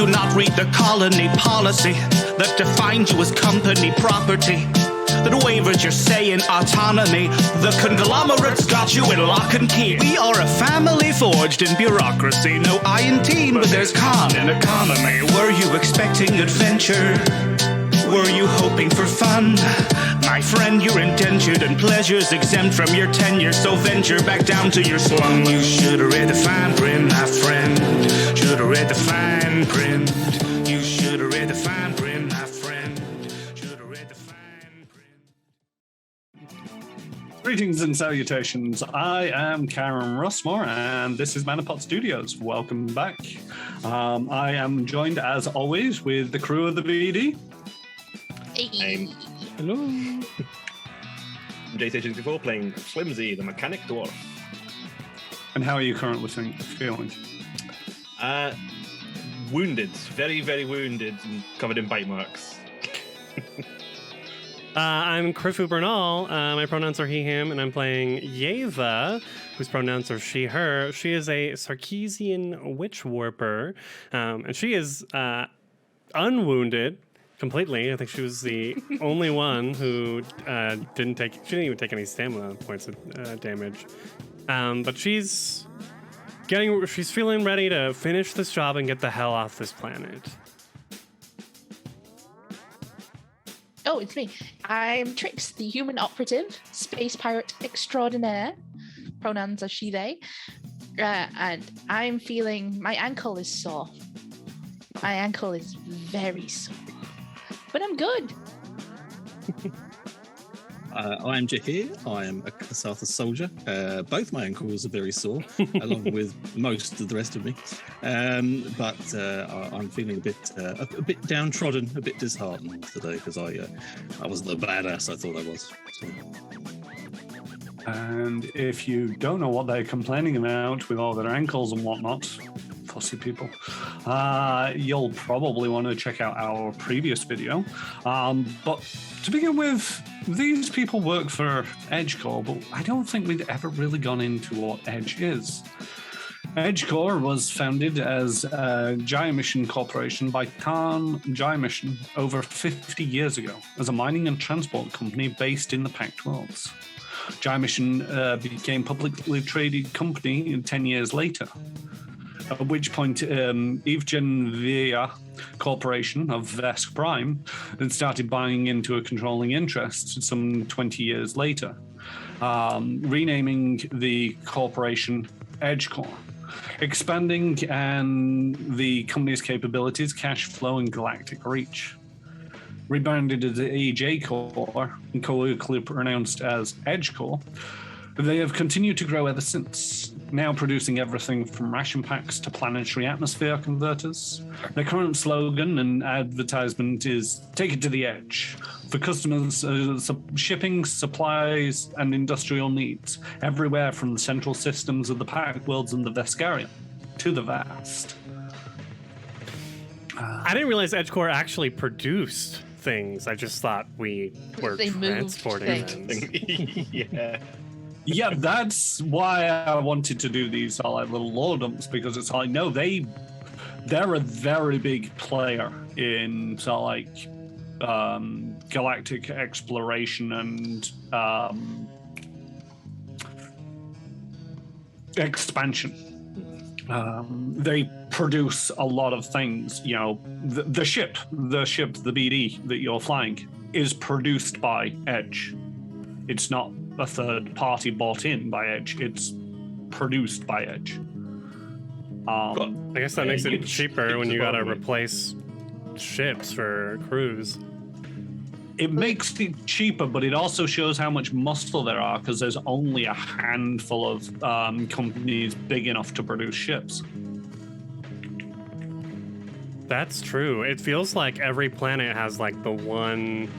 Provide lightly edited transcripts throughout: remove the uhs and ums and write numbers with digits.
you not read the colony policy that defined you as company property? That wavers your say in autonomy. The conglomerates got you in lock and key. We are a family forged in bureaucracy. No I in team, but there's con in economy. Were you expecting adventure? Were you hoping for fun? My friend, you're indentured and pleasures exempt from your tenure. So venture back down to your slum. You should have read the fine print, my friend. Should have read the fine print. You should have read the fine print, my friend. Should have read the fine print. Greetings and salutations. I am Karen Russmore, and this is Manapot Studios. Welcome back. I am joined, as always, with the crew of the BD. Hey. Hello. I'm J64 playing Flimsy, the mechanic dwarf. And how are you currently feeling? Wounded. Very, very wounded and covered in bite marks. I'm Krifu Bernal. My pronouns are he, him, and I'm playing Yeva, whose pronouns are she, her. She is a Sarkeesian witch warper, and she is unwounded completely. I think she was the only one who didn't even take any stamina points of damage. But she's feeling ready to finish this job and get the hell off this planet. Oh, it's me. I'm Trix, the human operative, space pirate extraordinaire. Pronouns are she, they. And I'm feeling my ankle is sore. My ankle is very sore. But I'm good. I'm Jahir. I am a Kasatha soldier. Both my ankles are very sore, along with most of the rest of me. But I'm feeling a bit downtrodden, a bit disheartened today because I wasn't the badass I thought I was. So. And if you don't know what they're complaining about with all their ankles and whatnot, fussy people, you'll probably want to check out our previous video. But to begin with, these people work for EdgeCore, but I don't think we've ever really gone into what Edge is. EdgeCore was founded as a Jaya Mission Corporation by Khan Jaya Mission over 50 years ago as a mining and transport company based in the Pact Worlds. Jaya Mission became a publicly traded company 10 years later. At which point, Evgen Via Corporation of Vesk Prime then started buying into a controlling interest some 20 years later, renaming the corporation EdgeCore, expanding the company's capabilities, cash flow, and galactic reach. Rebranded as EJ Core and colloquially pronounced as EdgeCore, they have continued to grow ever since, now producing everything from ration packs to planetary atmosphere converters. Their current slogan and advertisement is "Take it to the edge" for customers, shipping, supplies, and industrial needs, everywhere from the central systems of the Pact Worlds and the Veskarian to the vast. I didn't realize EdgeCore actually produced things. I just thought we were transporting things. Yeah. Yeah, that's why I wanted to do these little lore dumps, because it's like, no, they're a very big player in galactic exploration and expansion. They produce a lot of things. You know, the ship, the BD that you're flying is produced by Edge. It's not a third party bought in by Edge. It's produced by Edge. I guess that makes it cheaper when you gotta replace ships for crews. It makes it cheaper, but it also shows how much muscle there are, because there's only a handful of companies big enough to produce ships. That's true. It feels like every planet has like the one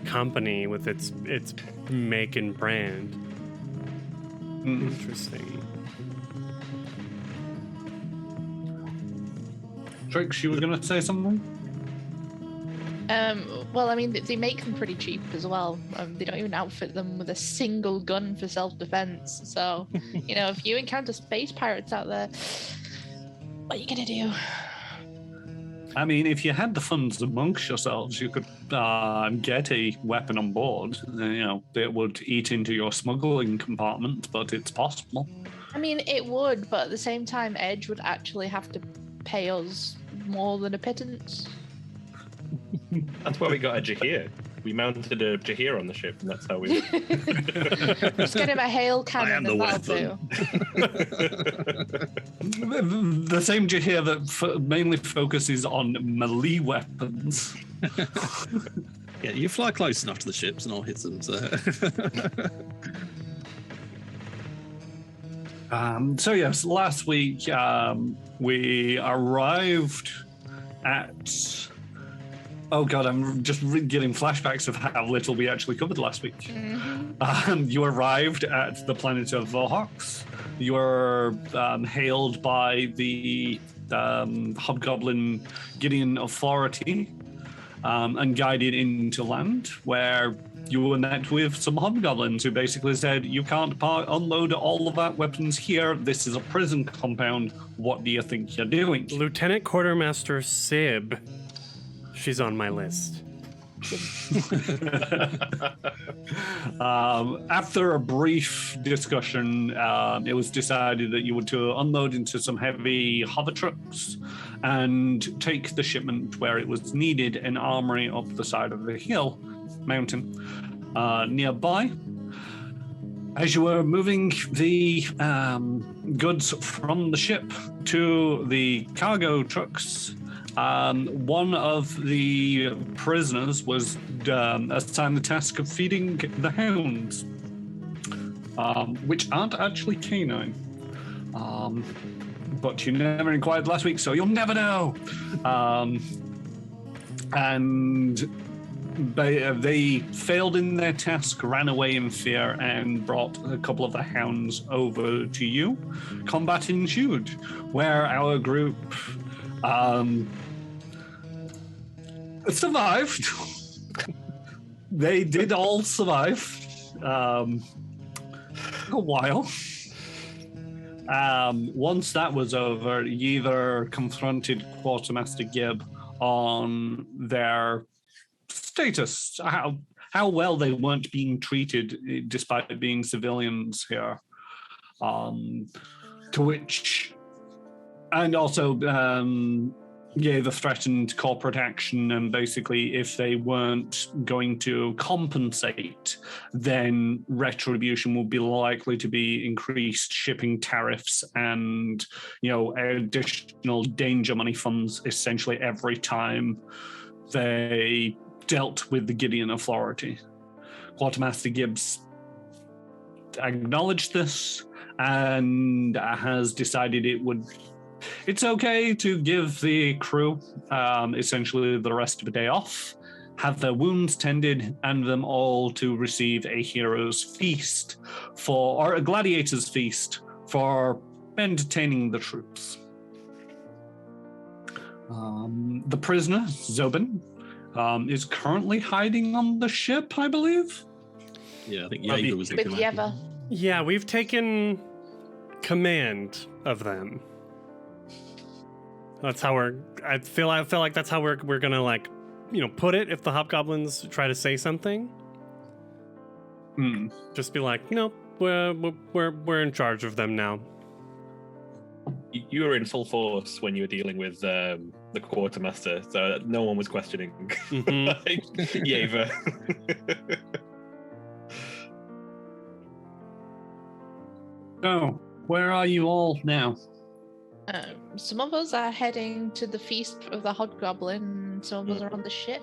company with its make and brand. Interesting. Trix, you were going to say something? Well, I mean, they make them pretty cheap as well. They don't even outfit them with a single gun for self-defense. So, you know, if you encounter space pirates out there, what are you going to do? I mean, if you had the funds amongst yourselves, you could get a weapon on board. It would eat into your smuggling compartment, but it's possible. I mean, it would, but at the same time, Edge would actually have to pay us more than a pittance. That's why we got a Jahir. We mounted a Jahir on the ship, and that's how we... Just get him a hail cannon and that'll do. The same Jahir that mainly focuses on melee weapons. Yeah, you fly close enough to the ships and I'll hit them. So, so yes, last week we arrived at... Oh god, I'm just getting flashbacks of how little we actually covered last week. Mm-hmm. You arrived at the planet of Vohox. You were hailed by the hobgoblin Gideon Authority and guided into land, where you were met with some hobgoblins who basically said, you can't unload all of that weapons here. This is a prison compound. What do you think you're doing? Lieutenant Quartermaster Sib. She's on my list. After a brief discussion, it was decided that you were to unload into some heavy hover trucks and take the shipment where it was needed, an armory up the side of the mountain nearby. As you were moving the goods from the ship to the cargo trucks, one of the prisoners was assigned the task of feeding the hounds, which aren't actually canine. But you never inquired last week, so you'll never know. And they failed in their task, ran away in fear, and brought a couple of the hounds over to you. Combat ensued, where our group survived. They did all survive a while. Once that was over, you either confronted Quartermaster Gibb on their status, how well they weren't being treated despite being civilians here. To which, and also gave a threatened corporate action, and basically if they weren't going to compensate, then retribution would be likely to be increased shipping tariffs and, additional danger money funds essentially every time they dealt with the Gideon Authority. Quartermaster Gibbs acknowledged this and has decided it's okay to give the crew essentially the rest of the day off, have their wounds tended, and them all to receive a hero's feast or a gladiator's feast for entertaining the troops. The prisoner, Zobin, is currently hiding on the ship, I believe. Yeah, I think Jaeger was in With command. Yeva. Yeah, we've taken command of them. That's how I feel like that's how we're gonna put it if the hobgoblins try to say something. Just be like, no, we're in charge of them now. You were in full force when you were dealing with the quartermaster, so no one was questioning. Yeva. So, where are you all now? Some of us are heading to the feast of the hobgoblin. Some of us are on the ship.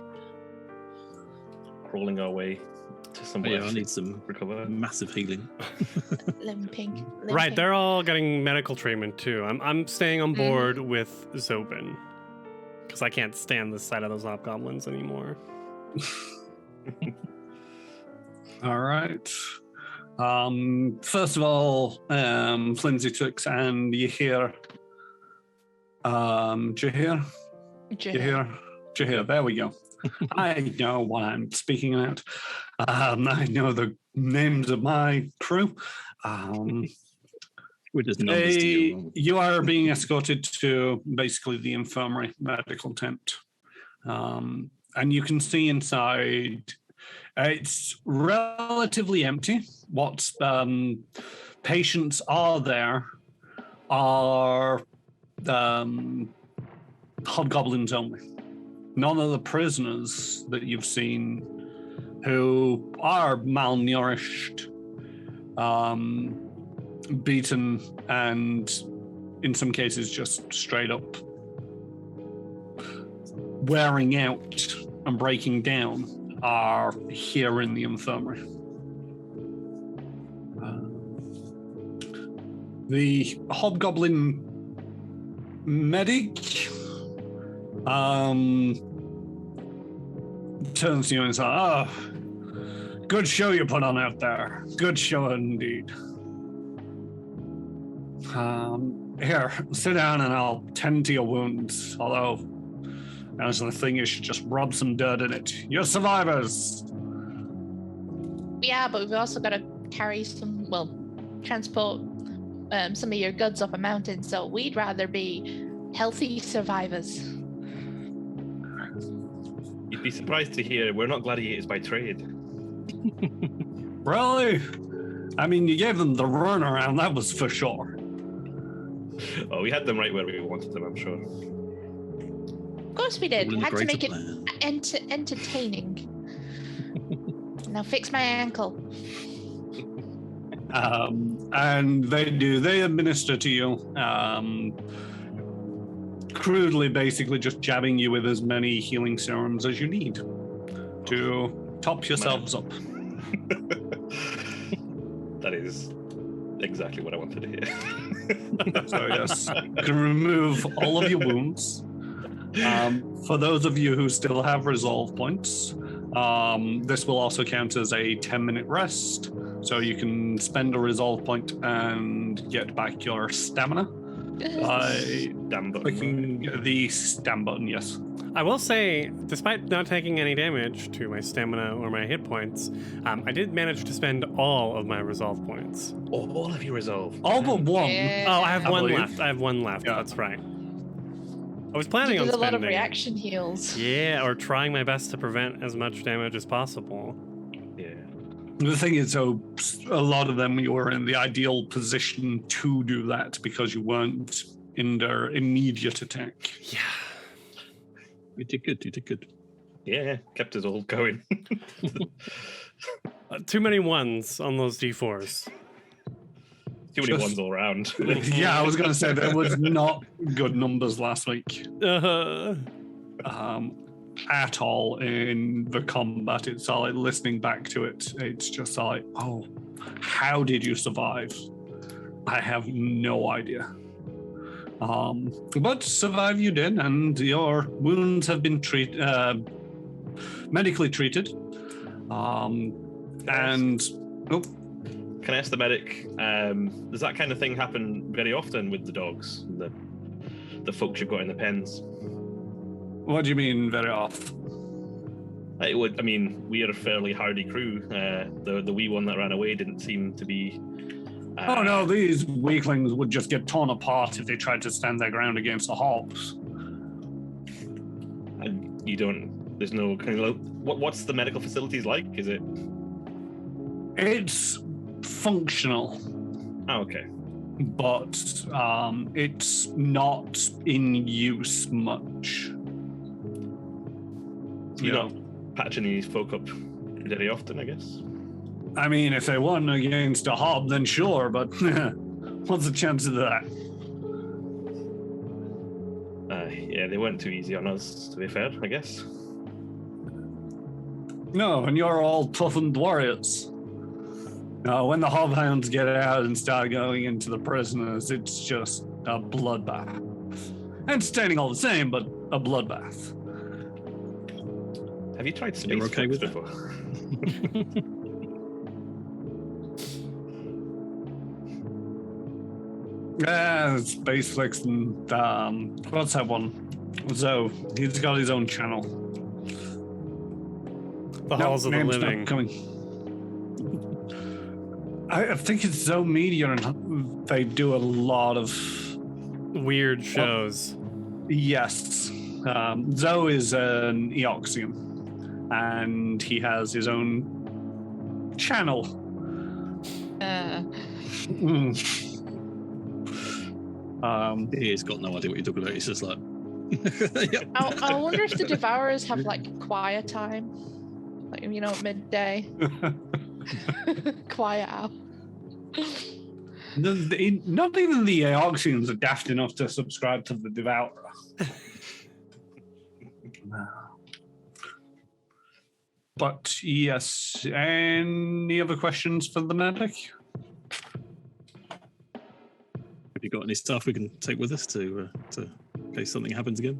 Crawling our way to somewhere. I need some recover. Massive healing. Limping. Right, they're all getting medical treatment too. I'm staying on board with Zobin because I can't stand this side of those hobgoblins anymore. All right. First of all, Flimsy Tux and Jahir. Jahir, there we go. I know what I'm speaking about. I know the names of my crew. We're just numbers to you. aren't we? You are being escorted to basically the infirmary medical tent. And you can see inside, it's relatively empty. What patients are there are hobgoblins only. None of the prisoners that you've seen who are malnourished, beaten, and in some cases just straight up wearing out and breaking down are here in the infirmary. The hobgoblin medic turns to you and says, "Oh, good show you put on out there. Good show indeed. Here, sit down and I'll tend to your wounds. Although, as the thing is, you should just rub some dirt in it. You're survivors." Yeah, but we've also got to carry transport some of your goods up a mountain, so we'd rather be healthy survivors. You'd be surprised to hear we're not gladiators by trade. Really? I mean, you gave them the runaround, that was for sure. Oh, we had them right where we wanted them, I'm sure. Of course we did. All in We the had to greater make it plan. entertaining. Now fix my ankle. And they do. They administer to you, crudely, basically just jabbing you with as many healing serums as you need to top yourselves up. That is exactly what I wanted to hear. So yes, you can remove all of your wounds. For those of you who still have resolve points, this will also count as a 10-minute rest. So you can spend a resolve point and get back your stamina by clicking the stam button, yes. I will say, despite not taking any damage to my stamina or my hit points, I did manage to spend all of my resolve points. All of you resolve. All but one. Yeah. Oh, I have one believe. left. I have one left. Yeah. That's right. I was planning on There's a lot spending of reaction heals. Yeah, or trying my best to prevent as much damage as possible. Yeah. The thing is, though, a lot of them you were in the ideal position to do that because you weren't in their immediate attack. Yeah. You did good. You did good. Yeah, kept us all going. Too many ones on those D4s. Too many Just- ones all around. Yeah, I was going to say there was not good numbers last week at all in the combat. It's all like listening back to it. It's just like, oh, how did you survive? I have no idea. But survive you did, and your wounds have been medically treated. And Can I ask the medic, does that kind of thing happen very often with the dogs, the folks you've got in the pens? what do you mean very often? It would. I mean, we are a fairly hardy crew. The wee one that ran away didn't seem to be. Oh no, these weaklings would just get torn apart if they tried to stand their ground against the hobs. And you don't. There's no kind of. What's the medical facilities like? Is it? It's functional, Oh, okay. but it's not in use much. You're not patching these folk up very often, I guess. I mean, if they won against a hob, then sure, but what's the chance of that? Yeah, they weren't too easy on us, to be fair, I guess. No, and you're all toughened warriors. No, when the hobhounds get out and start going into the prisoners, it's just a bloodbath. Entertaining all the same, but a bloodbath. Have you tried space You're okay Fox with that? before? Yeah, Space Flicks and what's that one? So he's got his own channel. The Halls of the name's not Living. coming. I think it's Zoe Media, and they do a lot of Weird shows. Yes. Zoe is an Eoxian, and he has his own channel. He's got no idea what you're talking about. He's just like, yep. I wonder if the Devourers have like quiet time, like midday. Quiet hour. Not even the Eoxians are daft enough to subscribe to the Devourer. But yes, any other questions for the medic? Have you got any stuff we can take with us to in case something happens again?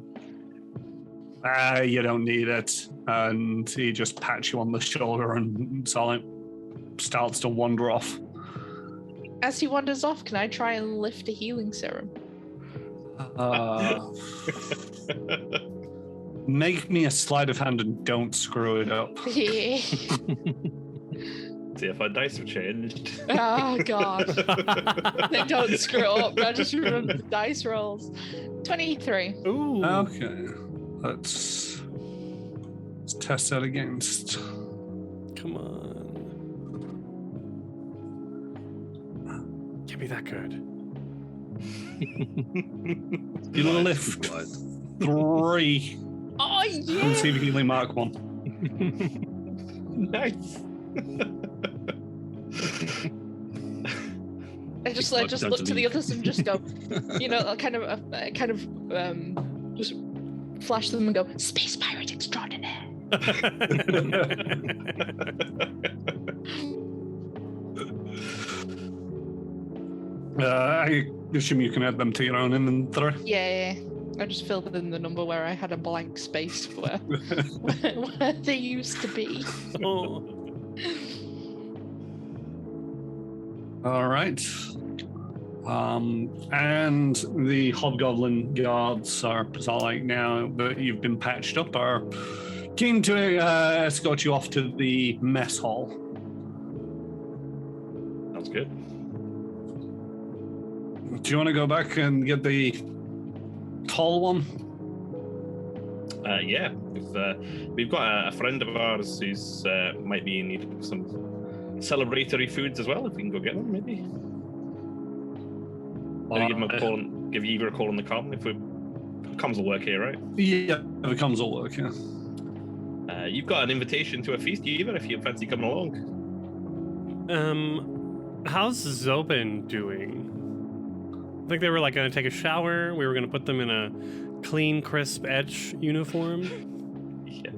You don't need it. And he just pats you on the shoulder and starts to wander off. As he wanders off, can I try and lift a healing serum? Make me a sleight of hand and don't screw it up. Yeah. See if our dice have changed. Oh god. They don't screw it up. I just remember the dice rolls. 23. Ooh. Okay. Let's test that against. Come on. Can't be that good. You lift 3. Oh yeah. And see if you can mark 1. Nice. I just look to the others and just go, just flash them and go, Space Pirate Extraordinaire. I assume you can add them to your own inventory. Yeah. I just filled in the number where I had a blank space where they used to be. Oh. All right. And the hobgoblin guards are now that you've been patched up, are keen to escort you off to the mess hall. Sounds good. Do you want to go back and get the tall one? Yeah. We've got a friend of ours who's might be in need of some celebratory foods as well. If we can go get them, maybe. Maybe give him a call. Give Eva a call on the comm. If comms will work here, right? Yeah, the comms will work. Yeah. You've got an invitation to a feast, Eva, if you fancy coming along. How's Zobin doing? I think they were going to take a shower. We were going to put them in a clean, crisp Edge uniform. Yeah.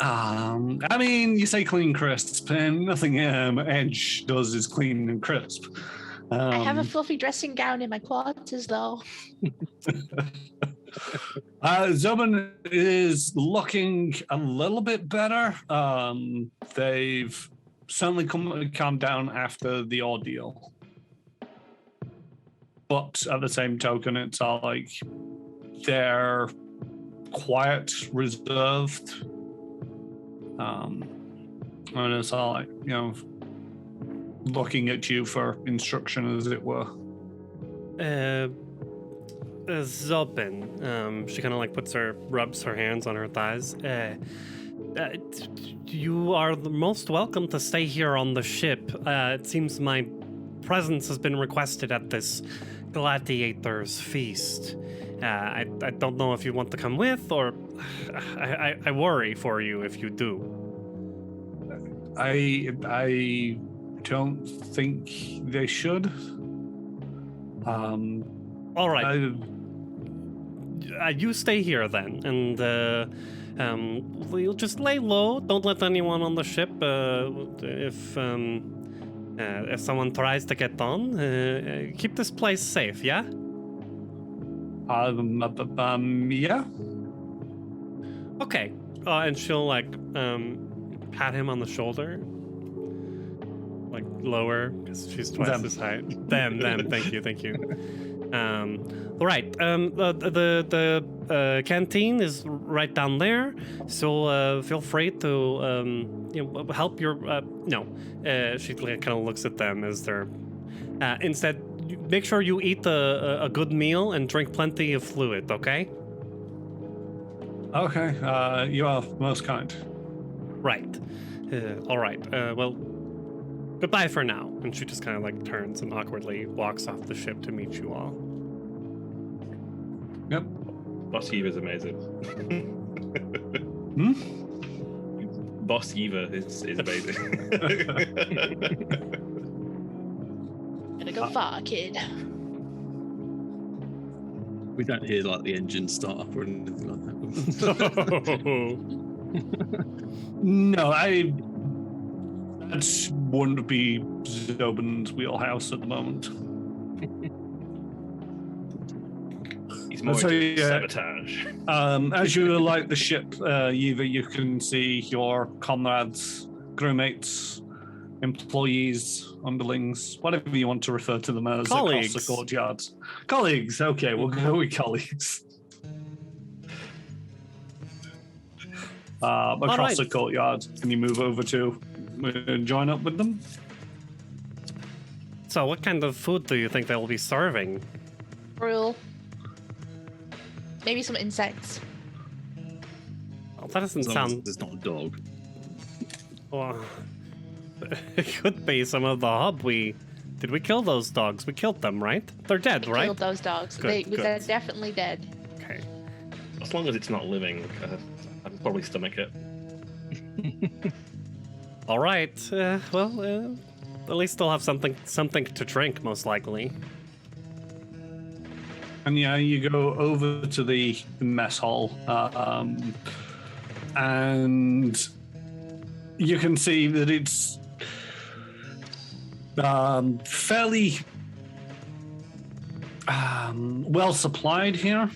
I mean, you say clean, crisp, and nothing Edge does is clean and crisp. I have a fluffy dressing gown in my quarters, though. Zobin is looking a little bit better. They've certainly calmed down after the ordeal. But at the same token, it's all like they're quiet, reserved. And it's all like, looking at you for instruction, as it were. Zobin. She kind of rubs her hands on her thighs. You are most welcome to stay here on the ship. It seems my presence has been requested at this gladiators feast. I don't know if you want to come with, or I worry for you if you do. I don't think they should. All right. You stay here then, and we'll just lay low. Don't let anyone on the ship. If someone tries to get on, keep this place safe. Yeah. Yeah. Okay. And she'll pat him on the shoulder, lower because she's twice Them. as high. Them. Thank you. All right. The canteen is right down there, so feel free to help your. No, she kind of looks at them as they're. Instead, make sure you eat a good meal and drink plenty of fluid. Okay. Okay. You are most kind. Right. All right. Well, goodbye for now. And she just kind of like turns and awkwardly walks off the ship to meet you all. Yep. Boss Eva is amazing. Boss Eva is amazing. Gonna go far, kid. We don't hear like the engine start up or anything like that. No, that wouldn't be Zobin's wheelhouse at the moment. He's more So, into yeah. sabotage. As you alight the ship, Yiva, you can see your comrades, crewmates, employees, underlings, whatever you want to refer to them as Colleagues. across the courtyards. Colleagues, okay, we'll go with colleagues. Across right. the courtyard, can you move over to join up with them? So, what kind of food do you think they will be serving? Gruel. Maybe some insects. Well, that doesn't As long as sound. it's not a dog. Well, it could be some of the hub. Did we kill those dogs? We killed them, right? They're dead, We right? killed those dogs. Good, They're good. definitely dead. Okay. As long as it's not living, I can probably stomach it. All right. At least they'll have something to drink, most likely. And yeah, you go over to the mess hall, and you can see that it's fairly well supplied here.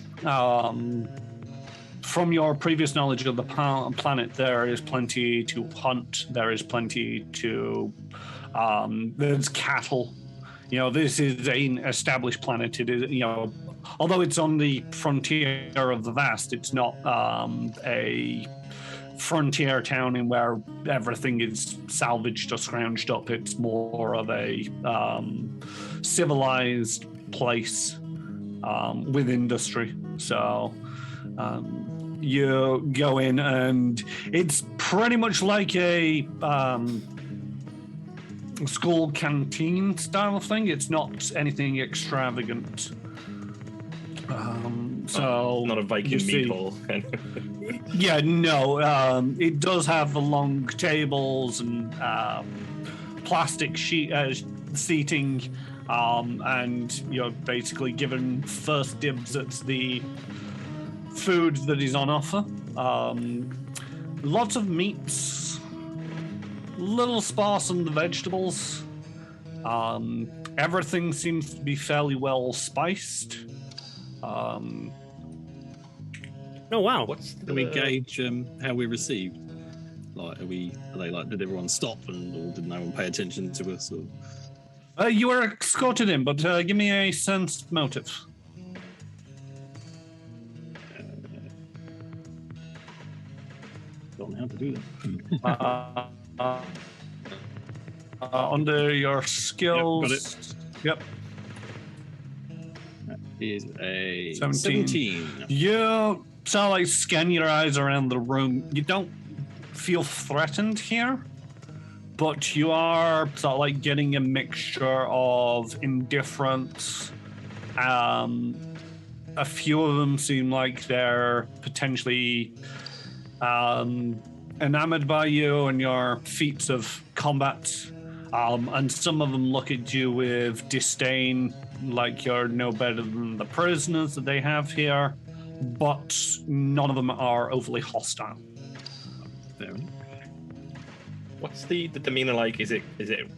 From your previous knowledge of the planet, there is plenty to hunt. There is plenty to. There's cattle. You know, this is an established planet. It is, although it's on the frontier of the vast, it's not a frontier town in where everything is salvaged or scrounged up. It's more of a civilized place with industry. So you go in, and it's pretty much like a school canteen style of thing. It's not anything extravagant. So Not a Viking you see- meatball. Yeah, no. It does have the long tables and plastic seating, and you're basically given first dibs at the food that is on offer. Lots of meats, little sparse on the vegetables. Everything seems to be fairly well spiced. Oh wow. What's Can we gauge how we received? Like, are they like, did everyone stop or did no one pay attention to us? Or... You were escorted in, but give me a sense motive. Don't know how to do that. Under your skills. Yep. That is a 17. 17. You sort of like scan your eyes around the room. You don't feel threatened here, but you are sort of like getting a mixture of indifference. A few of them seem like they're potentially enamored by you and your feats of combat. And some of them look at you with disdain, like you're no better than the prisoners that they have here, but none of them are overly hostile. Fair enough. What's the demeanor like? Is it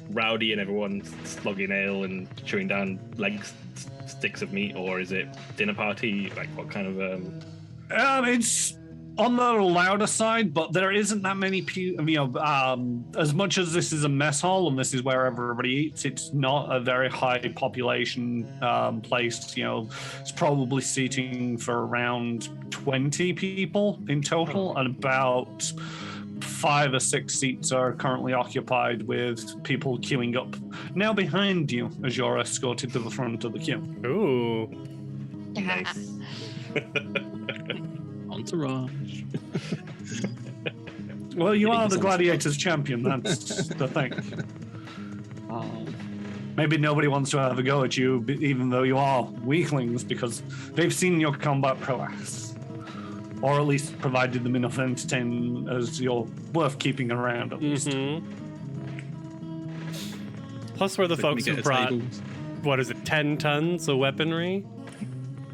rowdy and everyone's slogging ale and chewing down sticks of meat, or is it dinner party? Like, what kind of It's on the louder side, but there isn't that many people. As much as this is a mess hall and this is where everybody eats, it's not a very high population place. It's probably seating for around 20 people in total, and about 5 or 6 seats are currently occupied with people queuing up now behind you as you're escorted to the front of the queue. Ooh. Nice. Entourage. Well, you are the Sounds gladiators champion. That's the thing. Maybe nobody wants to have a go at you, even though you are weaklings, because they've seen your combat prowess, or at least provided them enough entertainment as you're worth keeping around. At least. Plus, we're the So can we folks who get a brought, table? what is it, 10 tons of weaponry?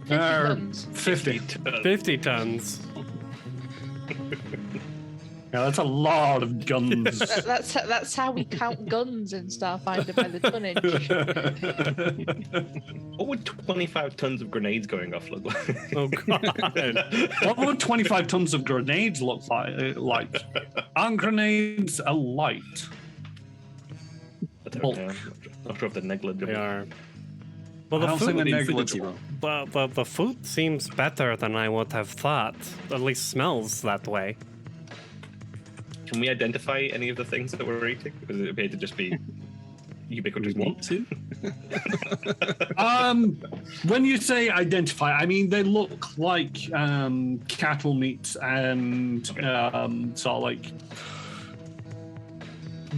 50. 50 tons. Yeah, that's a lot of guns. That's how we count guns in Starfinder by the tonnage. What would 25 tons of grenades going off look like? Oh, God. What would 25 tons of grenades look like? Aren't grenades a light? I don't know. Not sure if they're negligible. They are. Well, I don't think food, they're Infinity negligible. roll. the food seems better than I would have thought. At least smells that way. Can we identify any of the things that we're eating? Does it appear to just be ubiquitous Want meat? to? When you say identify, I mean they look like cattle meat and sort of like.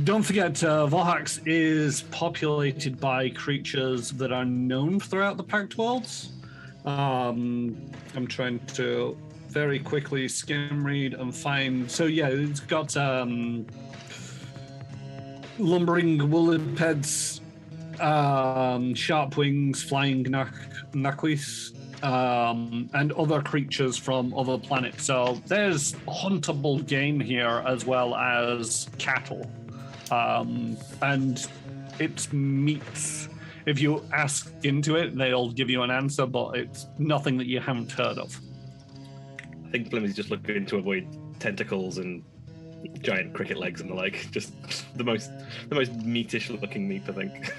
Don't forget, Vohax is populated by creatures that are known throughout the Pact Worlds. I'm trying to very quickly skim read and find. So yeah, it's got lumbering woolipeds, sharp wings, flying naquis, and other creatures from other planets. So there's huntable game here as well as cattle. And it's meat. If you ask into it, they'll give you an answer, but it's nothing that you haven't heard of. I think Flim is just looking to avoid tentacles and giant cricket legs and the like. Just the most meatish looking meat, I think.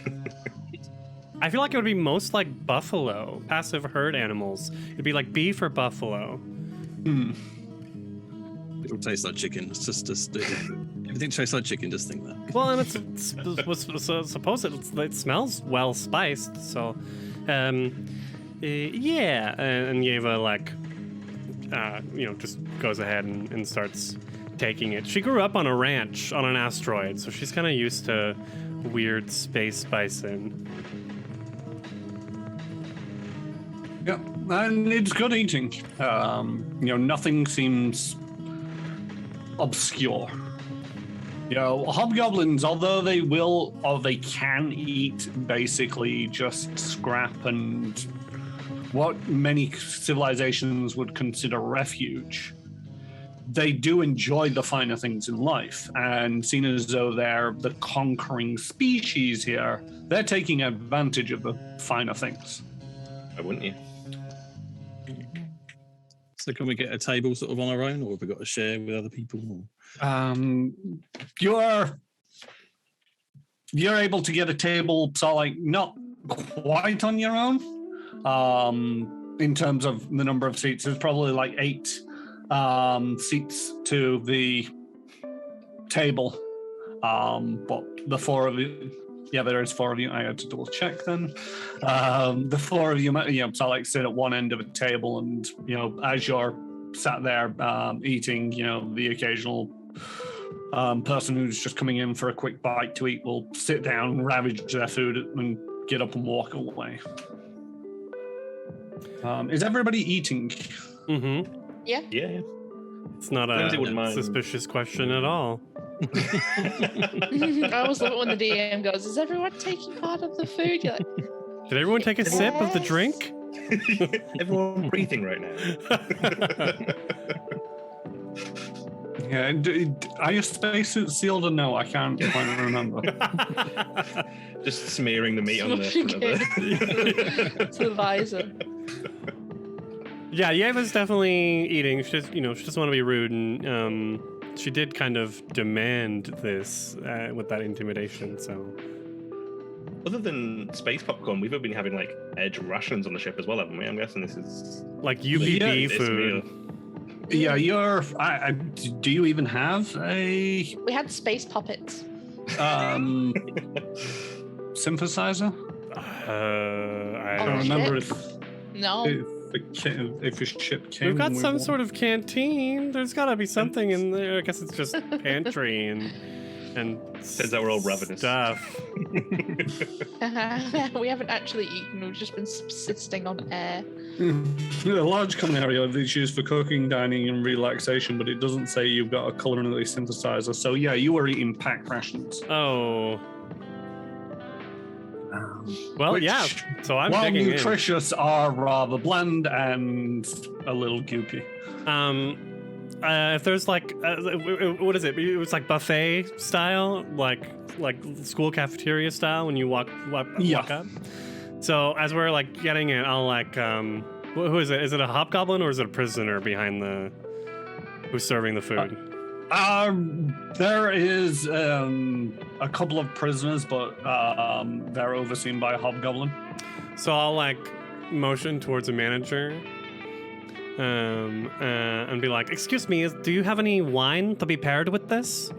I feel like it would be most like buffalo, passive herd animals. It'd be like beef or buffalo. It'll taste like chicken. It's just everything tastes like chicken. Just think that. Well, and suppose it smells well spiced. So, yeah. And Yeva just goes ahead and starts taking it. She grew up on a ranch on an asteroid, so she's kind of used to weird space bison. Yeah, and it's good eating. Nothing seems obscure. Hobgoblins, although they can eat basically just scrap and what many civilizations would consider refuge, they do enjoy the finer things in life. And seen as though they're the conquering species here, they're taking advantage of the finer things. Why wouldn't you? So can we get a table sort of on our own, or have we got to share with other people? You're able to get a table, so like not quite on your own. In terms of the number of seats, there's probably like 8 seats to the table. But the 4 of you, yeah, there is 4 of you. I had to double check then. The 4 of you, so like sit at one end of a table, and as you're sat there eating, the occasional person who's just coming in for a quick bite to eat will sit down, ravage their food, and get up and walk away. Is everybody eating? Mm-hmm. Yeah. Yeah. It's not Lindsay a wouldn't mind. suspicious question at all. I always love it when the DM goes, "Is everyone taking part of the food?" You're like, Did everyone take a sip of the drink? Everyone breathing right now. Yeah. Are your spacesuits sealed or no? I can't quite remember. Just smearing the meat on the Smushing front of it. to the visor. Yeah, Yeva's definitely eating. She just, she doesn't want to be rude, and she did kind of demand this with that intimidation. So, Other than space popcorn, we've been having like edge rations on the ship as well, haven't we? I'm guessing this is like UPB this food. meal. Yeah, do you even have a We had space puppets. synthesizer? I I Oh, don't don't know. remember ship? if No. if a ship came. We've got with some one. sort of canteen. There's got to be something in there. I guess it's just pantry and Turns out we're all ravenous. stuff. We haven't actually eaten. We've just been subsisting on air. A large common area is used for cooking, dining, and relaxation, but it doesn't say you've got a culinary synthesizer. So yeah, you were eating pack rations. Oh. Well, Which, yeah. So I'm while digging nutritious, are rather bland and a little goopy. in. If there's like, what is it? It was like buffet style, like school cafeteria style when you walk up. So as we're like getting it, I'll like, who is it? Is it a hobgoblin or is it a prisoner behind who's serving the food? There is a couple of prisoners, but they're overseen by a hobgoblin. So I'll like motion towards a manager. And be like, excuse me, do you have any wine to be paired with this?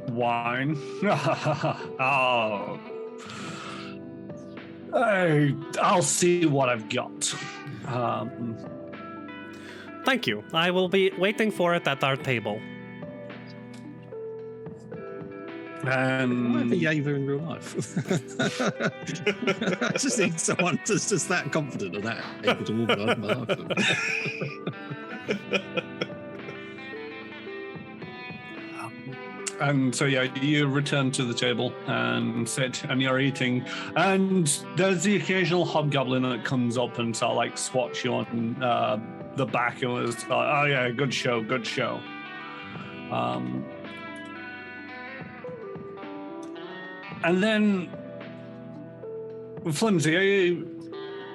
Wine. Oh. I'll see what I've got. Thank you. I will be waiting for it at our table. I might be Yava in real life. I just need someone that's just that confident and that able to organise on behalf of them. And so yeah, you return to the table and sit, and you're eating. And there's the occasional hobgoblin that comes up and sort of like swats you on the back and was like, "Oh yeah, good show, good show." And then, Flimsy,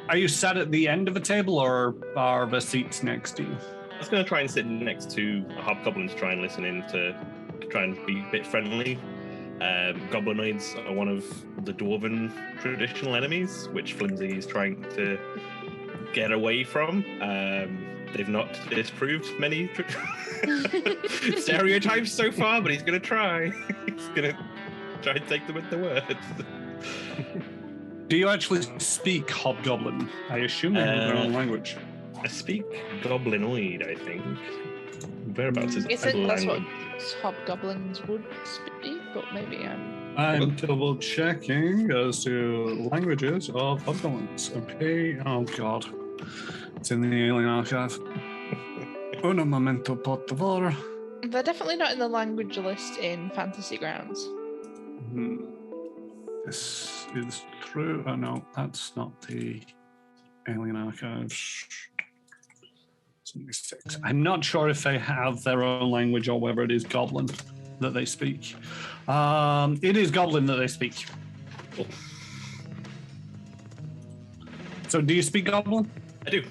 are you sat at the end of a table, or are there seats next to you? I was going to try and sit next to a hobgoblin to try and listen in to try and be a bit friendly. Goblinoids are one of the dwarven traditional enemies, which Flimsy is trying to get away from. They've not disproved many stereotypes so far, but he's going to try. He's going to try and take them at the word. Do you actually speak hobgoblin? I assume they have their own language. I speak goblinoid, I think. Whereabouts is I think that's what language? hobgoblins would speak, but maybe I'm double checking as to languages of hobgoblins. Okay. Oh god. It's in the alien archive. Un momento, por favor. they're definitely not in the language list in Fantasy Grounds. This is true. Oh no, that's not the alien archives. 76. I'm not sure if they have their own language or whether it is Goblin that they speak. It is Goblin that they speak. Cool. So, do you speak Goblin? I do.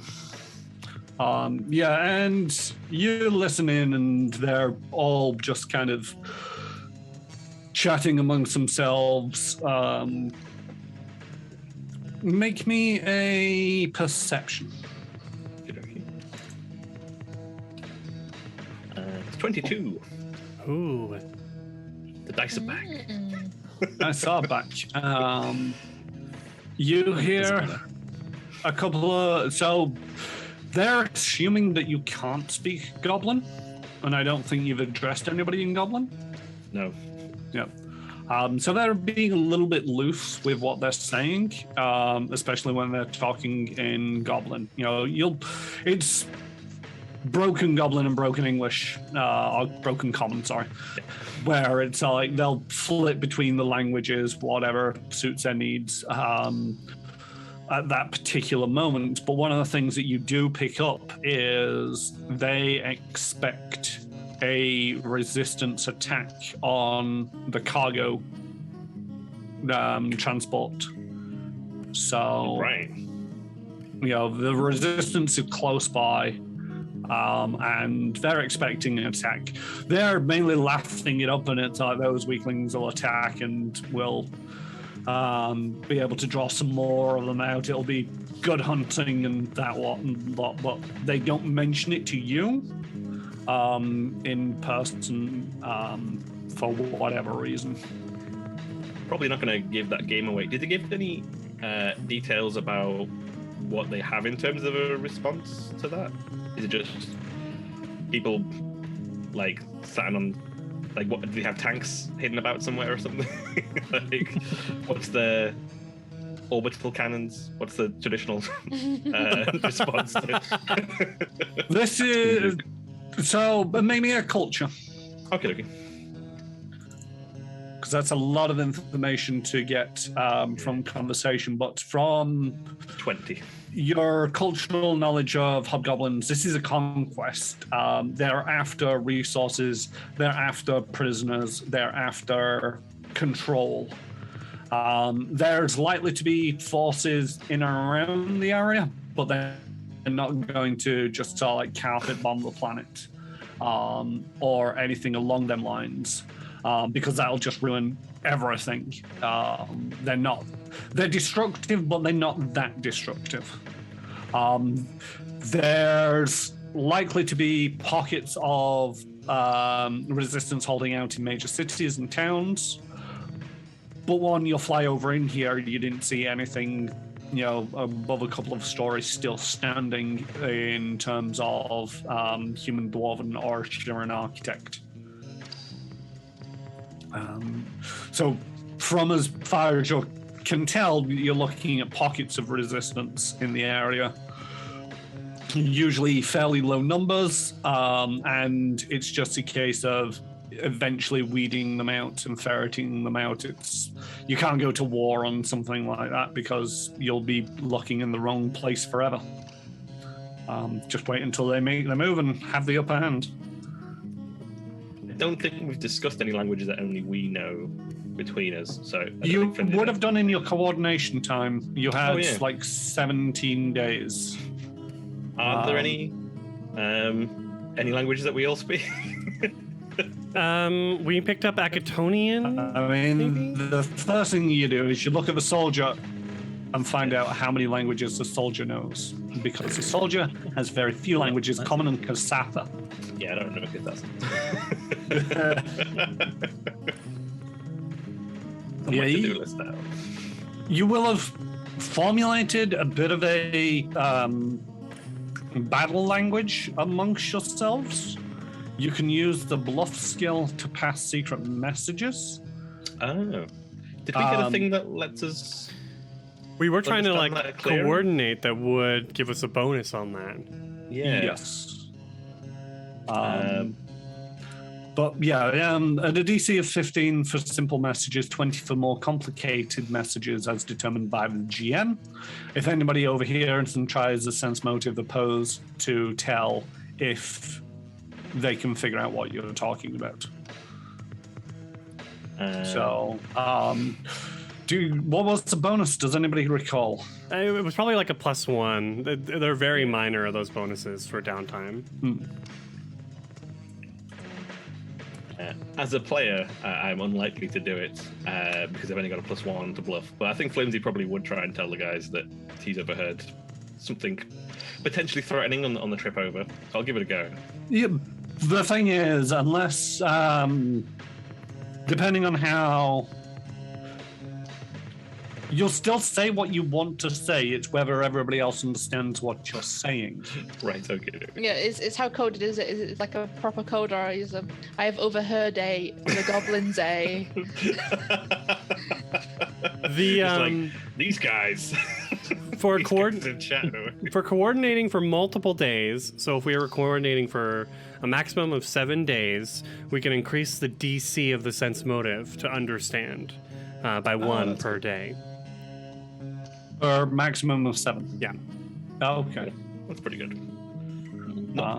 Yeah, and you listen in, and they're all just kind of chatting amongst themselves. Make me a perception. It's 22. Ooh. The dice are back. I saw it back. You hear a couple of... So they're assuming that you can't speak Goblin, and I don't think you've addressed anybody in Goblin. No. Yep. So they're being a little bit loose with what they're saying, especially when they're talking in Goblin. You know, it's broken Goblin and broken English, or broken Common, sorry, where it's like they'll flip between the languages, whatever suits their needs at that particular moment. But one of the things that you do pick up is they expect a resistance attack on the cargo transport. So Right. the resistance is close by, and they're expecting an attack. They're mainly laughing it up, and it's like those weaklings will attack and will be able to draw some more of them out. It'll be good hunting and that lot, but they don't mention it to you in person for whatever reason. Probably not going to give that game away. Did they give any details about what they have in terms of a response to that? Is it just people like sat on, like, what do they have, tanks hidden about somewhere or something? Like, what's the orbital cannons? What's the traditional response to This is so maybe a culture, okay. because that's a lot of information to get from conversation, but from 20. your cultural knowledge of hobgoblins, this is a conquest. They're after resources, they're after prisoners, they're after control. There's likely to be forces in and around the area, but they're not going to just like carpet bomb the planet or anything along them lines, because that'll just ruin everything. They're destructive, but they're not that destructive. There's likely to be pockets of resistance holding out in major cities and towns, but when you fly over in here, you didn't see anything above a couple of stories still standing in terms of human, dwarven, or Shiran architect. So from as far as you can tell, you're looking at pockets of resistance in the area, usually fairly low numbers, and it's just a case of eventually weeding them out and ferreting them out. You can't go to war on something like that because you'll be looking in the wrong place forever. Just wait until they make the move and have the upper hand. I don't think we've discussed any languages that only we know between us. So you would have done in your coordination time. You had like 17 days. Are there any languages that we all speak? We picked up Akatonian. I mean, maybe? The first thing you do is you look at the soldier and find out how many languages the soldier knows, because the soldier has very few languages, common and Kasatha. Yeah, I don't know if that's. You will have formulated a bit of a battle language amongst yourselves. You can use the bluff skill to pass secret messages. Oh. Did we get a thing that lets us... We were trying to coordinate that would give us a bonus on that. Yeah. Yes. But yeah, at a DC of 15 for simple messages, 20 for more complicated messages as determined by the GM. If anybody overhears and tries a sense motive opposed to tell if they can figure out what you're talking about. What was the bonus? Does anybody recall? It was probably like a +1. They're very minor, those bonuses for downtime. As a player, I'm unlikely to do it because I've only got a +1 to bluff. But I think Flimsy probably would try and tell the guys that he's overheard something potentially threatening on the trip over. I'll give it a go. Yeah, the thing is, unless, depending on how... You'll still say what you want to say. It's whether everybody else understands what you're saying. Right, okay. Yeah, it's how coded is it? Is it like a proper code, or is it, I have overheard the goblins these guys. For coordinating for multiple days, so if we were coordinating for a maximum of 7 days, we can increase the DC of the sense motive to understand by 1 per day. Or maximum of 7. Yeah. Oh, okay. That's pretty good.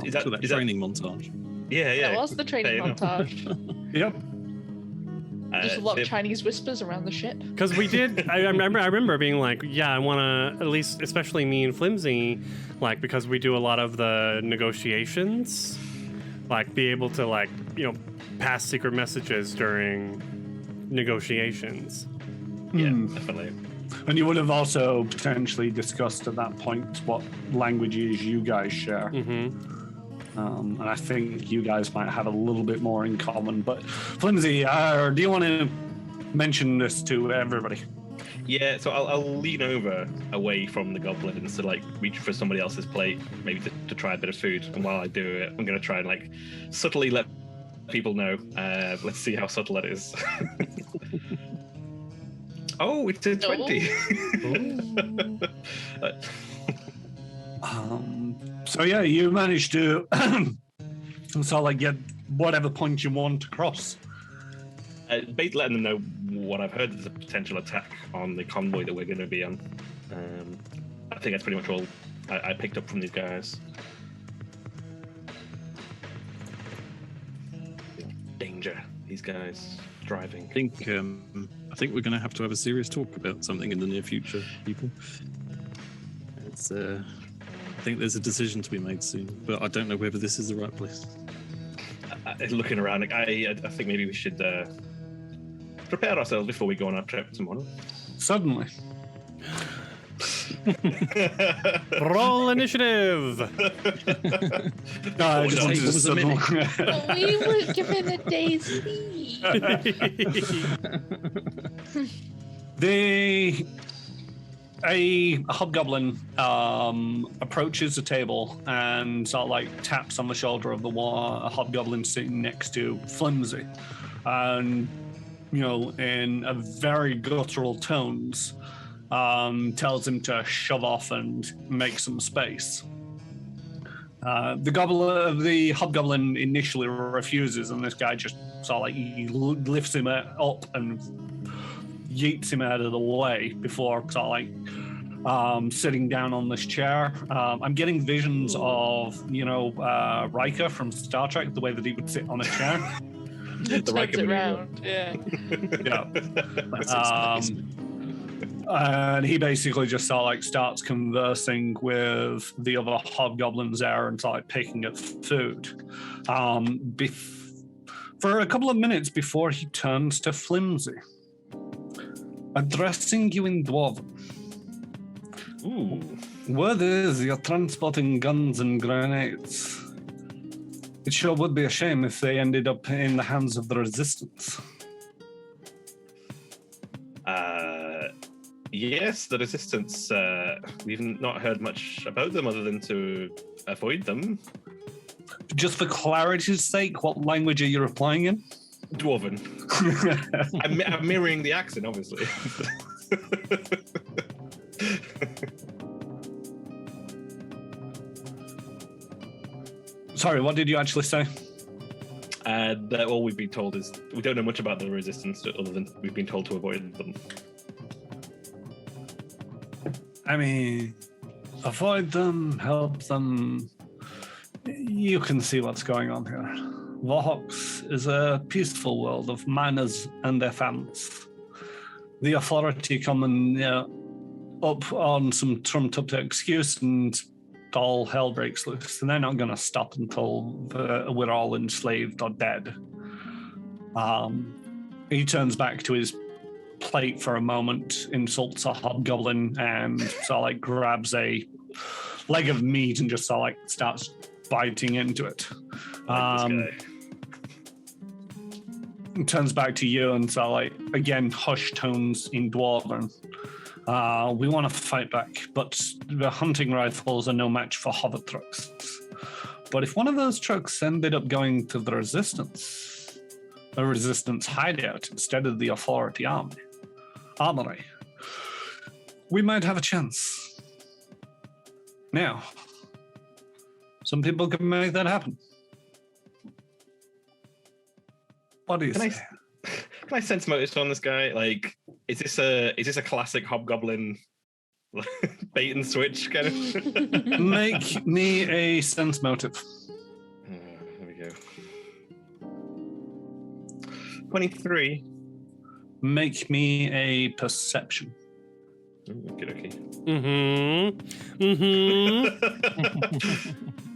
Is that training montage? Yeah. That was the training montage. Yep. Just a lot of Chinese whispers around the ship. Because we did, I remember being like, yeah, I want to, at least, especially me and Flimsy, like, because we do a lot of the negotiations, like, be able to, like, pass secret messages during negotiations. Yeah, definitely. And you would have also potentially discussed at that point what languages you guys share. And I think you guys might have a little bit more in common. But Flimsy, do you want to mention this to everybody? Yeah, so I'll lean over away from the goblins to like reach for somebody else's plate, maybe to try a bit of food. And while I do it, I'm going to try and like subtly let people know. Let's see how subtle that is. Oh, it's a 20. So yeah, you managed to get whatever point you want across. Basically letting them know what I've heard is a potential attack on the convoy that we're going to be on. I think that's pretty much all I picked up from these guys. Danger, these guys driving. I think we're going to have a serious talk about something in the near future, people. It's I think there's a decision to be made soon, but I don't know whether this is the right place. Looking around, like, I think maybe we should prepare ourselves before we go on our trip tomorrow. Suddenly. Roll initiative. No, I just wanted to suddenly. But we were given a day's leave. A hobgoblin approaches the table and sort of like taps on the shoulder of the a hobgoblin sitting next to Flimsy, and in a very guttural tones, tells him to shove off and make some space. The hobgoblin initially refuses, and this guy just sort of like he lifts him up and yeets him out of the way before sort of like sitting down on this chair. I'm getting visions of Riker from Star Trek, the way that he would sit on a chair. The Riker around, yeah. And he basically just sort of like starts conversing with the other hobgoblins there and sort of like picking at food. For a couple of minutes before he turns to Flimsy, addressing you in Dwarven. Ooh. Word is you're transporting guns and grenades. It sure would be a shame if they ended up in the hands of the Resistance. Yes, the Resistance. We've not heard much about them other than to avoid them. Just for clarity's sake, what language are you replying in? Dwarven. I'm mirroring the accent, obviously. Sorry, what did you actually say? That all we've been told is we don't know much about the Resistance other than we've been told to avoid them. I mean, avoid them, help them. You can see what's going on here. Vohox is a peaceful world of miners and their families. The authority come and up on some trumped-up excuse and all hell breaks loose. And they're not going to stop until we're all enslaved or dead. He turns back to his plate for a moment, insults a hobgoblin, and sort of like grabs a leg of meat and just sort of like starts biting into it. Turns back to you and sort of like, again, hushed tones in Dwarven. We want to fight back, but the hunting rifles are no match for hover trucks. But if one of those trucks ended up going to the Resistance, a Resistance hideout instead of the Authority armory, we might have a chance. Now, some people can make that happen. What do you say? Can I sense motive on this guy? Like, is this a classic hobgoblin bait and switch kind of? Make me a sense motive. There we go. 23. make me a perception. Okay.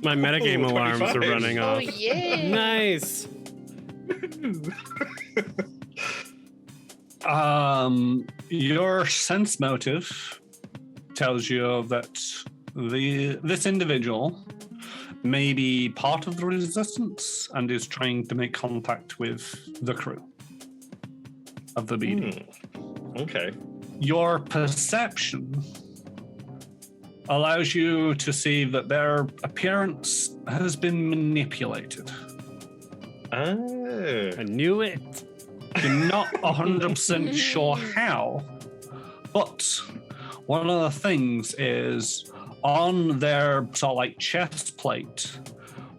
My metagame alarms are 25. running Oh, off. yeah. Nice. Your sense motive tells you that this individual may be part of the resistance and is trying to make contact with the crew of the BD. Okay. Your perception allows you to see that their appearance has been manipulated. Oh. I knew it. You're not 100% sure how, but one of the things is on their sort of like chest plate,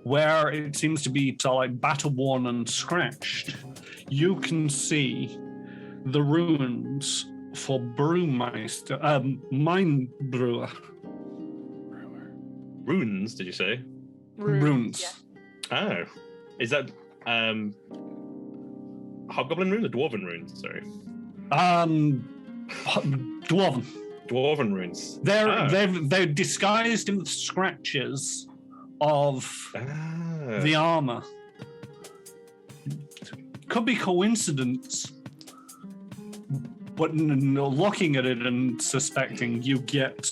where it seems to be sort of like battle-worn and scratched, you can see the runes for Brewmeister, Mine Brewer. Runes, did you say? Runes. Yeah. Oh. Is that hobgoblin runes or dwarven runes? Sorry. Dwarven. Dwarven runes. They're disguised in the scratches of the armor. Could be coincidence, but looking at it and suspecting, you get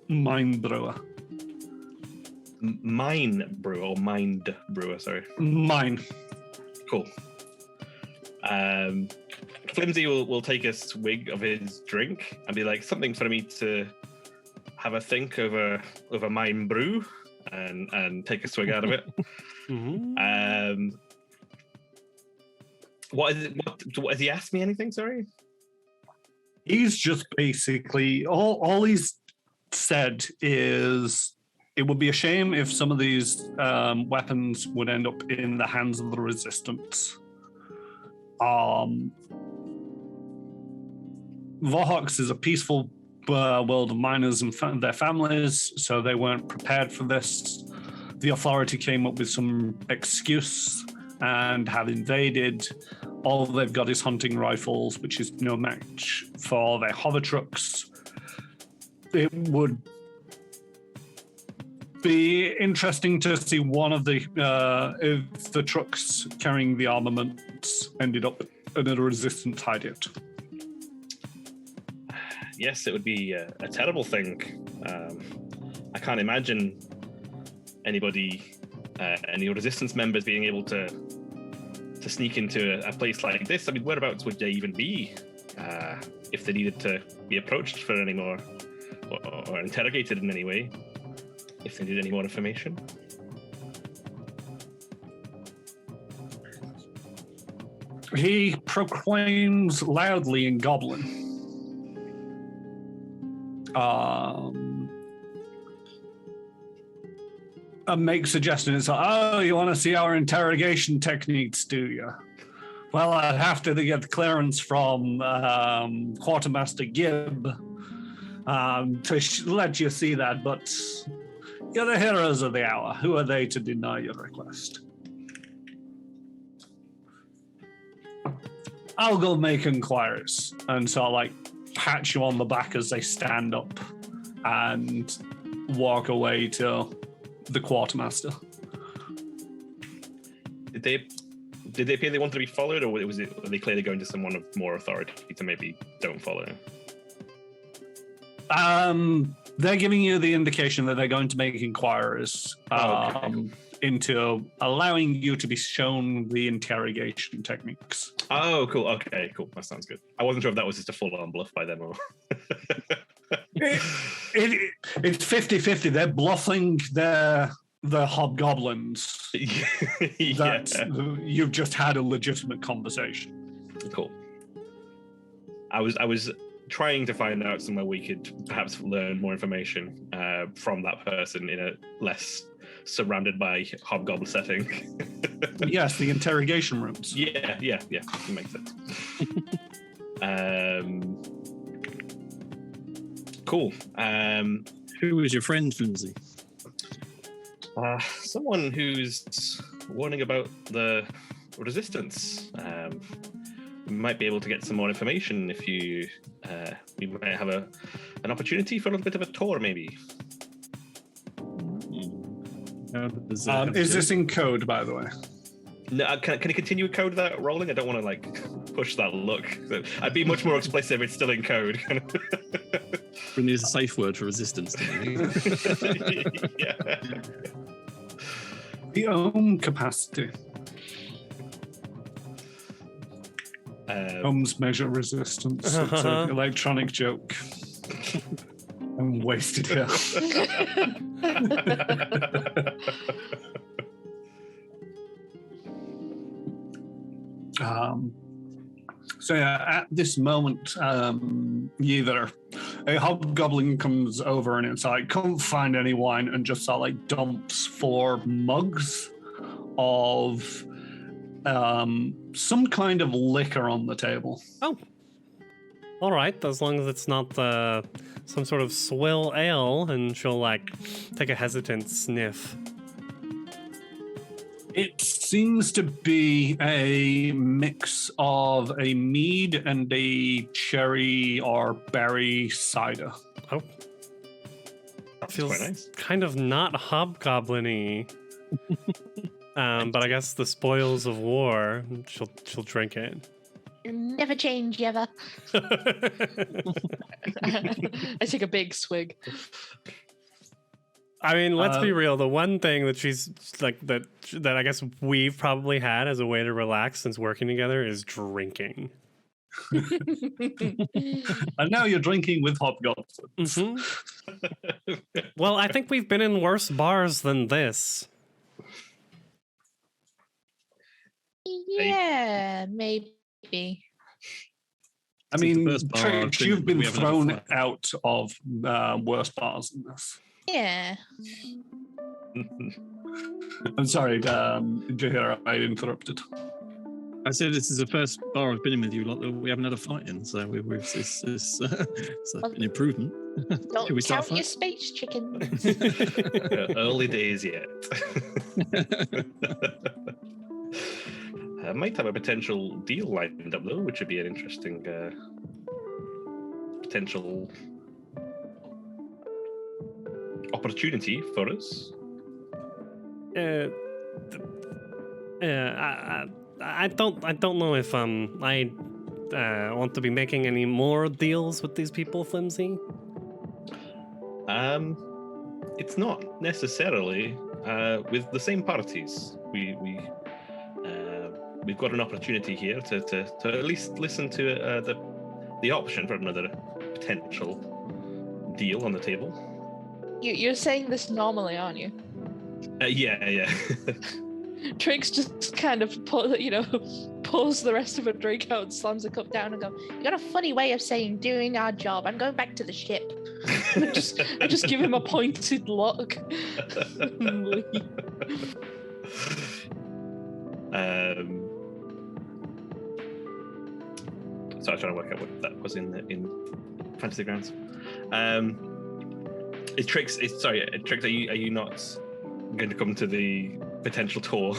Mind Brewer. Mine brewer or mind brewer, sorry. Mine. Cool. Flimsy will take a swig of his drink and be like, something for me to have a think over mine brew, and take a swig out of it. What is it? What has he asked me anything? Sorry. He's just basically all he's said is it would be a shame if some of these weapons would end up in the hands of the resistance. Vorhox is a peaceful world of miners and their families, so they weren't prepared for this. The authority came up with some excuse and have invaded. All they've got is hunting rifles, which is no match for their hover trucks. It would be interesting to see one of the if the trucks carrying the armaments ended up in a resistance hideout. Yes, it would be a terrible thing. I can't imagine anybody, any resistance members, being able to sneak into a place like this. I mean, whereabouts would they even be if they needed to be approached for any more or interrogated in any way? If they need any more information. He proclaims loudly in Goblin. And makes suggestions like, oh, you want to see our interrogation techniques, do you? Well, I'd have to get the clearance from Quartermaster Gibb to let you see that, but you're the heroes of the hour. Who are they to deny your request? I'll go make inquiries. And so I'll pat you on the back as they stand up and walk away to the quartermaster. Did they appear they wanted to be followed, or were they clearly going to someone of more authority to maybe don't follow? They're giving you the indication that they're going to make inquiries into allowing you to be shown the interrogation techniques. Oh, cool. Okay, cool. That sounds good. I wasn't sure if that was just a full-on bluff by them or... It's 50-50. They're bluffing the hobgoblins that you've just had a legitimate conversation. Cool. I was trying to find out somewhere we could perhaps learn more information from that person in a less surrounded by hobgoblin setting. Yes, the interrogation rooms. Yeah, it makes sense. Cool. Who was your friend, Flimsy? Someone who's warning about the resistance. might be able to get some more information if you. We might have an opportunity for a little bit of a tour, maybe. Is this in code, by the way? No, can you continue code that rolling? I don't want to like push that look. I'd be much more explicit if it's still in code. We need a safe word for resistance. Yeah. The ohm capacity. Ohms measure resistance. It's an electronic joke. I'm wasted here. So yeah, at this moment, either a hobgoblin comes over and it's like, can't find any wine, and just like dumps 4 mugs of some kind of liquor on the table. Oh. All right, as long as it's not some sort of swill ale, and she'll like take a hesitant sniff. It seems to be a mix of a mead and a cherry or berry cider. Oh. Feels quite nice. kind of not hobgoblin-y. But I guess the spoils of war, she'll drink it. Never change, ever. I take a big swig. I mean, let's be real. The one thing that she's like that I guess we've probably had as a way to relax since working together is drinking. And now you're drinking with hobgoblins. Mm-hmm. Well, I think we've been in worse bars than this. Yeah, maybe. I mean, the first bar I've been you've in, been we have another thrown flight. out of worse bars than this. Yeah. I'm sorry, Jahira, I interrupted. I said this is the first bar I've been in with you lot that we haven't had a fight in, so it's an improvement. Don't Should we start count your fight? space, chicken. Early days yet. I might have a potential deal lined up though, which would be an interesting potential opportunity for us. I don't know if I want to be making any more deals with these people, Flimsy. It's not necessarily with the same parties. We've got an opportunity here to at least listen to the option for another potential deal on the table. You're saying this normally, aren't you? Yeah. Triggs just kind of pulls the rest of her drink out and slams the cup down and go, "You got a funny way of saying doing our job. I'm going back to the ship." I just give him a pointed look. So I was trying to work out what that was in Fantasy Grounds. Trix, are you not going to come to the potential tour?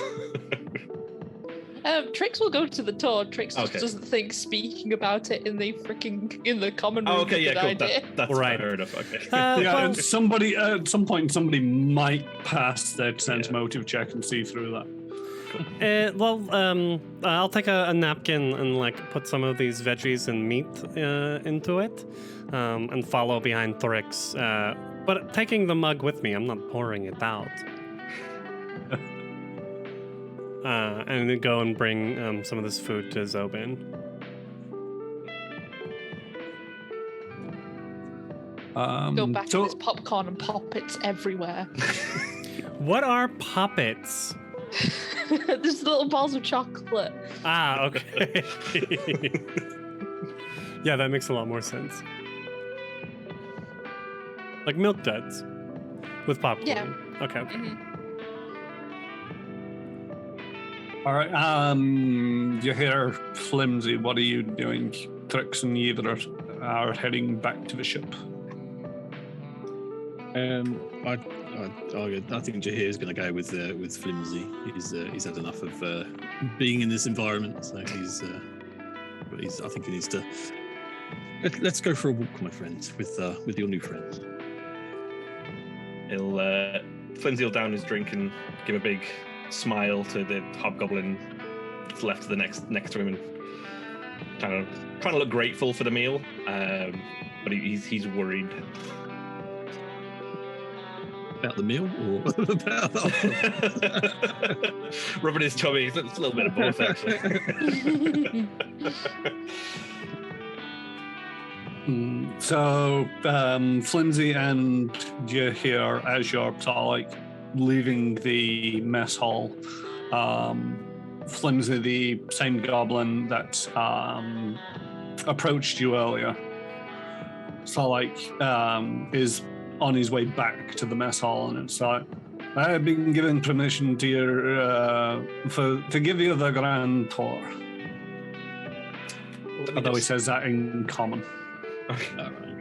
Trix will go to the tour. Trix just Okay. doesn't think speaking about it in the common room. Oh, okay, is a yeah, good cool. idea. That's Right. fair enough. Okay. Yeah, and somebody at some point somebody might pass their sense motive check and see through that. I'll take a napkin and like put some of these veggies and meat into it, and follow behind Trix. But taking the mug with me, I'm not pouring it out. And then go and bring some of this food to Zobin. Go back so- to this popcorn and poppets everywhere. What are poppets? There's little balls of chocolate. Ah, okay. Yeah, that makes a lot more sense. Like milk duds with popcorn. Yeah. Okay. Mhm. All right, you hear Flimsy. What are you doing? Trix and Yver are heading back to the ship. I think Jahir is going to go with Flimsy. He's had enough of being in this environment, so But I think he needs to. Let's go for a walk, my friend, with your new friend. Flimsy will down his drink and give a big smile to the hobgoblin that's left to the next to him, and kind of trying to look grateful for the meal, but he's worried. About the meal or about rubbing his tummy? It's a little bit of both, actually. So, Flimsy and Jahir, as you're sort of like leaving the mess hall, Flimsy, the same goblin that approached you earlier, so like is on his way back to the mess hall, and it's like, I've been given permission to your to give you the grand tour. Although he says that in common. Okay. All right.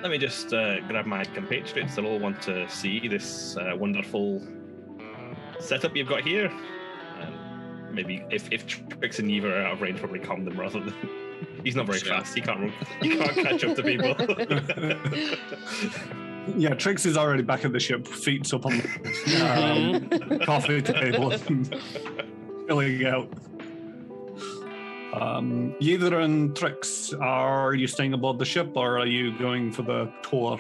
Let me just grab my compatriots that all want to see this wonderful setup you've got here. Maybe if Trix and Eva are out of range, probably calm them rather than. He's not very fast. He can't run. He can't catch up to people. Yeah, Trix is already back at the ship, feet up on the coffee table, filling out. Either and Trix, are you staying aboard the ship or are you going for the tour?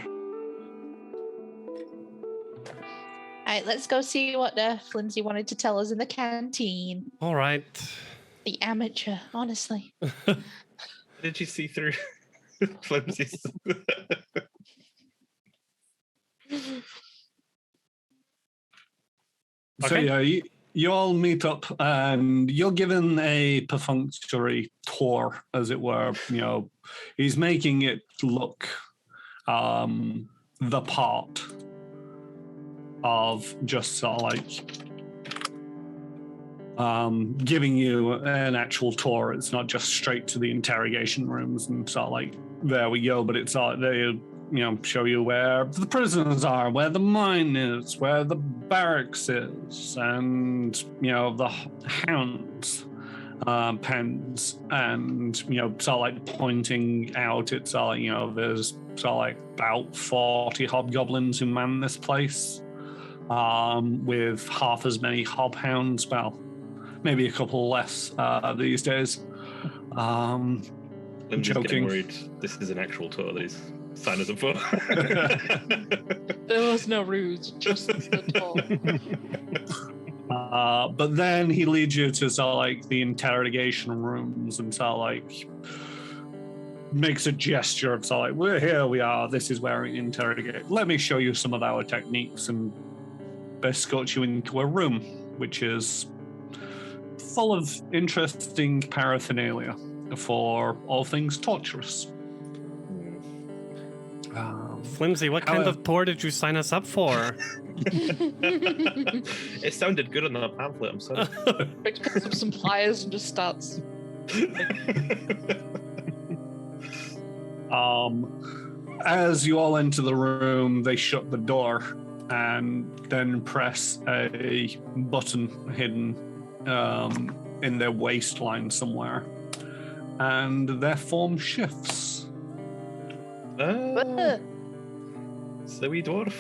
All right, let's go see what Flimsy wanted to tell us in the canteen. All right. The amateur, honestly. Did you see through Flimsy's? So yeah, you all meet up and you're given a perfunctory tour, as it were. You know, he's making it look the part of just sort of like giving you an actual tour. It's not just straight to the interrogation rooms and sort of like, there we go, but it's all they show you where the prisoners are, where the mine is, where the barracks is, and the hounds pens, and sort of like pointing out, it's all there's sort of like about 40 hobgoblins who man this place, with half as many hobhounds, well, maybe a couple less these days. I'm just joking. getting worried this is an actual tour that he's signed us up for. There was no ruse, just the talk. But then he leads you to sort of like the interrogation rooms and sort of like makes a gesture of sort of like, we're here, we are, this is where we interrogate. Let me show you some of our techniques, and escort you into a room which is full of interesting paraphernalia for all things torturous. Flimsy, what kind of tour did you sign us up for? It sounded good on the pamphlet, I'm sorry. Rick picks up some pliers and just starts. As you all enter the room, they shut the door and then press a button hidden in their waistline somewhere, and their form shifts. Silly dwarf.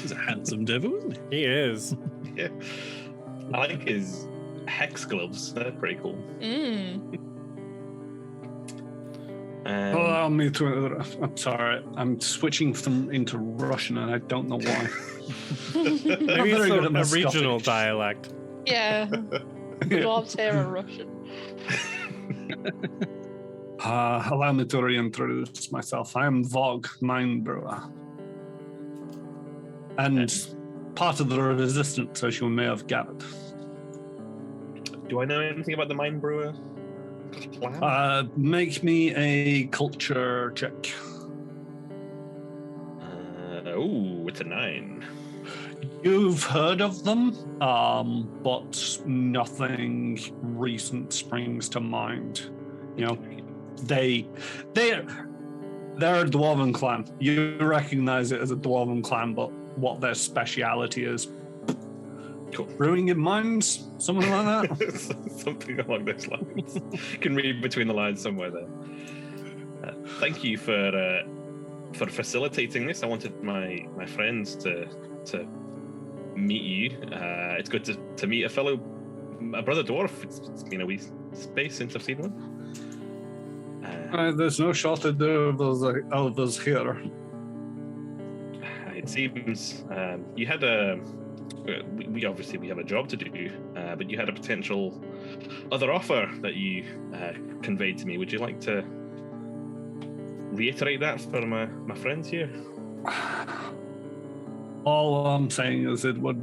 He's a handsome devil, isn't he? He is. Yeah. I like his hex gloves. They're pretty cool. Allow me to. I'm sorry. I'm switching into Russian, and I don't know why. Maybe very good at my it's a regional Scottish. dialect. Yeah. The dwarves here are Russian. Allow me to reintroduce myself. I am Vog Mindbrewer, and part of the resistance, as you may have gathered. Do I know anything about the Mine Brewer clan? Make me a culture check. It's a 9. You've heard of them, but nothing recent springs to mind. They're a dwarven clan. You recognize it as a dwarven clan, but what their speciality is, Cool. Brewing in minds, something like that. Something along those lines. You can read between the lines somewhere there. Thank you for facilitating this. I wanted my friends to meet you. It's good to meet a brother dwarf. It's been a wee space since I've seen one. There's no shortage of those here. It seems you had we obviously have a job to do, but you had a potential other offer that you conveyed to me. Would you like to reiterate that for my friends here? All I'm saying is it would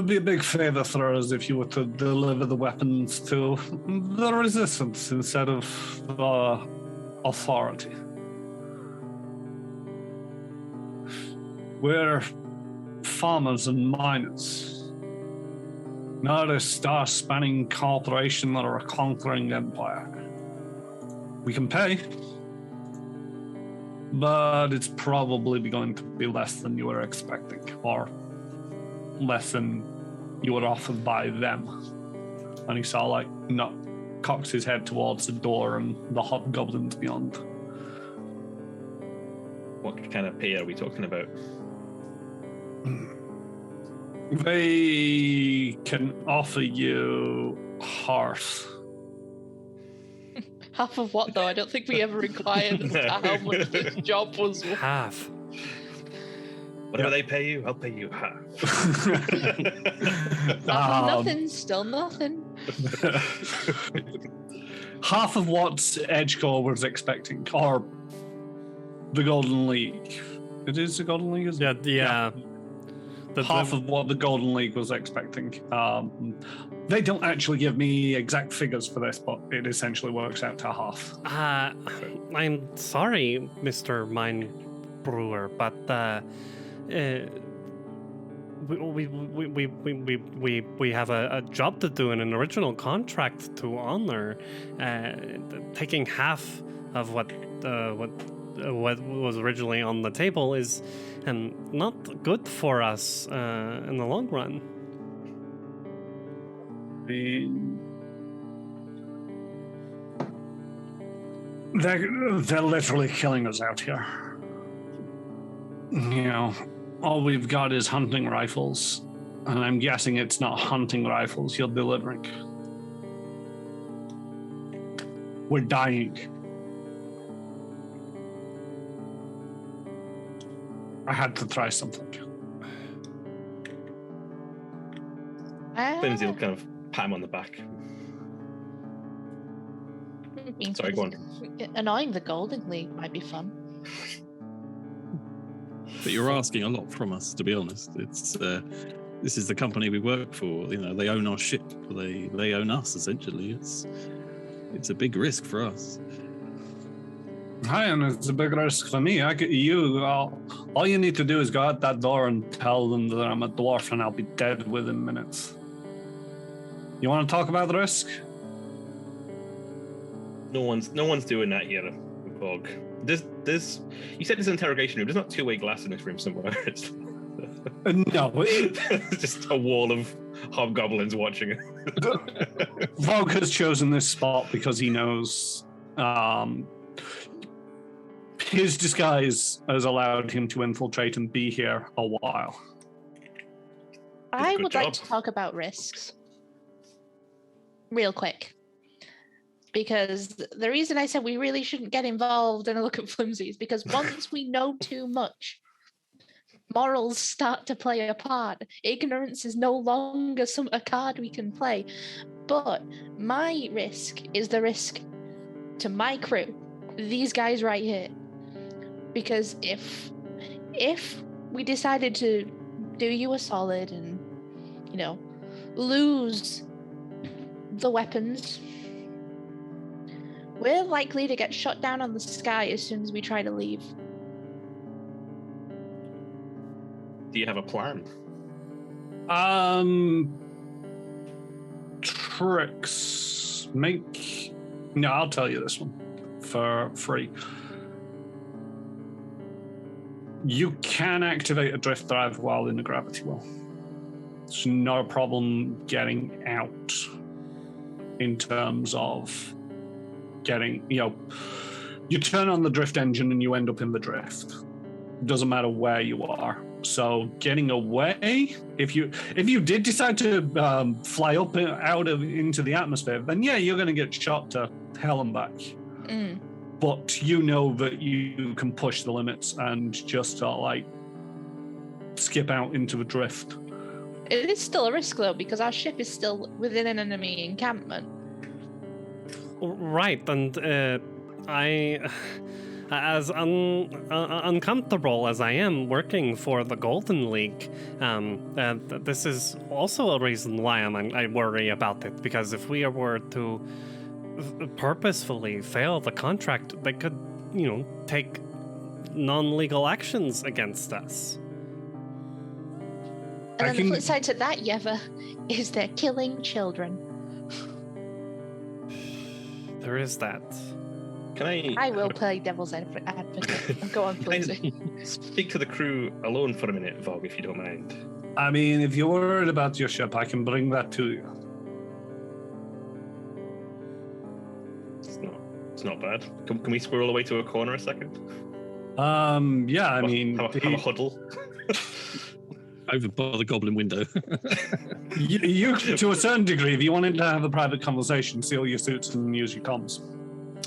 be a big favor for us if you were to deliver the weapons to the resistance instead of authority. We're farmers and miners, not a star-spanning corporation or a conquering empire. We can pay, but it's probably going to be less than you were expecting, or less than you were offered by them. And he saw, cocks his head towards the door and the hobgoblins beyond. What kind of pay are we talking about? They can offer you half. Half of what, though? I don't think we ever inquired as to how much this job was worth. Half. Whatever they pay you, I'll pay you half. Nothing, still nothing. Half of what Edgecore was expecting, or the Golden League. It is the Golden League, isn't it? Yeah. Half of what the Golden League was expecting. They don't actually give me exact figures for this, but it essentially works out to half. I'm sorry, Mr. Mine Brewer, but we have a job to do and an original contract to honor. Taking half of what was originally on the table is not good for us in the long run. They're literally killing us out here. You know, all we've got is hunting rifles, and I'm guessing it's not hunting rifles you're delivering. We're dying. I had to try something. Lindsay will kind of pat him on the back. Sorry, go on. Annoying the Golden League might be fun. But you're asking a lot from us, to be honest. It's this is the company we work for. You know, they own our ship. They own us essentially. It's a big risk for us. Hi, and it's a big risk for me. All you need to do is go out that door and tell them that I'm a dwarf, and I'll be dead within minutes. You want to talk about the risk? No one's doing that here, Bog. You said this interrogation room. There's not two-way glass in this room somewhere. It's No. it's just a wall of hobgoblins watching it. Vogue has chosen this spot because he knows his disguise has allowed him to infiltrate and be here a while. I good would like job. to talk about risks. Real quick. Because the reason I said we really shouldn't get involved in a look at flimsy is because once we know too much, morals start to play a part. Ignorance is no longer a card we can play. But my risk is the risk to my crew, these guys right here. Because if we decided to do you a solid and, lose the weapons, we're likely to get shot down on the sky as soon as we try to leave. Do you have a plan? Tricks. No, I'll tell you this one for free. You can activate a drift drive while in the gravity well. It's not a problem getting out in terms of getting, you turn on the drift engine and you end up in the drift. Doesn't matter where you are. So getting away, if you did decide to fly up into the atmosphere, then yeah, you're going to get shot to hell and back. But you know that you can push the limits and just sort of like skip out into the drift. It is still a risk though, because our ship is still within an enemy encampment. Right, and as uncomfortable as I am working for the Golden League, this is also a reason why I worry about it, because if we were to purposefully fail the contract, they could, take non-legal actions against us. And then the flip side to that, Yeva, is they're killing children. There is that. I will play devil's advocate. Go on, please. Speak to the crew alone for a minute, Vogue, if you don't mind. I mean, if you're worried about your ship, I can bring that to you. It's not bad. Can we squirrel away to a corner a second? Yeah, I mean... Have a huddle? Over by the goblin window. you, to a certain degree, if you wanted to have a private conversation, seal your suits and use your comms.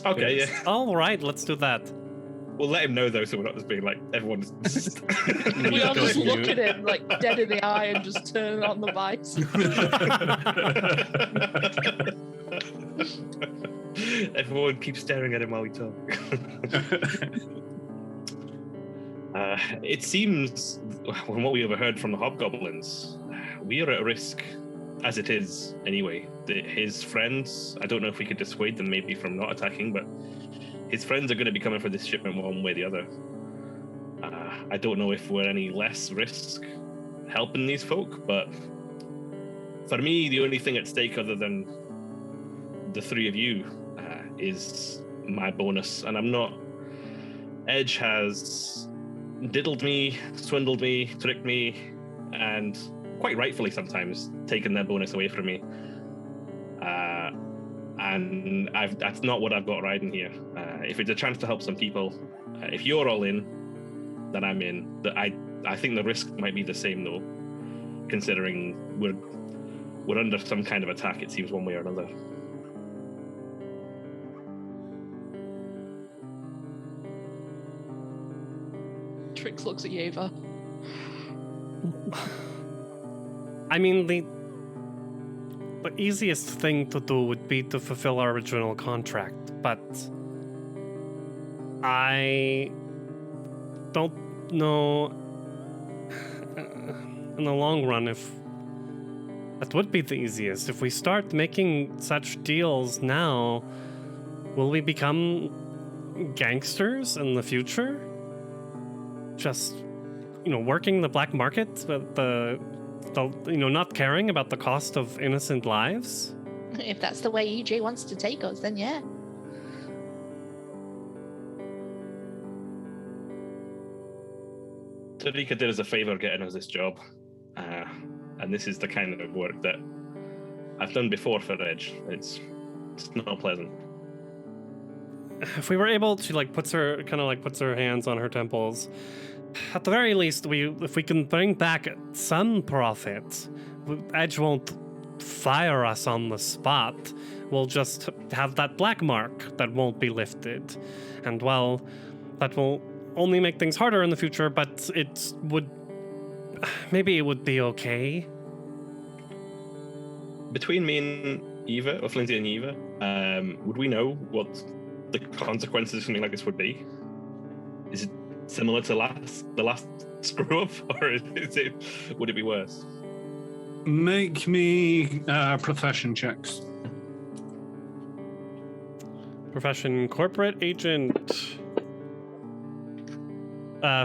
Okay, yeah. All right, let's do that. We'll let him know, though, so we're not just being like, everyone's... We all just look at him, like, dead in the eye and just turn on the mics. Everyone keeps staring at him while we talk. It seems, from what we overheard from the hobgoblins, we are at risk, as it is anyway. His friends, I don't know if we could dissuade them maybe from not attacking, but his friends are going to be coming for this shipment one way or the other. I don't know if we're any less risk helping these folk, but for me, the only thing at stake other than the three of you is my bonus, and I'm not... Edge has diddled me, swindled me, tricked me, and quite rightfully sometimes taken their bonus away from me. And that's not what I've got riding here. If it's a chance to help some people, if you're all in, then I'm in. I think the risk might be the same though, considering we're under some kind of attack, it seems, one way or another. Trix looks at Yeva. I mean, the easiest thing to do would be to fulfill our original contract, but I don't know in the long run if that would be the easiest. If we start making such deals now, will we become gangsters in the future? Just, working the black market, with the not caring about the cost of innocent lives? If that's the way EJ wants to take us, then yeah. Tarika did us a favor getting us this job, and this is the kind of work that I've done before for Edge. It's not pleasant. If we were able to puts her hands on her temples, at the very least, if we can bring back some profit, Edge won't fire us on the spot. We'll just have that black mark that won't be lifted, and well, that will only make things harder in the future. But it would be okay. Between me and Eva, or Flinty and Eva, would we know what the consequences of something like this would be? Is it similar to the last screw up, or would it be worse? Make me profession checks. Profession corporate agent.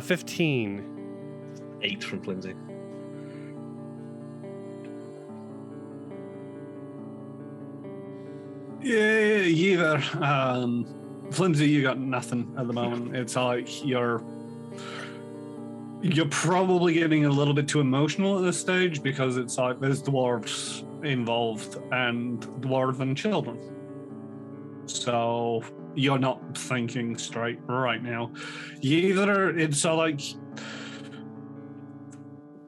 15. 8 from Flimsy. Yeah, either. Flimsy, you got nothing at the moment. It's like you're You're probably getting a little bit too emotional at this stage because it's like there's dwarves involved and dwarven children. So you're not thinking straight right now. It's like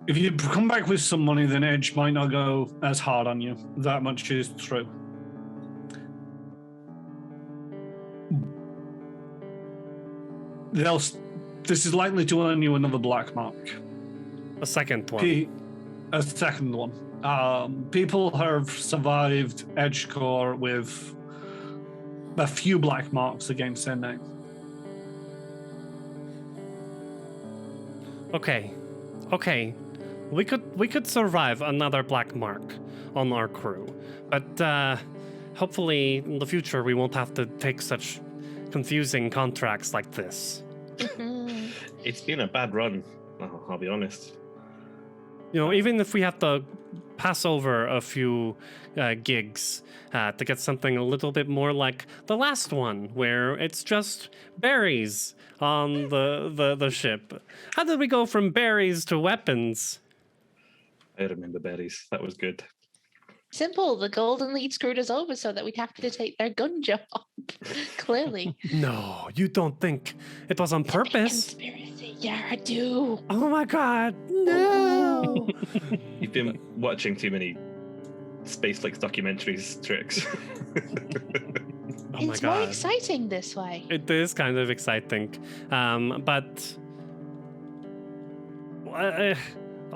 if you come back with some money, then Edge might not go as hard on you. That much is true. This is likely to earn you another black mark. A second one. A second one. People have survived Edgecore with a few black marks against their name. Okay. We could survive another black mark on our crew, but hopefully in the future we won't have to take such confusing contracts like this. It's been a bad run, I'll be honest. You know, even if we have to pass over a few gigs to get something a little bit more like the last one, where it's just berries on the ship. How did we go from berries to weapons? I remember berries. That was good. Simple. The Golden League screwed us over so that we'd have to take their gun job. Clearly. No, you don't think it was on purpose? Conspiracy. Yeah, I do. Oh my god, no! You've been watching too many Space-like documentaries, Trix. Oh my It's god. more exciting this way. It is kind of exciting, but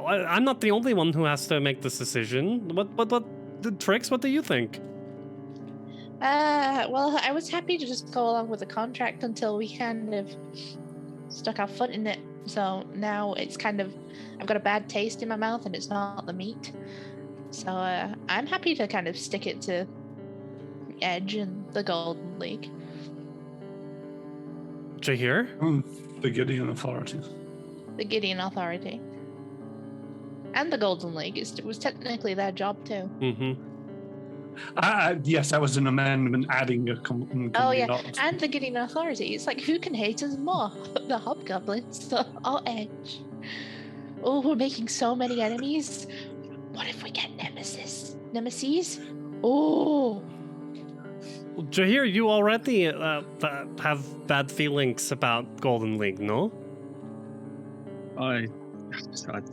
I'm not the only one who has to make this decision. What, Trix? What do you think? Well, I was happy to just go along with the contract until we kind of stuck our foot in it. So now it's kind of, I've got a bad taste in my mouth and it's not the meat. So I'm happy to kind of stick it to Edge and the Golden League. Jahir? The Gideon Authority. The Gideon Authority. And the Golden League. It was technically their job too. Mm-hmm. Yes, that was an amendment adding a company. Oh yeah, and the Gideon Authority. It's like, who can hate us more? The hobgoblins or Edge? Oh, we're making so many enemies. What if we get nemesis? Oh. Jahir, you already have bad feelings about Golden League, no? I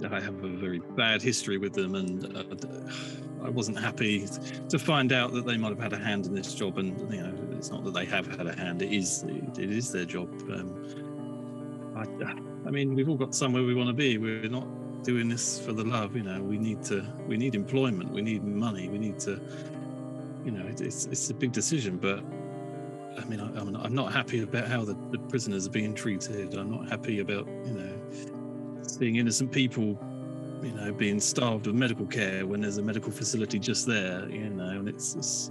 have a very bad history with them, and I wasn't happy to find out that they might have had a hand in this job. And you know, it's not that they have had a hand; it is their job. I mean, we've all got somewhere we want to be. We're not doing this for the love. You know, we need employment. We need money. We need to. You know, it's a big decision, but I mean, I'm not happy about how the prisoners are being treated. I'm not happy about, you know, seeing innocent people, you know, being starved of medical care when there's a medical facility just there, you know, and it's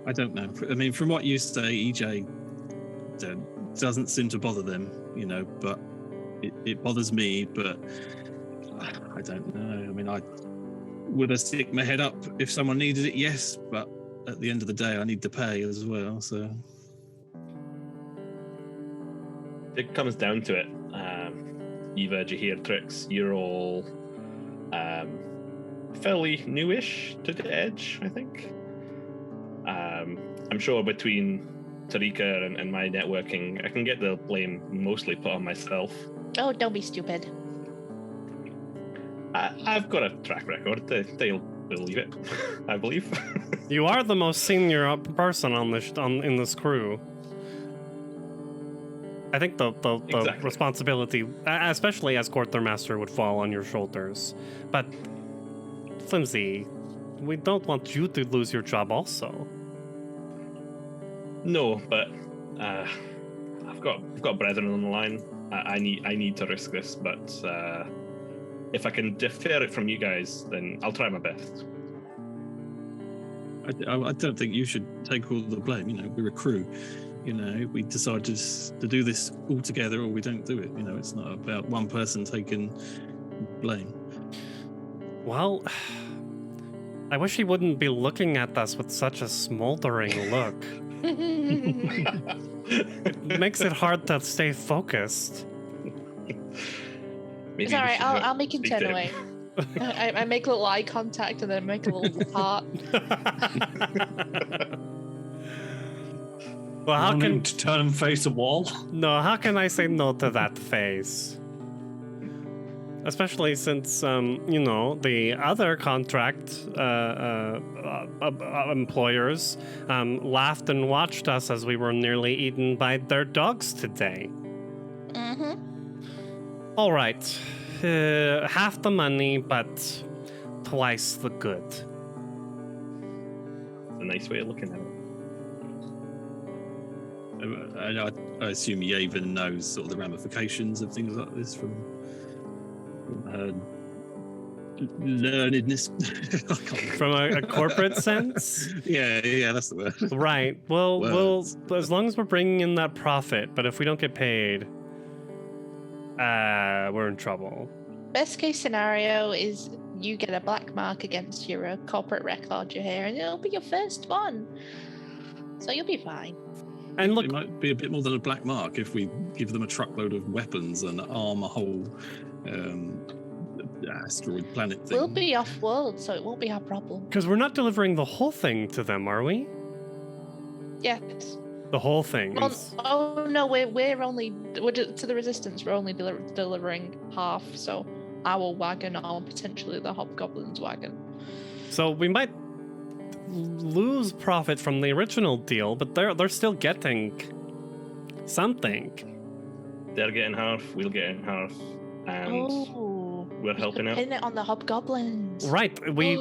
I don't know. I mean, from what you say, EJ doesn't seem to bother them, you know, but it bothers me, but I don't know. I mean, would I stick my head up if someone needed it? Yes, but at the end of the day, I need to pay as well, so. It comes down to it. Eva, Jahir, Trix, you're all fairly newish to the Edge, I think. I'm sure between Tarika and my networking, I can get the blame mostly put on myself. Oh, don't be stupid. I've got a track record. They'll believe it, I believe. You are the most senior person in this crew. I think the Exactly. responsibility, especially as Quartermaster, would fall on your shoulders. But Flimsy, we don't want you to lose your job also. No, but I've got brethren on the line. I need to risk this, but if I can defer it from you guys, then I'll try my best. I don't think you should take all the blame. You know, we're a crew. You know, we decide to do this all together, or we don't do it. You know, it's not about one person taking blame. Well, I wish he wouldn't be looking at us with such a smoldering look. It makes it hard to stay focused. Maybe It's we all right. should I'll make him speak turn to him. away. I make a little eye contact and then make a little heart. Well, how Want him can to turn and face a wall? how can I say no to that face? Especially since the other contract employers laughed and watched us as we were nearly eaten by their dogs today. Mm-hmm. All right, half the money, but twice the good. A nice way of looking at it. I assume Yavin knows sort of the ramifications of things like this from her learnedness. I can't- From a corporate sense? yeah, that's the word. Right. Well, Words. as long as we're bringing in that profit, but if we don't get paid, we're in trouble. Best case scenario is you get a black mark against your corporate record, your hair, and it'll be your first one. So you'll be fine. And look, It might be a bit more than a black mark if we give them a truckload of weapons and arm a whole asteroid planet thing. We'll be off world, so it won't be our problem. because we're not delivering the whole thing to them, are we? Yes. The whole thing. Well, is- oh no, we're to the resistance. We're only delivering half. So our wagon or potentially the hobgoblins' wagon. So we might lose profit from the original deal, but they're still getting something. They're getting half, we'll get in half, and we're helping out. Pin it on the hobgoblins. Right. They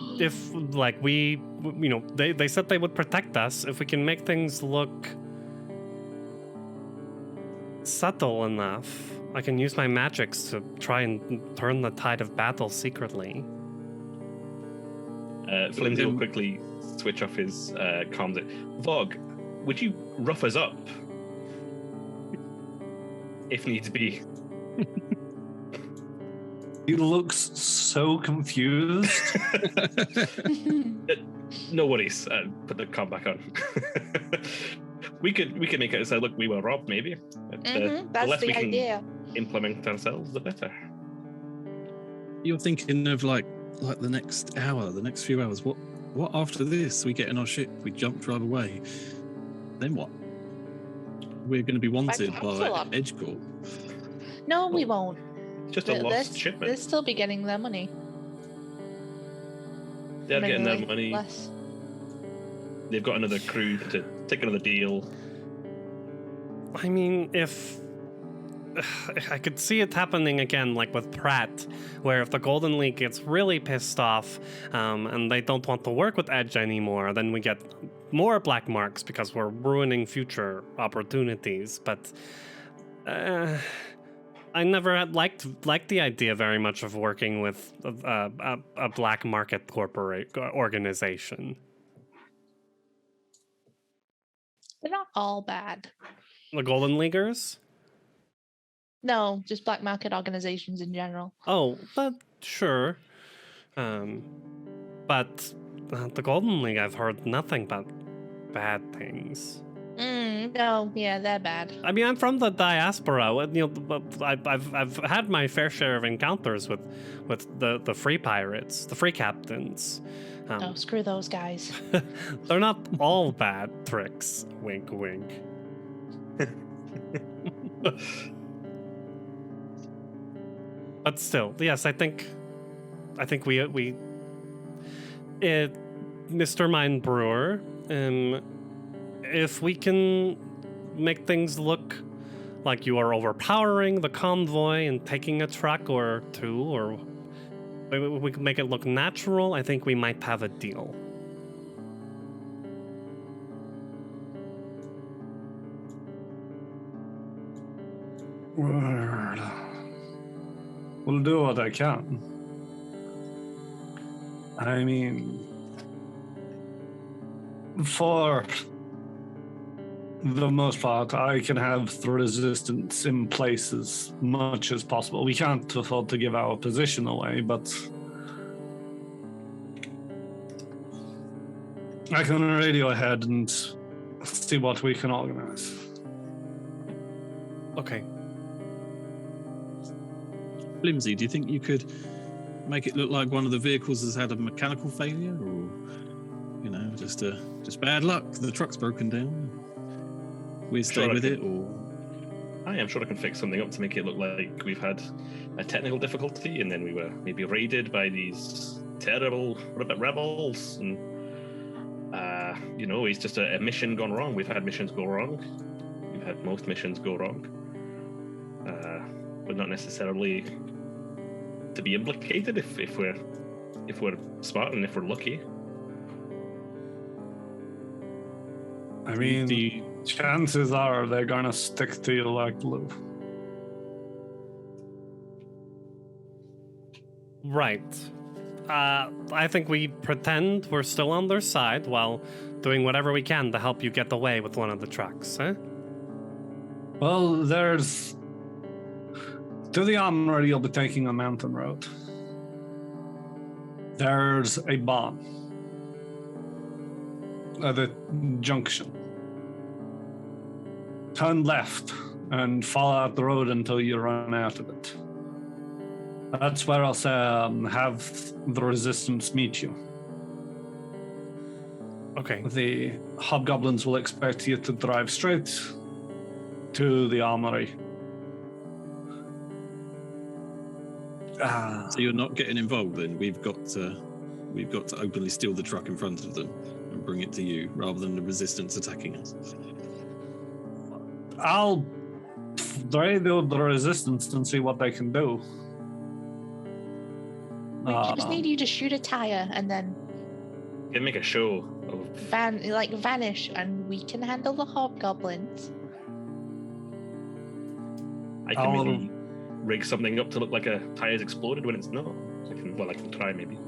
said they would protect us if we can make things look subtle enough. I can use my magics to try and turn the tide of battle secretly. Flimsy will quickly switch off his comms. Vog, would you rough us up? If needs be. He looks so confused. No worries. Put the comm back on. we could make it so look, we were robbed, maybe. But, the That's less the we can idea. implement ourselves, the better. You're thinking of like the next hour, the next few hours. What after this? We get in our ship, we jump, drive away. Then what? We're going to be wanted by Absalom. Edgecourt. No, we won't. Just a lost They'll shipment. still be getting their money. They're getting their Maybe money. less. They've got another crew to take another deal. I mean, if I could see it happening again, like with Pratt, where if the Golden League gets really pissed off and they don't want to work with Edge anymore, then we get more black marks because we're ruining future opportunities. But I never had liked the idea very much of working with a black market corporate organization. They're not all bad. The Golden Leaguers? No, just black market organizations in general. Oh, but sure. But the Golden League, I've heard nothing but bad things. No, yeah, they're bad. I mean, I'm from the diaspora. I've had my fair share of encounters with the free pirates, the free captains. Oh, screw those guys. They're not all bad tricks. Wink, wink. But still, yes, I think we Mr. Mine Brewer, if we can make things look like you are overpowering the convoy and taking a truck or two, or we can make it look natural, I think we might have a deal. Word. We'll do what I can. I mean, for the most part, I can have the resistance in place as much as possible. We can't afford to give our position away, but I can radio ahead and see what we can organize. Okay. Flimsy, do you think you could make it look like one of the vehicles has had a mechanical failure, or just bad luck? The truck's broken down. We stay with it, or I am sure I can fix something up to make it look like we've had a technical difficulty, and then we were maybe raided by these terrible rebels, and it's just a mission gone wrong. We've had missions go wrong. We've had most missions go wrong, but not necessarily to be implicated if we're smart and if we're lucky. I mean, the chances are they're gonna stick to you like glue. Right. I think we pretend we're still on their side while doing whatever we can to help you get away with one of the trucks, eh? Well, to the armory, you'll be taking a mountain road. There's a bomb at the junction. Turn left and follow out the road until you run out of it. That's where I'll say have the resistance meet you. Okay. The hobgoblins will expect you to drive straight to the armory. So you're not getting involved then? We've got to openly steal the truck in front of them and bring it to you, rather than the resistance attacking us. I'll radio the resistance and see what they can do. We just need you to shoot a tire and then Can make a show of vanish, and we can handle the hobgoblins. I can maybe rig something up to look like a tire's exploded when it's not. I can try maybe.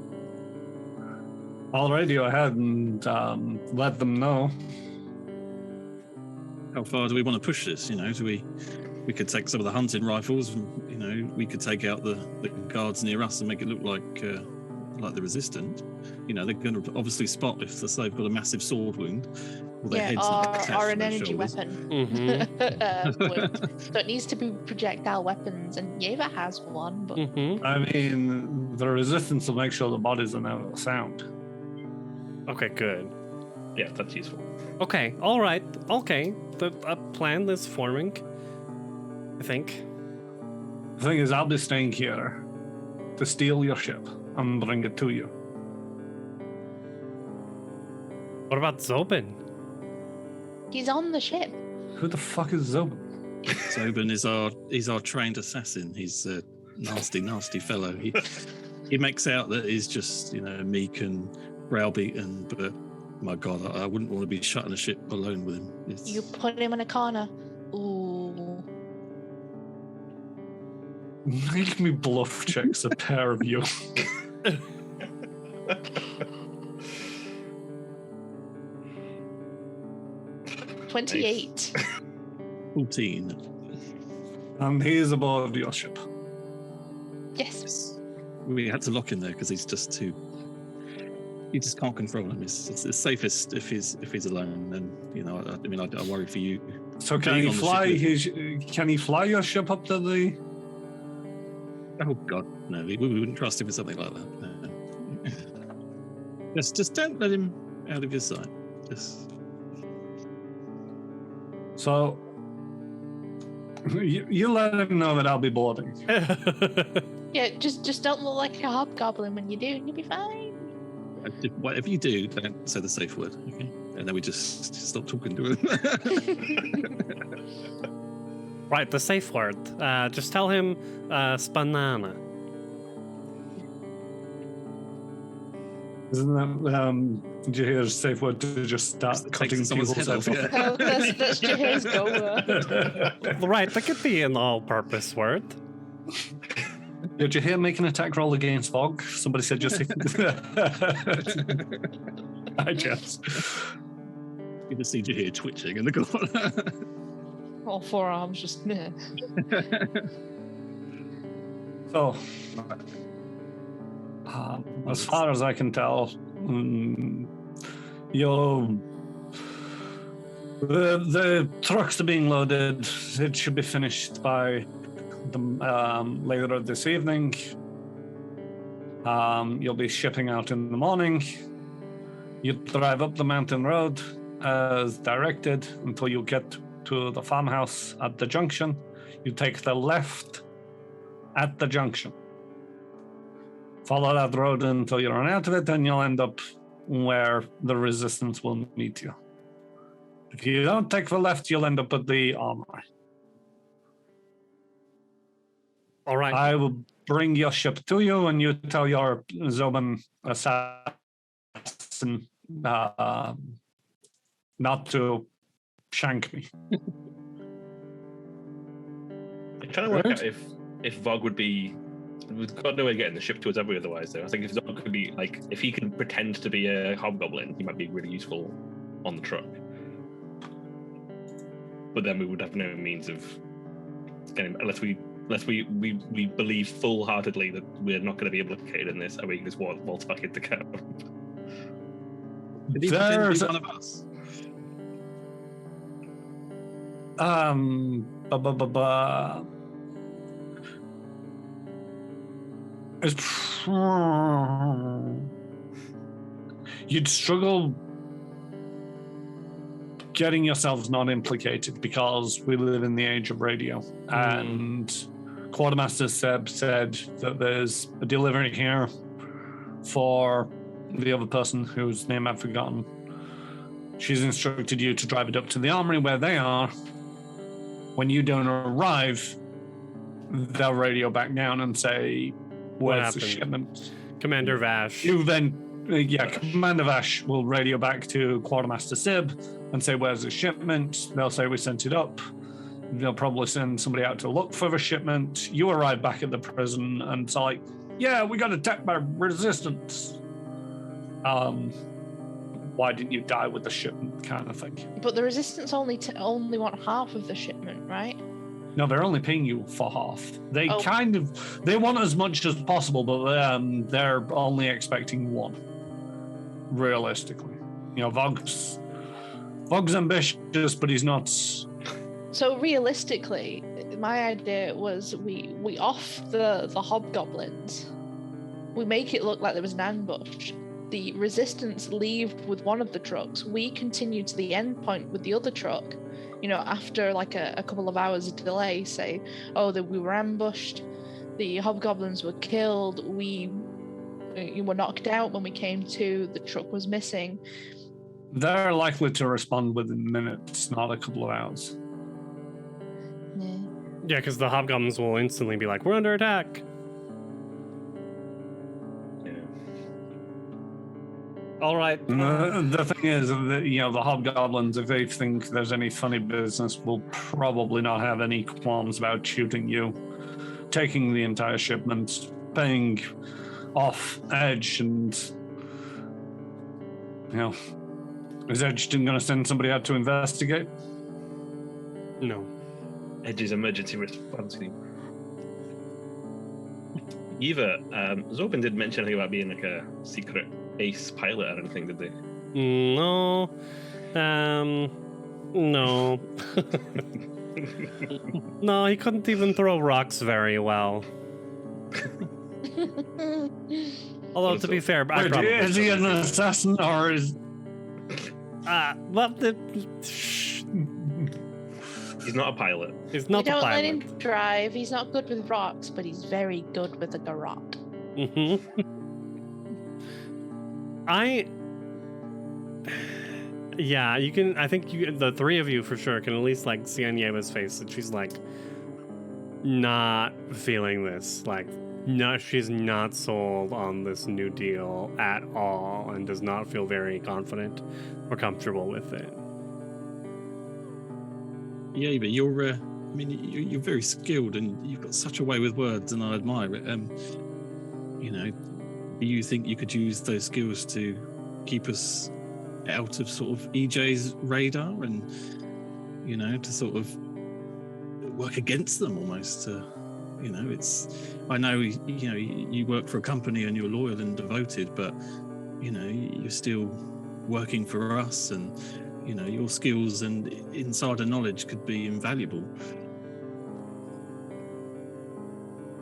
I'll radio ahead and let them know. How far do we want to push this? We could take some of the hunting rifles, and we could take out the guards near us and make it look like the resistant. They're going to obviously spot if they've got a massive sword wound. Or their heads or an energy weapon. Mm-hmm. So it needs to be projectile weapons, and Yeva has one. But I mean, the resistance will make sure the bodies are never sound. Okay, good. Yeah, that's useful. Okay, all right. Okay, the plan is forming, I think. The thing is, I'll be staying here to steal your ship and bring it to you. What about Zobin? he's on the ship. Who the fuck is Zobin? Zobin is our trained assassin. He's a nasty fellow. He makes out that he's just meek and browbeaten, but my God, I wouldn't want to be shut in a ship alone with him. You put him in a corner. Ooh. Make me bluff checks, a pair of you. 28. 14. And he is aboard your ship. Yes. We had to lock him there because he's just too. You just can't control him. It's safest if he's alone. And I worry for you. So can he fly? Can he fly your ship up to the? Oh God, no! We wouldn't trust him with something like that. No. Just don't let him out of your sight. So you let him know that I'll be boarding. Yeah, just don't look like a hobgoblin when you do, and you'll be fine. Whatever you do, don't say the safe word, okay? And then we just stop talking to him. Right, the safe word. Just tell him spanana. Isn't that did you hear a safe word to just start cutting people's heads off? Yeah. Oh, that's Jahir's go word. Right, that could be an all-purpose word. Did you hear make an attack roll against fog? Somebody said just. I just. You can see Jahir twitching in the corner. All four arms just. So, as far as I can tell, the trucks are being loaded. It should be finished by later this evening. You'll be shipping out in the morning. You drive up the mountain road as directed until you get to the farmhouse at the junction. You take the left at the junction. Follow that road until you run out of it, and you'll end up where the resistance will meet you. If you don't take the left, you'll end up at the armory. All right. I will bring your ship to you, and you tell your Zoban assassin not to shank me. I'm trying to work out if Vog would be. We've got no way of getting the ship to us every otherwise, though. I think if Zog could be like, if he can pretend to be a hobgoblin, he might be really useful on the truck. But then we would have no means of getting, unless we believe full-heartedly that we're not going to be implicated in this, and we can just waltz back into camp. Could he pretend to be one of us? You'd struggle getting yourselves not implicated because we live in the age of radio. And Quartermaster Seb said that there's a delivery here for the other person whose name I've forgotten. She's instructed you to drive it up to the armory where they are. When you don't arrive, they'll radio back down and say, where's the shipment? Commander Vash. You then, Commander Vash will radio back to Quartermaster Sib and say, where's the shipment? They'll say, we sent it up. They'll probably send somebody out to look for the shipment. You arrive back at the prison and it's like, yeah, we got attacked by resistance. Why didn't you die with the shipment kind of thing? But the resistance only want half of the shipment, right? No, they're only paying you for half. They they want as much as possible, but they're only expecting one. Realistically, Vog's ambitious, but he's not. So realistically, my idea was we off the hobgoblins. We make it look like there was an ambush. The resistance leave with one of the trucks. We continue to the end point with the other truck. After like a couple of hours of delay, say, that we were ambushed, the hobgoblins were killed, we were knocked out when we came to, the truck was missing. They're likely to respond within minutes, not a couple of hours. Yeah, because the hobgoblins will instantly be like, we're under attack. All right. The thing is that, the hobgoblins, if they think there's any funny business, will probably not have any qualms about shooting you, taking the entire shipment, paying off Edge, and, is Edge going to send somebody out to investigate? No. Edge's emergency response team. Eva, Zobin did mention anything about being like a secret ace pilot or anything, did they? No. No. No, he couldn't even throw rocks very well. Although, to be fair, I probably... Is he an assassin or is... He's not a pilot. He's not a pilot. We don't let him drive. He's not good with rocks, but he's very good with a garrote. Yeah, you can. I think the three of you for sure can at least see on Yeva's face that she's not feeling this. She's not sold on this new deal at all, and does not feel very confident or comfortable with it. Yeah, but you're very skilled and you've got such a way with words, and I admire it. Do you think you could use those skills to keep us out of sort of EJ's radar and, to sort of work against them almost? I know, you work for a company and you're loyal and devoted, but, you're still working for us, and, your skills and insider knowledge could be invaluable.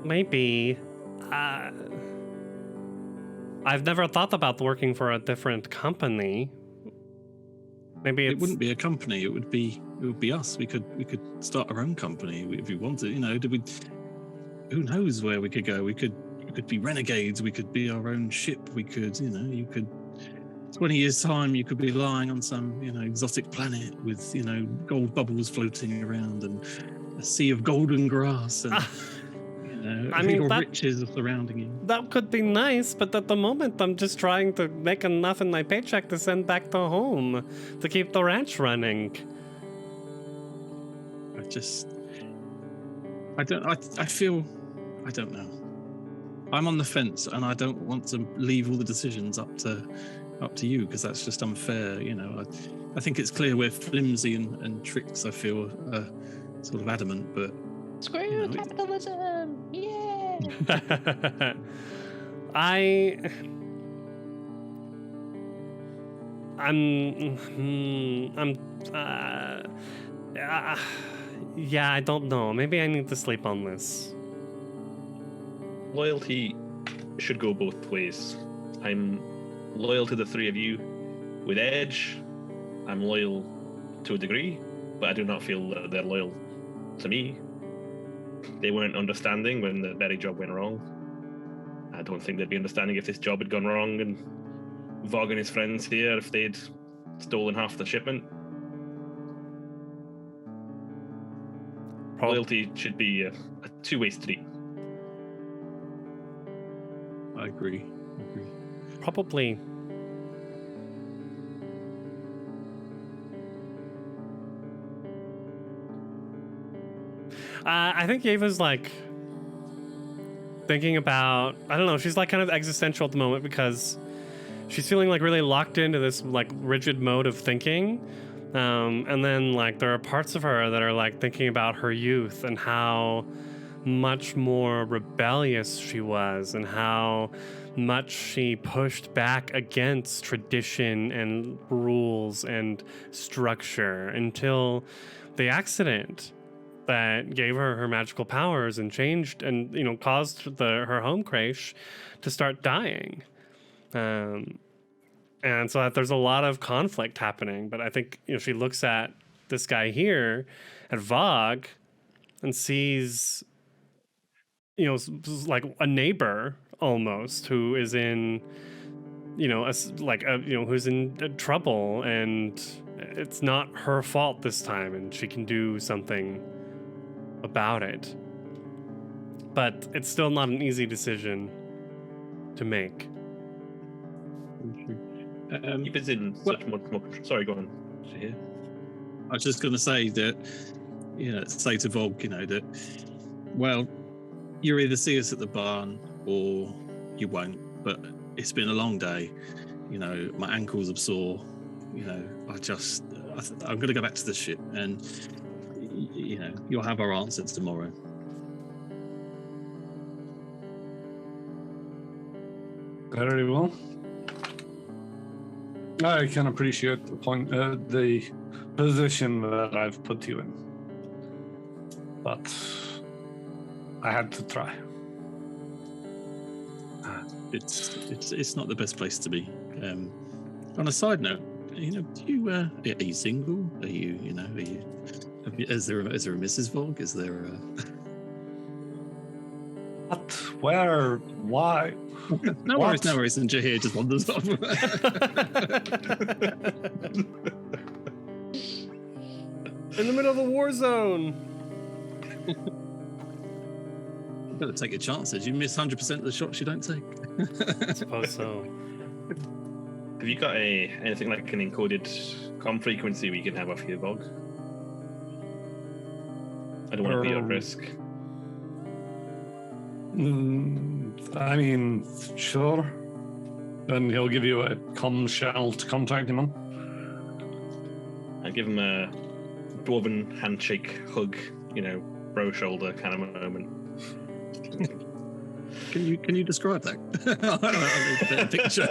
maybe. I've never thought about working for a different company. Maybe It wouldn't be a company. It would be us. We could start our own company if we wanted. You know, who knows where we could go? We could be renegades. We could be our own ship. We could, you could. 20 years time, you could be lying on some, exotic planet with, gold bubbles floating around and a sea of golden grass and, I mean, real riches surrounding you. That could be nice, but at the moment, I'm just trying to make enough in my paycheck to send back to home to keep the ranch running. I don't know. I'm on the fence, and I don't want to leave all the decisions up to you because that's just unfair. I think it's clear we're flimsy and Trix, I feel, sort of adamant, but Screw capitalism! Yeah. Yeah, I don't know. Maybe I need to sleep on this. Loyalty should go both ways. I'm loyal to the three of you. With Edge, I'm loyal to a degree, but I do not feel that they're loyal to me. They weren't understanding when the berry job went wrong. I don't think they'd be understanding if this job had gone wrong and Vogue and his friends here, if they'd stolen half the shipment. Loyalty should be a two-way street. I agree. Probably. I think Yeva's like thinking about, I don't know, she's like kind of existential at the moment because she's feeling like really locked into this like rigid mode of thinking. And then like there are parts of her that are like thinking about her youth and how much more rebellious she was and how much she pushed back against tradition and rules and structure until the accident that gave her magical powers and changed and caused her home crash to start dying. And so that there's a lot of conflict happening. But I think she looks at this guy here at Vogue and sees like a neighbor almost who is in who's in trouble, and it's not her fault this time and she can do something about it. But it's still not an easy decision to make. Keep us in such more control. Sorry, go on. Here. I was just going to say that, say to Vogue, that, well, you either see us at the barn or you won't. But it's been a long day. My ankles are sore. I'm going to go back to the ship, and you'll have our answers tomorrow. Very well. I can appreciate the position that I've put you in, but I had to try. It's not the best place to be. On a side note, are you single? Are you is there a Mrs. Vogue? Is there a What? Where? Why? No worries. And Jahir just wanders off. In the middle of a war zone. You've got to take your chances. You miss 100% of the shots you don't take. I suppose so. Have you got anything like an encoded comm frequency we can have off here, Vogue? I don't want to be at risk. I mean, sure. Then he'll give you a comm shell to contact him on. I give him a dwarven handshake hug, bro shoulder kind of moment. Can you describe that? I need a better picture.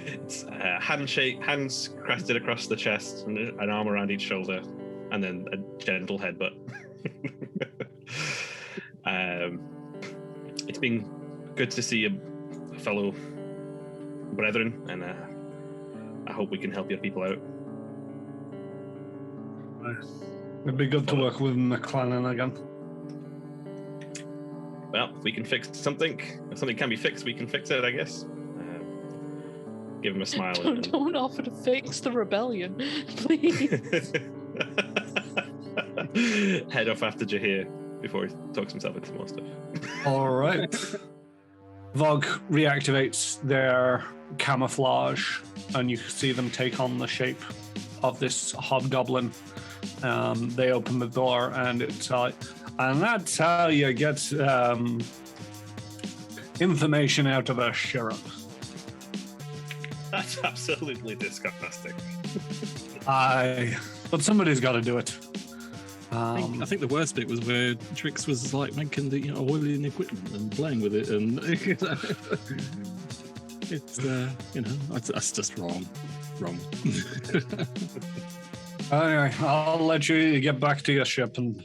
It's a handshake, hands crested across the chest, and an arm around each shoulder, and then a gentle headbutt. been good to see a fellow brethren, and I hope we can help your people out. It'd be good to work with McClellan again. Well, if we can fix something, if something can be fixed, we can fix it, I guess. Give him a smile. Don't offer to fix the rebellion, please. Head off after Jahir before he talks himself into more stuff. All right. Vogue reactivates their camouflage, and you see them take on the shape of this hobgoblin. They open the door, and it's and that's how you get information out of a sheriff. That's absolutely disgusting. But somebody's got to do it. I think the worst bit was where Trix was like making the oiling equipment and playing with it, and it's that's just wrong. Anyway, I'll let you get back to your ship, and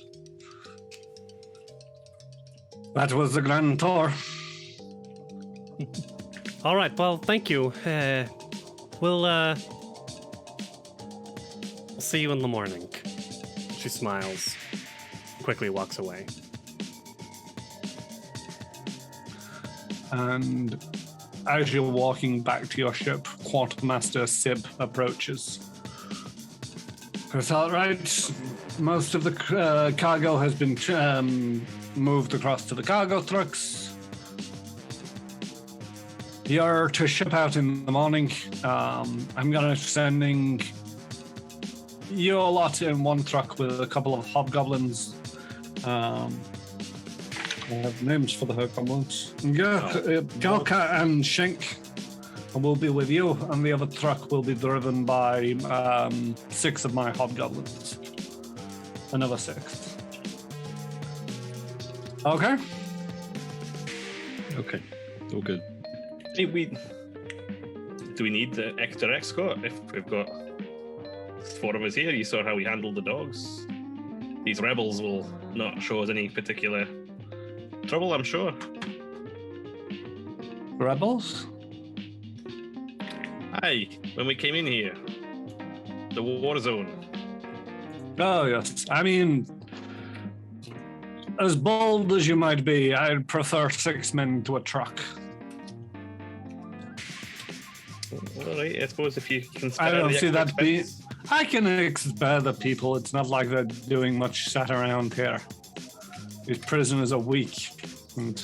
that was the grand tour. All right. Well, thank you. We'll see you in the morning. She smiles, quickly walks away. And as you're walking back to your ship, Quartermaster Sib approaches. It's all right. Most of the cargo has been moved across to the cargo trucks. You're to ship out in the morning. I'm going to sending you a lot in one truck with a couple of hobgoblins. I have names for the hobgoblins. Galka and Shank will be with you, and the other truck will be driven by 6 of my hobgoblins. Another 6. Okay? Okay, all good. Do we need the extra escort if we've got 4 of us here? You saw how we handled the dogs. These rebels will not show us any particular trouble, I'm sure. Rebels? Aye, when we came in here. The war zone. Oh, yes. I mean, as bold as you might be, I'd prefer 6 men to a truck. All right, I suppose if you can spare I don't the see extra that being... expense. I can spare the people. It's not like they're doing much sat around here. These prisoners are weak and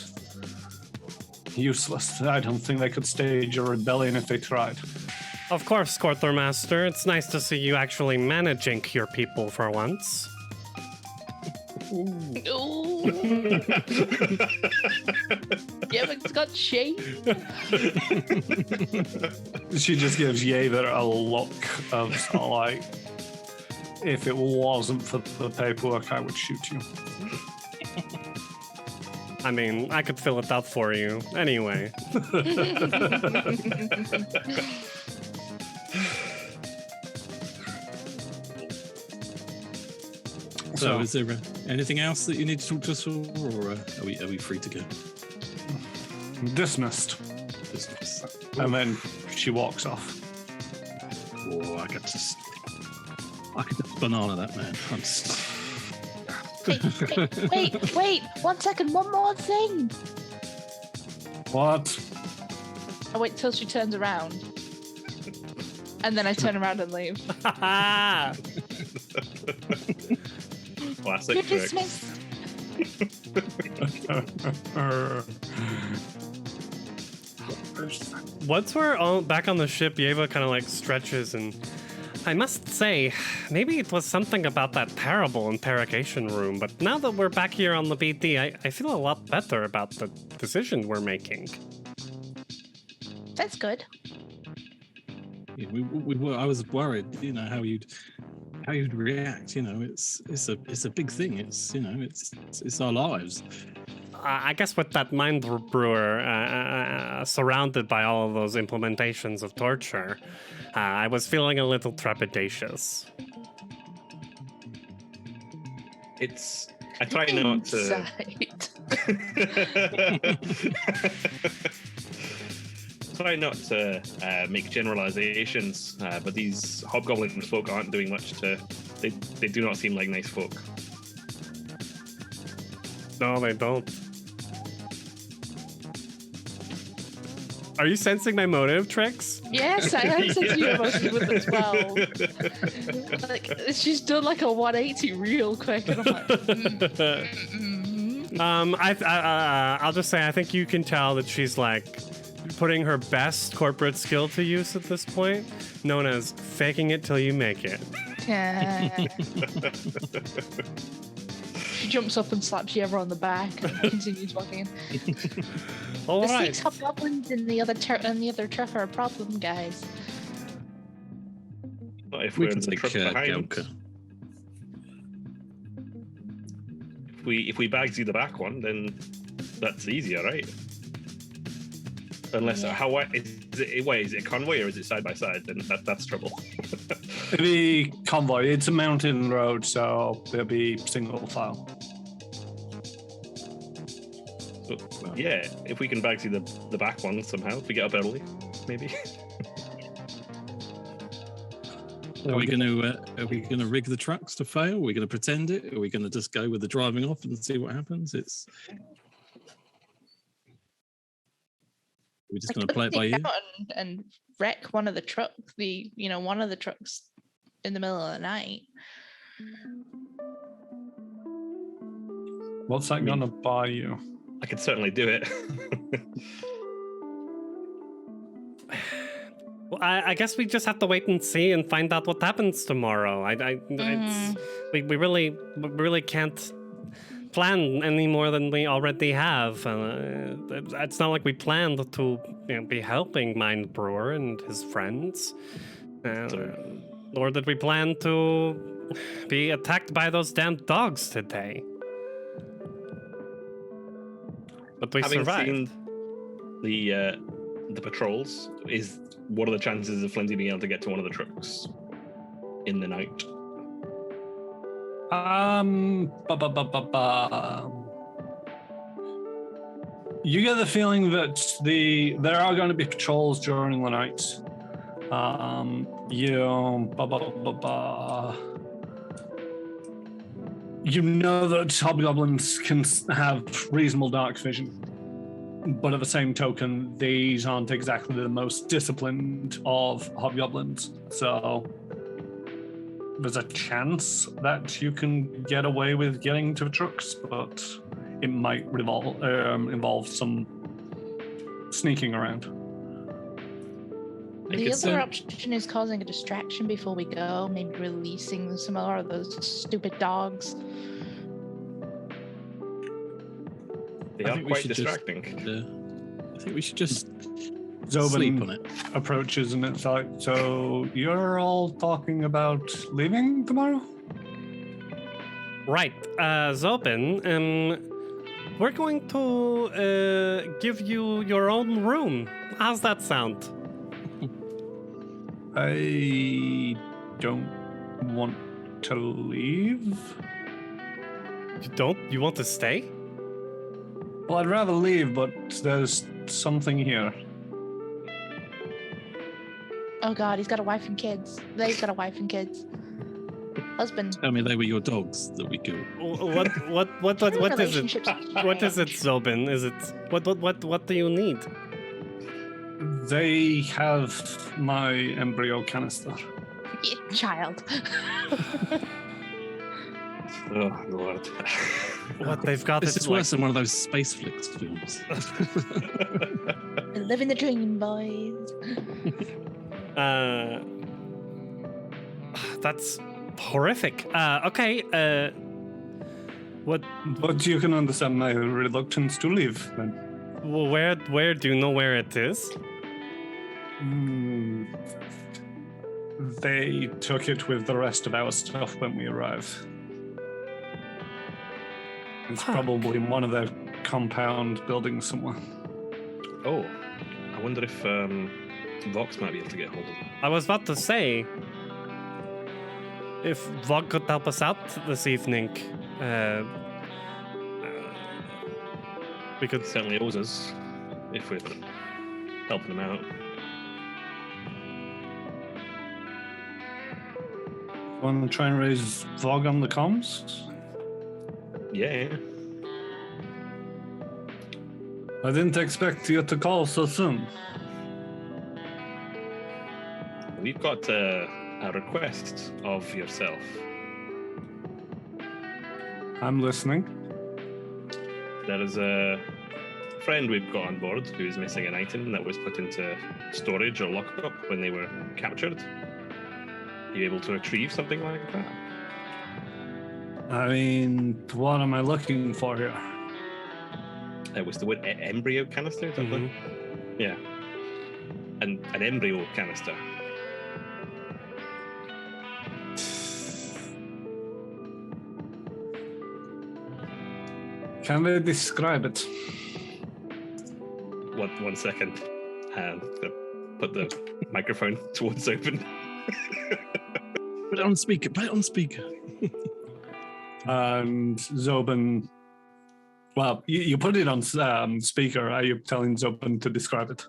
useless. I don't think they could stage a rebellion if they tried. Of course, Quartermaster. It's nice to see you actually managing your people for once. Ooh. Yeah, it's got shape. She just gives Yaver a look of like, if it wasn't for the paperwork, I would shoot you. I mean, I could fill it out for you. Anyway. So, is there anything else that you need to talk to us for, or are we free to go? Dismissed. And then she walks off. Oh, I could just banana that man. I'm just... Wait, 1 second, one more thing. What? I wait till she turns around. And then I turn around and leave. Classic You're trick. dismissed. Once we're all back on the ship, Yeva kind of like stretches, and I must say, maybe it was something about that terrible interrogation room, but now that we're back here on the BD, I feel a lot better about the decision we're making. That's good. Yeah, I was worried, how you'd react. It's a big thing. It's our lives. I guess with that mind brewer surrounded by all of those implementations of torture, I was feeling a little trepidatious. I try not to. Inside. Try not to make generalizations, but these hobgoblin folk aren't doing much to. They do not seem like nice folk. No, they don't. Are you sensing my motive, Trix? Yes, I am sensing your emotions with it as well. Like, she's done like a 180 real quick, and I'm like, I'll just say I think you can tell that she's like putting her best corporate skill to use at this point, known as faking it till you make it. She jumps up and slaps Yeva on the back and continues walking. All The right. 6 hobgoblins and the other truck are a problem, guys. Not if We we're can in the take truck behind. Galka. If we bagsy the back one, then that's easier, right? Unless Yeah. how wide is it? Wait, is it a convoy or is it side by side? Then that's trouble. It'll be convoy. It's a mountain road, so there'll be single file. So, yeah, if we can bagsy the back one somehow, if we get up early, maybe. Are we going to rig the trucks to fail? Are we going to pretend it? Are we going to just go with the driving off and see what happens? We're just going to play it by ear. And wreck one of the trucks. One of the trucks in the middle of the night. What's that gonna buy you? I could certainly do it. Well, I guess we just have to wait and see and find out what happens tomorrow. We really can't plan any more than we already have. It's not like we planned to be helping Mind Brewer and his friends, nor did we plan to be attacked by those damn dogs today. But we Having survived. seen the patrols, what are the chances of Flimsy being able to get to one of the trucks in the night? You get the feeling that there are going to be patrols during the night. You know that hobgoblins can have reasonable dark vision, but at the same token, these aren't exactly the most disciplined of hobgoblins. So there's a chance that you can get away with getting to the trucks, but it might involve some sneaking around. The other option is causing a distraction before we go, maybe releasing some more of those stupid dogs. They are quite distracting. I think we should just Zobin sleep on it. approaches and it's like, so you're all talking about leaving tomorrow? Right, Zobin, we're going to give you your own room. How's that sound? I don't want to leave. You don't? You want to stay? Well, I'd rather leave, but there's something here. Oh God, he's got a wife and kids. They've got a wife and kids. Husband. Tell me they were your dogs that we killed. What is it? Relationships What is it, Zobin? Is it what do you need? They have my embryo canister. Yeah, child. Oh Lord. What they've got This is is worse than one of those space flicks films. Living the dream, boys. That's horrific. Okay. What? But you can understand my reluctance to leave then. Well, where do you know where it is? They took it with the rest of our stuff when we arrived. It's probably in one of their compound buildings somewhere. Oh, I wonder if Vox might be able to get hold of them. I was about to say, if Vog could help us out this evening. We could It certainly owes us if we're helping him out. Want to try and raise Vog on the comms? Yeah. I didn't expect you to call so soon. We've got a request of yourself. I'm listening. There is a friend we've got on board who's missing an item that was put into storage or lockup when they were captured. Are you able to retrieve something like that? I mean, what am I looking for here? It was the word embryo canister, is that the- Yeah. An embryo canister. Can they describe it? One second. Put the microphone towards open. Put it on speaker. Put it on speaker. And Zobin, well, you put it on speaker. Are you telling Zobin to describe it?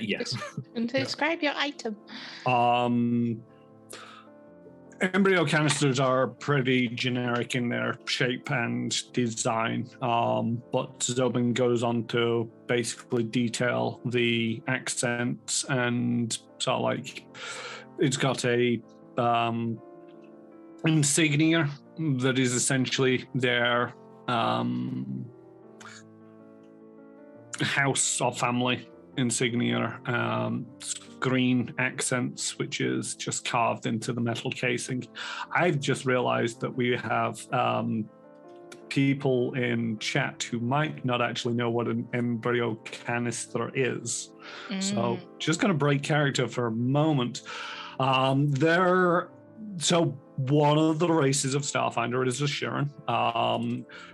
Yes. And describe your item. Embryo canisters are pretty generic in their shape and design, but Zobin goes on to basically detail the accents and sort of like it's got a insignia that is essentially their house or family insignia. Green accents, which is just carved into the metal casing. I've just realized that we have people in chat who might not actually know what an embryo canister is. So just going to break character for a moment. So one of the races of Starfinder is a Shirin,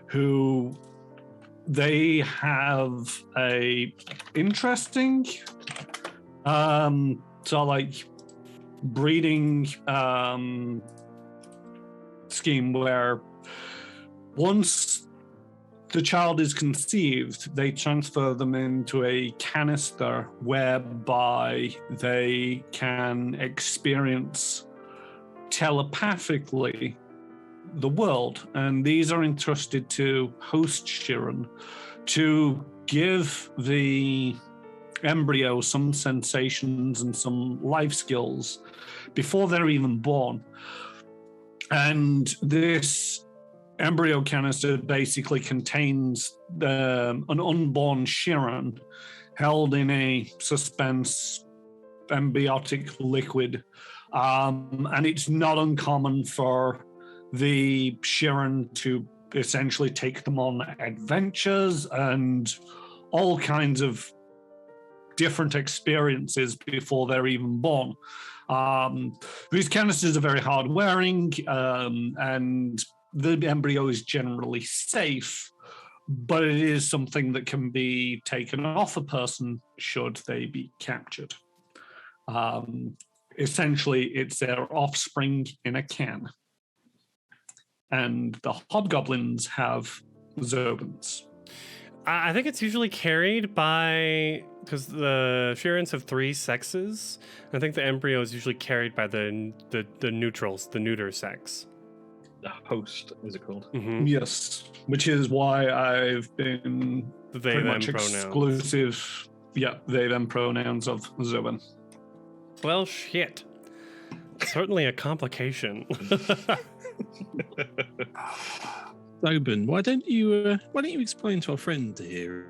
who they have a interesting so like breeding scheme where once the child is conceived, they transfer them into a canister whereby they can experience telepathically the world. And these are entrusted to host Shirin to give the embryo some sensations and some life skills before they're even born. And this embryo canister basically contains an unborn Shirin held in a suspense embiotic liquid. And it's not uncommon for the Shirin to essentially take them on adventures and all kinds of different experiences before they're even born. These canisters are very hard wearing, and the embryo is generally safe, but it is something that can be taken off a person should they be captured. Essentially, it's their offspring in a can. And the hobgoblins have Zobins. I think it's usually carried by, because the Shirins have 3 sexes. I think the embryo is usually carried by the neutrals, the neuter sex. The host, is it called? Mm-hmm. Yes, which is why I've been They, pretty them much pronouns. exclusive. Yeah, they, them pronouns of Zobin. Well, shit. Certainly a complication. Zobin, why don't you explain to our friend here,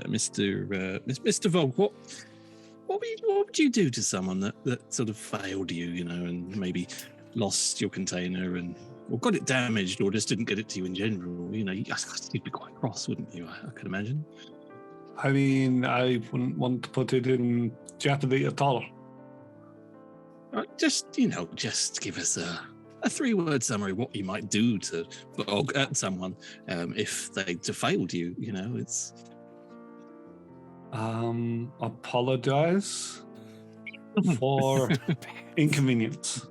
Mr. Vogue, what would you do to someone that sort of failed you, you know, and maybe lost your container or got it damaged or just didn't get it to you in general? You know, you'd be quite cross, wouldn't you? I could imagine. I mean, I wouldn't want to put it in jeopardy at all. Just give us a 3-word summary of what you might do to at someone if they failed you. You know, it's apologize for inconvenience.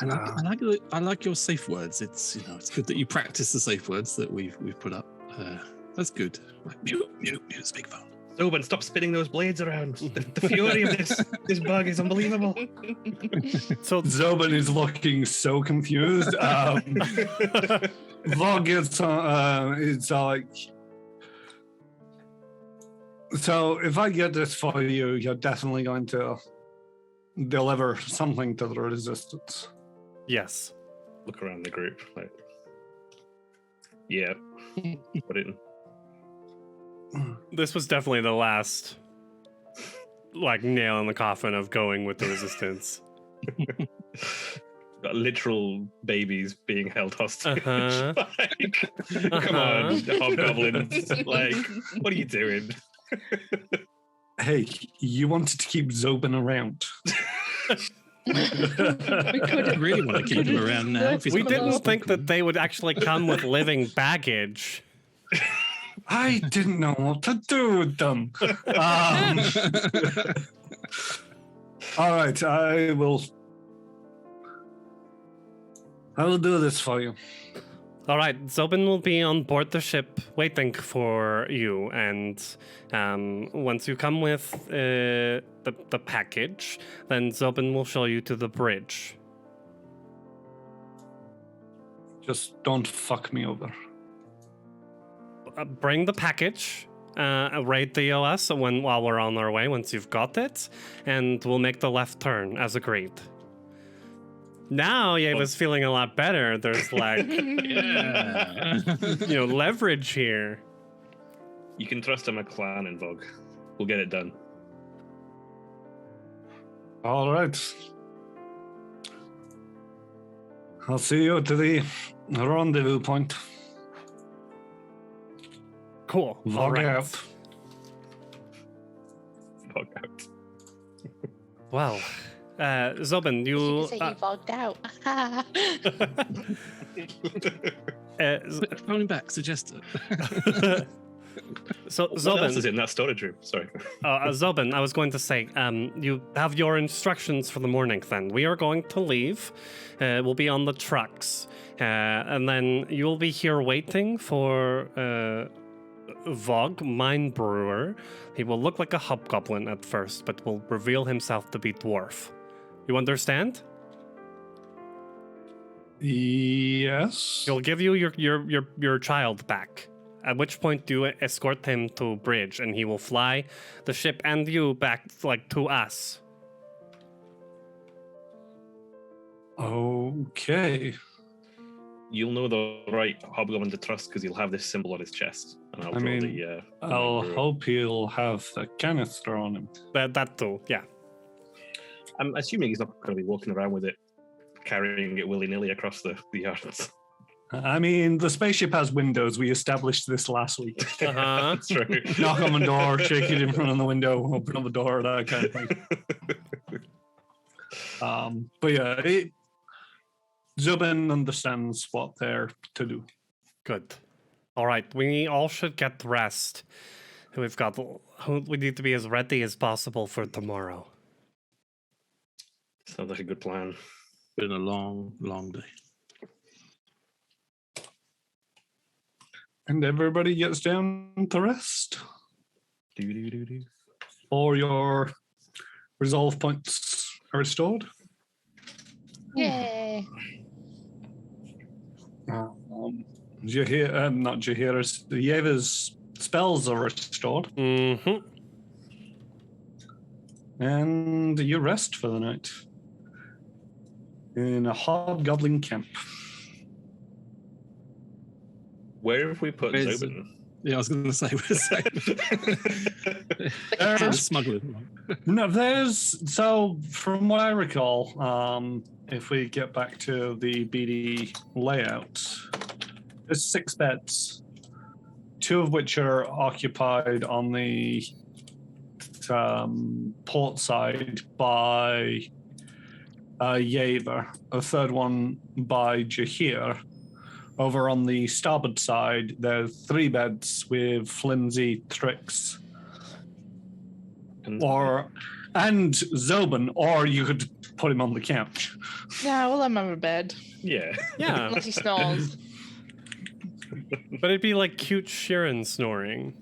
I like your safe words. It's it's good that you practice the safe words that we've put up. That's good. Like, mute, speakphone. Zobin, stop spinning those blades around. The fury of this bug is unbelievable. So Zobin is looking so confused. Vog gets it's like, so if I get this for you, you're definitely going to deliver something to the resistance. yes. Look around the group. Like, yeah. Put it in. This was definitely the last nail in the coffin of going with the resistance. Got literal babies being held hostage. Uh-huh. Come on, hobgoblins. Like, what are you doing? Hey, you wanted to keep Zobin around. I really want to keep him around now. If he's We got didn't those think people. that they would actually come with living baggage. I didn't know what to do with them. All right, I will do this for you. All right, Zobin will be on board the ship waiting for you, and once you come with the package, then Zobin will show you to the bridge. Just don't fuck me over. Bring the package, raid the OS while we're on our way, once you've got it, and we'll make the left turn as agreed. Now Yeva's feeling a lot better. There's leverage here. You can trust a McClan and Vogue. We'll get it done. All right. I'll see you to the rendezvous point. Cool. All Log right. out. Vogue out. Well, Zobin, You you. can say you fogged out. Phone him back, suggest it. So What else is Zobin, in that storage room? Sorry. Zobin, I was going to say, you have your instructions for the morning. Then we are going to leave. We'll be on the trucks, and then you'll be here waiting for Vogue, Mine Brewer. He will look like a hobgoblin at first, but will reveal himself to be dwarf. You understand? Yes. He'll give you your child back. At which point you escort him to bridge, and he will fly the ship and you back to us. Okay. You'll know the right hobgoblin to trust because he'll have this symbol on his chest. And I'll I draw mean, the. I'll the- hope he'll have the canister on him. That too, yeah. I'm assuming he's not going to be walking around with it, carrying it willy nilly across the yards. I mean, the spaceship has windows. We established this last week. Uh-huh. That's true. Knock on the door, shake it in front of the window, open up the door, that kind of thing. But yeah, Zubin understands what they're to do. Good. All right, we all should get rest. We need to be as ready as possible for tomorrow. Sounds like a good plan. Been a long, long day. And everybody gets down to rest. Do. Or your resolve points are restored. Yay. Not Jahira's, Yeva's spells are restored. Mm-hmm. And you rest for the night in a hobgoblin camp. Where have we put Where's- Zobin? Yeah, I was going to say, we're smuggling. No, so from what I recall, if we get back to the BD layout, there's 6 beds, 2 of which are occupied on the port side by Yeva, a third one by Jahir. Over on the starboard side, there's 3 beds with flimsy tricks. And and Zobin, or you could put him on the couch. Yeah, we'll let him have a bed. Yeah. Yeah, Unless he snores. but it'd be like cute Sharon snoring.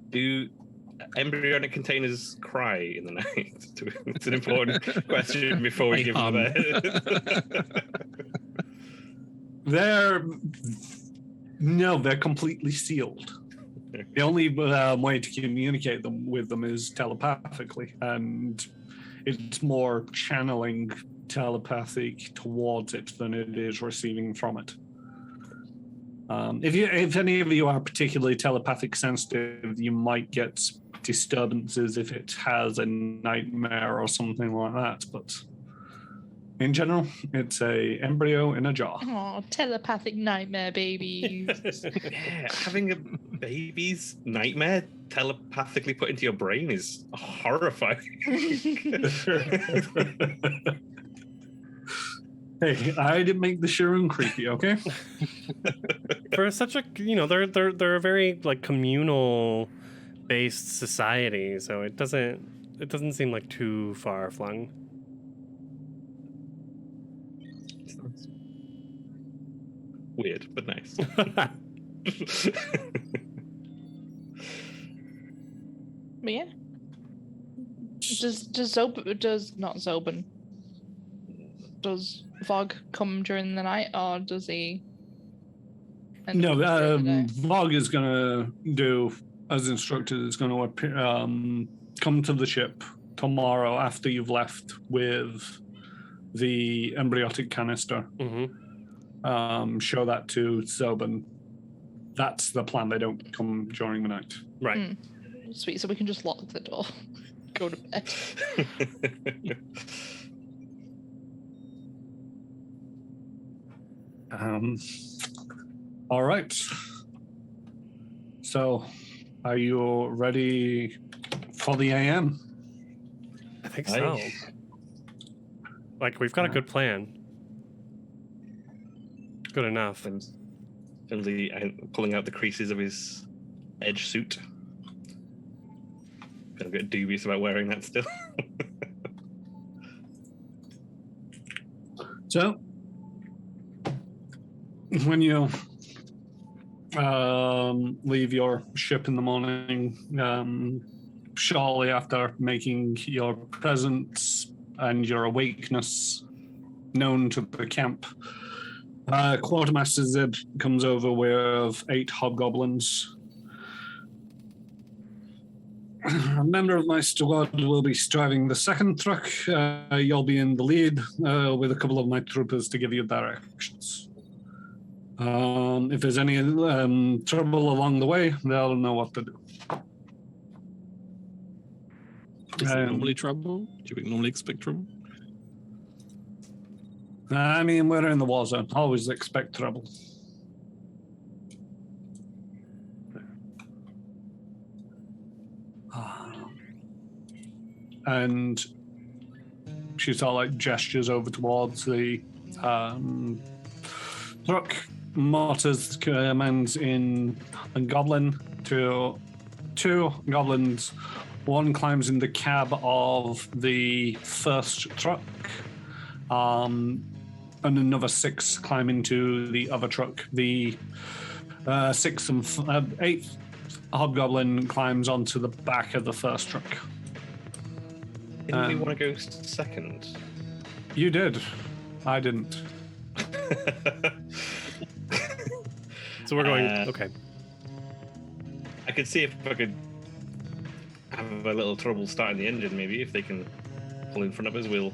Do embryonic containers cry in the night? It's an important question before we They give them hum. They're completely sealed. The only way to communicate with them is telepathically, and it's more channeling telepathic towards it than it is receiving from it. If any of you are particularly telepathic sensitive, you might get disturbances if it has a nightmare or something like that. But in general, it's a embryo in a jar. Oh, telepathic nightmare babies. Yeah, having a baby's nightmare telepathically put into your brain is horrifying. Hey, I didn't make the Sharon creepy, okay? For such a they're a very like communal based society, so it doesn't seem like too far flung. Weird, but nice. But yeah. Does Vog come during the night, or does he? No, Vog is going to do, as instructed, is going to appear, come to the ship tomorrow after you've left with the embryotic canister. Mm-hmm. Show that to Zobin. That's the plan. They don't come during the night. Right. Sweet, so we can just lock the door. Go to bed. All right. So, are you ready for the AM? I think so. Like, we've got a good plan. Good enough. Finley pulling out the creases of his edge suit. Feel a bit dubious about wearing that still. So, when you leave your ship in the morning, shortly after making your presence and your awakeness known to the camp, Quartermaster Zib comes over with 8 hobgoblins. A member of my squad will be driving the second truck. You'll be in the lead with a couple of my troopers to give you directions. If there's any trouble along the way, they'll know what to do. Is there normally trouble? Do you normally expect trouble? I mean, we're in the war zone. Always expect trouble. And she sort of like gestures over towards the truck. Mortars commands in a goblin to 2 goblins. One climbs in the cab of the first truck. And another 6 climb into the other truck. The 6th and 8th hobgoblin climbs onto the back of the first truck. Didn't we want to go second? You did. I didn't. So we're going. Okay. I could see if I could have a little trouble starting the engine. Maybe if they can pull in front of us, we'll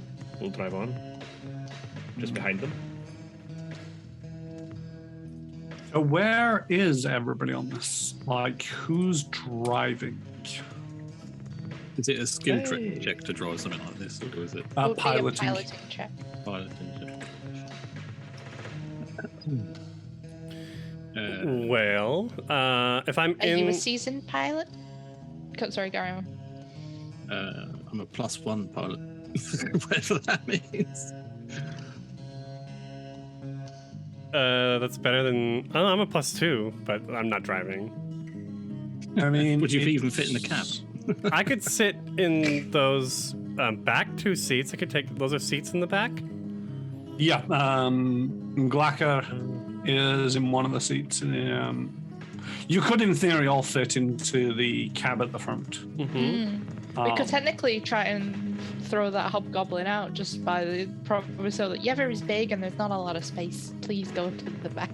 drive on. Just behind them. So where is everybody on this? Like, who's driving? Is it a skill check to drive something like this, or is it Would be a Piloting. piloting check. piloting check? Well, if I'm Are you in, a seasoned pilot? Sorry, Gary. I'm a +1 pilot, whatever that means. that's better than. I'm a +2, but I'm not driving. I mean, Would you even fit in the cab? I could sit in those back 2 seats. I could take those are seats in the back. Yeah, Glacker is in one of the seats. You could, in theory, all fit into the cab at the front. We could technically try and throw that hobgoblin out just by the promise so that Yever is big and there's not a lot of space. Please go to the back.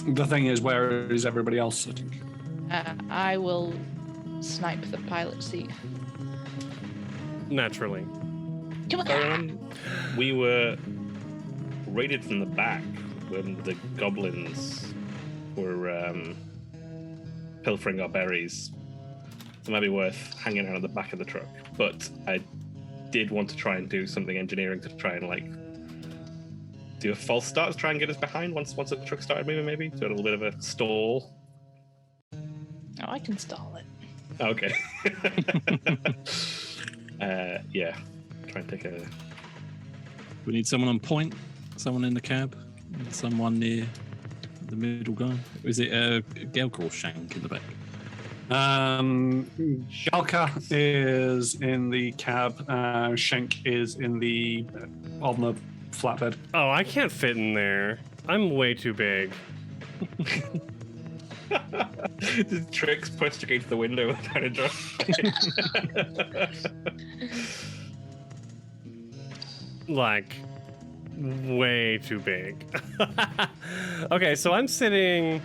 The thing is, where is everybody else sitting? I will snipe the pilot seat. Naturally. Come on. We were raided from the back when the goblins were pilfering our berries. So it might be worth hanging out at the back of the truck. But I did want to try and do something engineering to try and do a false start to try and get us behind once the truck started moving, maybe do a little bit of a stall. Oh, I can stall it. Okay. Yeah. Try and take a. We need someone on point, someone in the cab, someone near the middle guy. Is it Gelka or Shank in the back? Galka is in the cab. Shank is on the flatbed. Oh, I can't fit in there. I'm way too big. The Trix pushed against the window without a drop. Like, way too big. Okay, so I'm sitting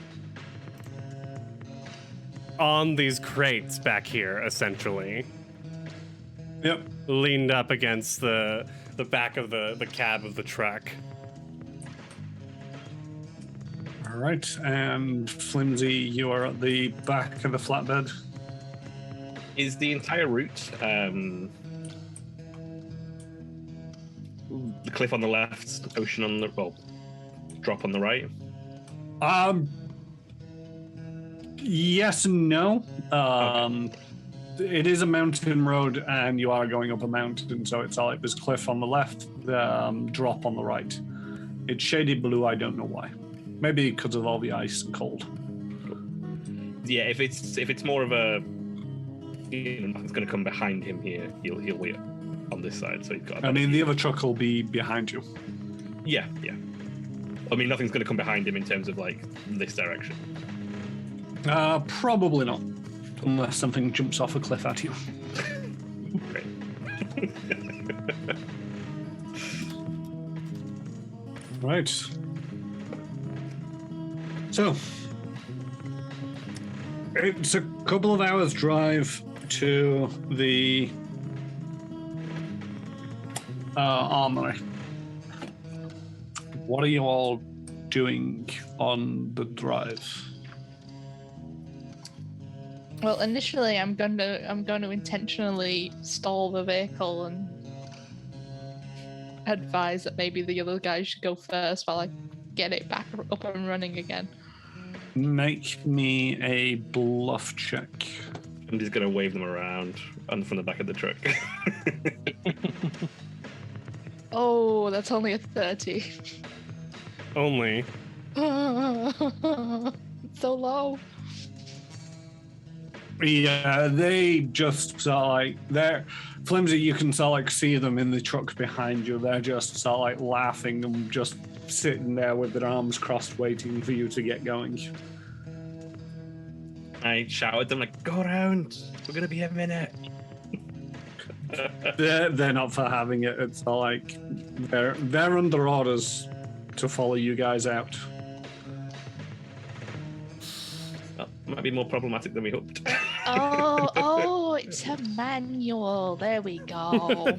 on these crates back here, essentially. Yep. Leaned up against the back of the cab of the truck. All right, and Flimsy, you are at the back of the flatbed. Is the entire route the cliff on the left, ocean on the drop on the right? Yes and no. Okay. It is a mountain road, and you are going up a mountain, so it's like there's cliff on the left, drop on the right. It's shaded blue. I don't know why. Maybe because of all the ice and cold. Yeah, if it's more of a nothing's going to come behind him here, he'll wait on this side. So he's got. I mean, the other truck will be behind you. Yeah. I mean, nothing's going to come behind him in terms of this direction. Probably not, unless something jumps off a cliff at you. Great. Right. So, it's a couple of hours drive to the armory. What are you all doing on the drive? Well, initially, I'm going to intentionally stall the vehicle and advise that maybe the other guy should go first while I get it back up and running again. Make me a bluff check. I'm just going to wave them around from the back of the truck. Oh, that's only a 30. Only. So low. Yeah, they just they're Flimsy. You can see them in the truck behind you. They're just laughing and just sitting there with their arms crossed, waiting for you to get going. I shout at them go around. We're gonna be a minute. They're not for having it. It's they're under orders to follow you guys out. Well, might be more problematic than we hoped. Oh, it's a manual. There we go.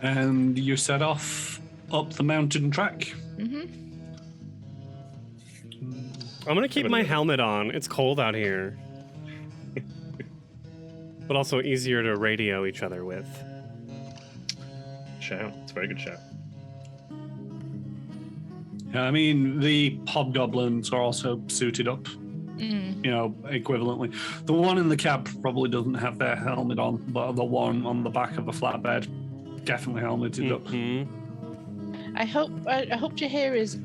And you set off up the mountain track. Mm-hmm. I'm gonna keep my helmet on. It's cold out here. But also easier to radio each other with. Shout. It's a very good shout. I mean, the hobgoblins are also suited up, equivalently. The one in the cab probably doesn't have their helmet on, but the one on the back of the flatbed definitely helmeted up. I hope Jahir is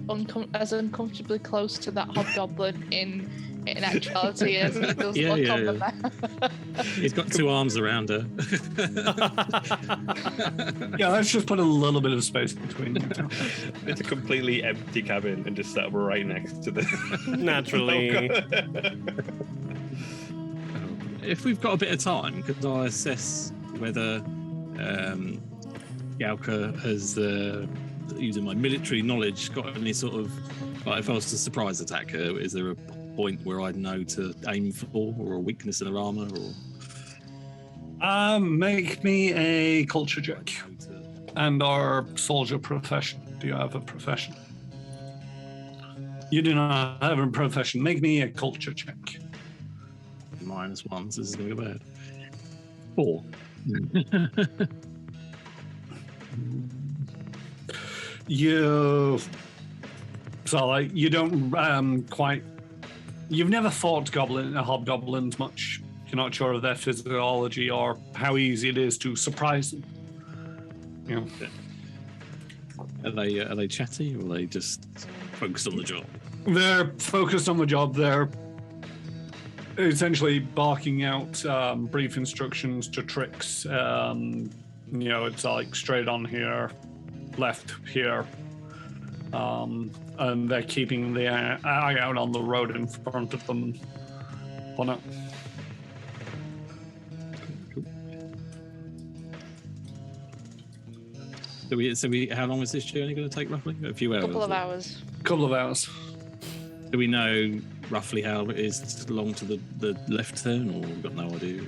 as uncomfortably close to that hobgoblin in actuality as he does look on the map. He's got two arms around her. Yeah, let's just put a little bit of space between you two. It's a completely empty cabin and just set up right next to the. Naturally. If we've got a bit of time, could I assess whether Galka has, using my military knowledge, got any sort of, like, if I was to surprise attack her, is there a point where I'd know to aim for, or a weakness in her armor, or? Make me a culture check. And our soldier profession. Do you have a profession? You do not have a profession. Make me a culture check. -1, so this is going to go bad. 4. You don't quite. You've never fought hobgoblins much. You're not sure of their physiology or how easy it is to surprise them. You know. Are they chatty, or are they just focused on the job? They're focused on the job. They're essentially barking out brief instructions to tricks. It's like straight on here, left here. And they're keeping the eye out on the road in front of them. Whatnot. So how long is this journey going to take roughly? A few hours? Couple of hours. Couple of hours. Do we know roughly how it is along to the left turn, or we've got no idea?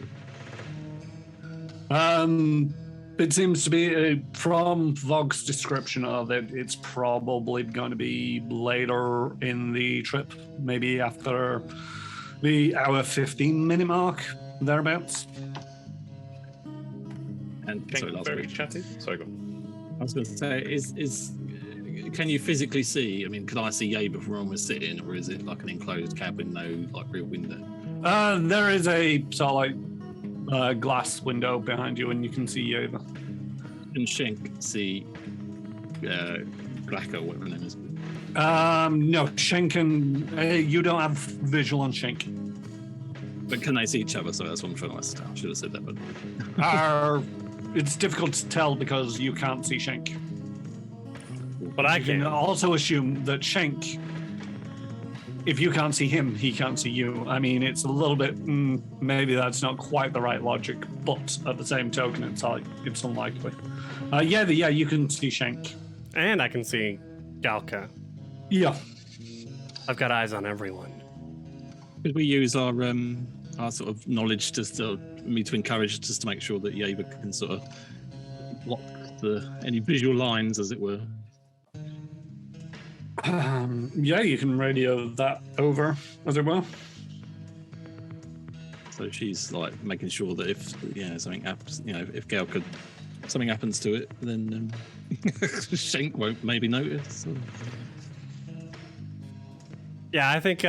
It seems to be, from Vog's description of it, it's probably going to be later in the trip, maybe after the hour 15-minute mark, thereabouts. And Very chatty. Sorry, go on. I was going to say, can you physically see? I mean, can I see Yaba from where we're sitting, or is it like an enclosed cabin, no like real window? There is a sort of glass window behind you, and you can see Yaba. Can Shenk see Glacka, whatever her name is? No, Shenk and you don't have visual on Shenk. But can they see each other? So that's what I'm trying to ask. I should have said that, but it's difficult to tell because you can't see Shenk. But I You can can. also assume that Shenk, if you can't see him, he can't see you. I mean, it's a little bit, maybe that's not quite the right logic, but at the same token, it's unlikely. Yeah, you can see Shenk. And I can see Galka. Yeah. I've got eyes on everyone. could we use our sort of knowledge just to encourage, just to make sure that Yaba can sort of block any visual lines, as it were? Yeah, you can radio that over, as it were. So she's like making sure that if something happens, if Gail something happens to it, then Shank won't maybe notice. Or... Yeah, I think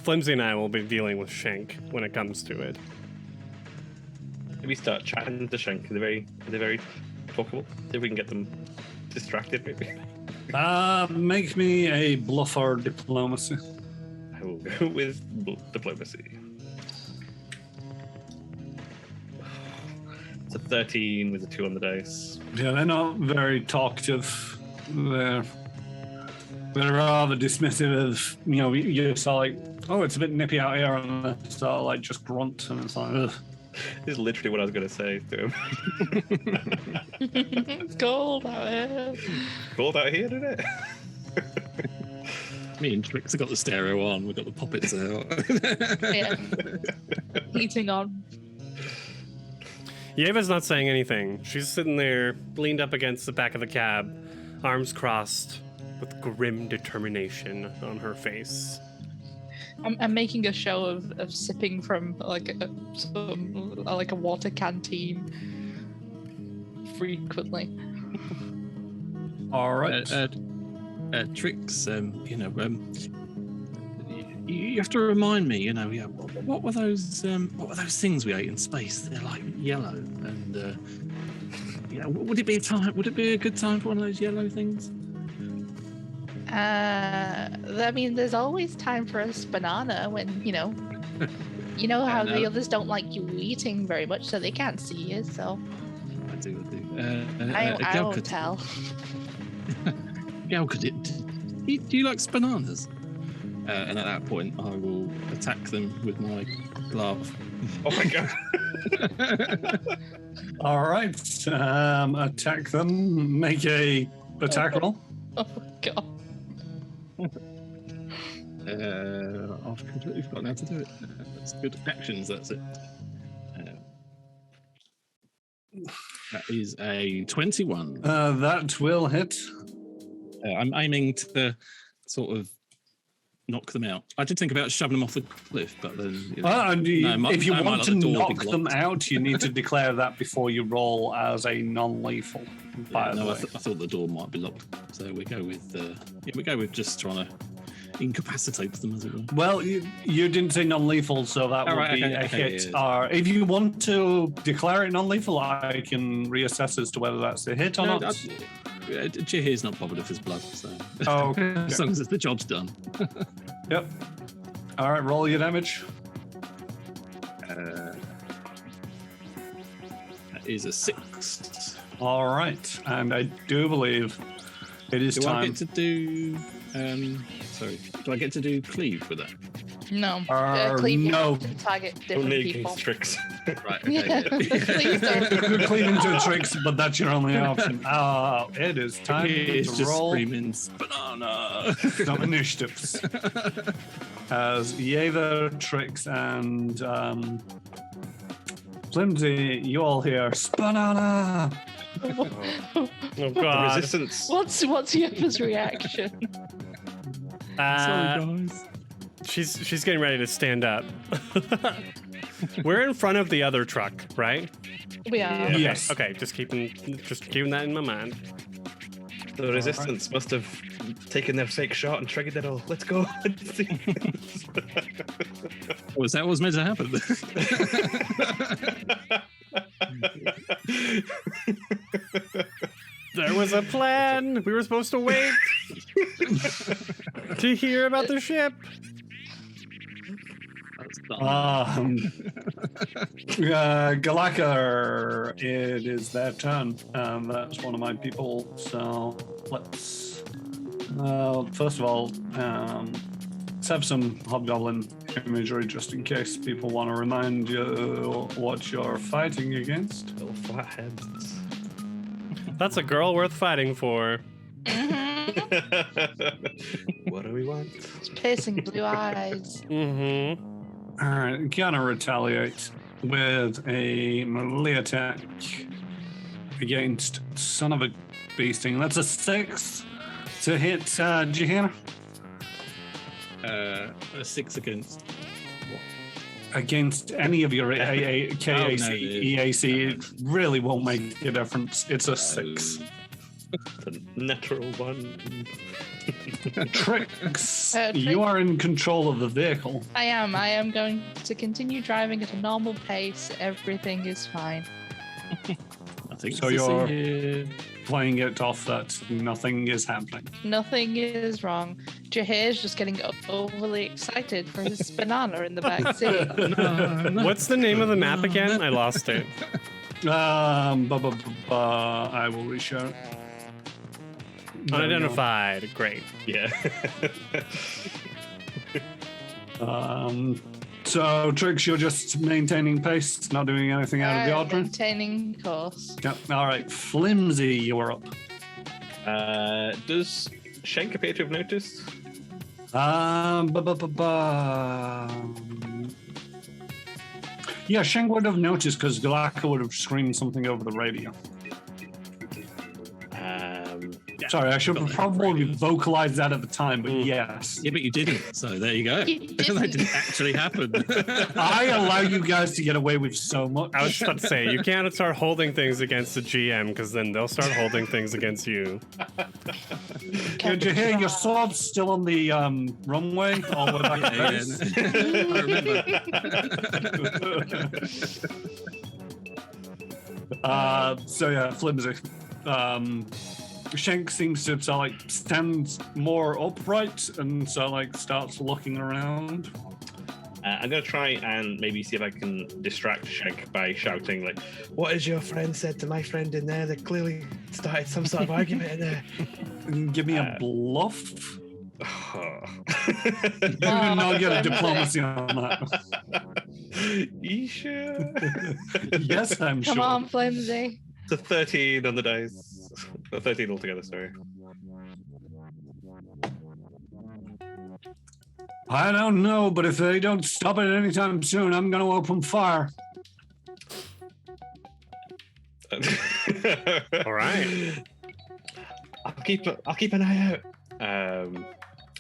Flimsy and I will be dealing with Shank when it comes to it. Maybe start chatting to Shank. They're very talkable. See if we can get them distracted, maybe. Make me a bluff or diplomacy. I will go with diplomacy. It's a 13 with a 2 on the dice. Yeah, they're not very talkative. They're rather dismissive of, you're just like, oh, it's a bit nippy out here, and they start like just grunt, and it's like, ugh. This is literally what I was going to say to him. It's cold out here. Cold out here, didn't it? Me and Trix have got the stereo on. We've got the poppets out. Yeah. Heating on. Yeva's not saying anything. She's sitting there, leaned up against the back of the cab, arms crossed, with grim determination on her face. I'm making a show of sipping from like a water canteen frequently. All right. Trix, you have to remind me. What were those things we ate in space? They're like yellow, and Yeah, would it be a time? Would it be a good time for one of those yellow things? I mean, there's always time for a banana when, you know how no. the others don't like you eating very much, so they can't see you, so I do. I won't tell. Gal, do you like bananas? And at that point, I will attack them with my glove. Oh my god. All right. Attack them. Make a attack roll. Oh god. I've completely forgotten how to do it. That's good. Actions, that's it. That is a 21. That will hit. I'm aiming to sort of knock them out. I did think about shoving them off the cliff, but then... If you want to knock be them blocked. out, you need to declare that before you roll as a non-lethal. By the I way. thought the door might be locked, so we go with just trying to incapacitate them, as it were. Well, you didn't say non-lethal, so that would be a hit. Yeah. If you want to declare it non-lethal, I can reassess as to whether that's a hit or not. Jahir's not bothered if there's blood, so Oh, as long as the job's done. Yep. All right, roll your damage. That is a 6. All right, and I do believe it is Do time. I get to do? Do I get to do cleave with that? No. No. Cleave to target different Only people. against tricks. Right. Yeah, please don't. You could clean into tricks, but that's your only option. It is time It's to just roll screaming banana. some initiatives. As Yeva, Trix, and Flimsy, you all hear banana. Oh god. Resistance. What's Yeva's reaction? Sorry, guys. She's getting ready to stand up. We're in front of the other truck, right? We are. Yeah. Yes. Okay, just keeping that in my mind. The resistance must have taken their fake shot and triggered it all. Let's go. Was that what was meant to happen? There was a plan. We were supposed to wait to hear about the ship. Galaka, it is their turn. That's one of my people. So let's first of all, let's have some hobgoblin imagery just in case people want to remind you what you're fighting against. Little flatheads. That's a girl worth fighting for. What do we want? Piercing blue eyes. Mm-hmm. All right, gonna retaliate with a melee attack against son of a beasting. That's a 6 to hit Jahir. A 6 against. Against any of your KAC, no, EAC, it really won't make a difference. It's a 6. The natural one. Tricks, Trix. you are in control of the vehicle. I am going to continue driving at a normal pace. Everything is fine. I think So it's a you're- C. Playing it off that nothing is happening. Nothing is wrong. Jahir's just getting overly excited for his banana in the back seat. What's the name of the map again? I lost it. I will reshare it. There we go. Unidentified. Great. Yeah. So, Trix, you're just maintaining pace, not doing anything out of the ordinary? Maintaining course. Yep. All right, Flimsy, you're up. Does Shank appear to have noticed? Yeah, Shank would have noticed because Galaka would have screamed something over the radio. Sorry, I should have probably vocalized that at the time, but yes. Yeah, but you didn't. So there you go. You That didn't. didn't actually happen. I allow you guys to get away with so much. I was just about to say, you can't start holding things against the GM because then they'll start holding things against you. Did you hear your sword's still on the runway? All the way back to base? I remember. So yeah, flimsy. Shank seems to so like stand more upright and so like starts looking around. I'm gonna try and maybe see if I can distract Shank by shouting like, "What has your friend said to my friend in there? They clearly started some sort of argument in there." Give me a bluff. You do Oh, not get a flimsy. diplomacy on that. You sure? Yes, I'm Come sure. on, flimsy. It's a 13 on the dice. 13 altogether, sorry. I don't know, but if they don't stop it anytime soon, I'm going to open fire. All right. I'll keep an eye out.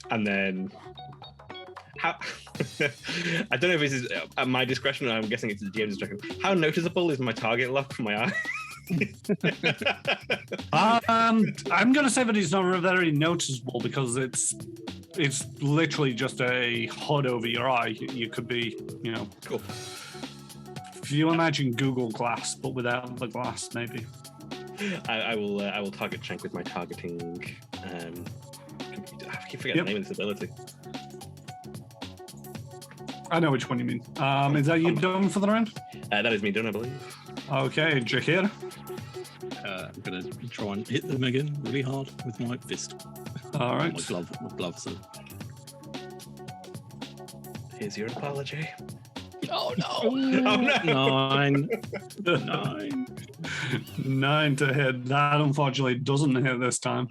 And then how? I don't know if this is at my discretion. I'm guessing it's the GM's discretion. How noticeable is my target lock from my eye? I'm going to say that it's not very noticeable because it's literally just a hood over your eye. You could be, Cool. If you imagine Google Glass, but without the glass, maybe. I will target Shank with my targeting. I keep forgetting the name of this ability. I know which one you mean. Is that you done for the round? That is me done, I believe. Okay, Jahir. I'm going to try and hit them again really hard with my fist. All right. My glove, so. Here's your apology. Oh no. Oh no! 9. 9 to hit. That unfortunately doesn't hit this time.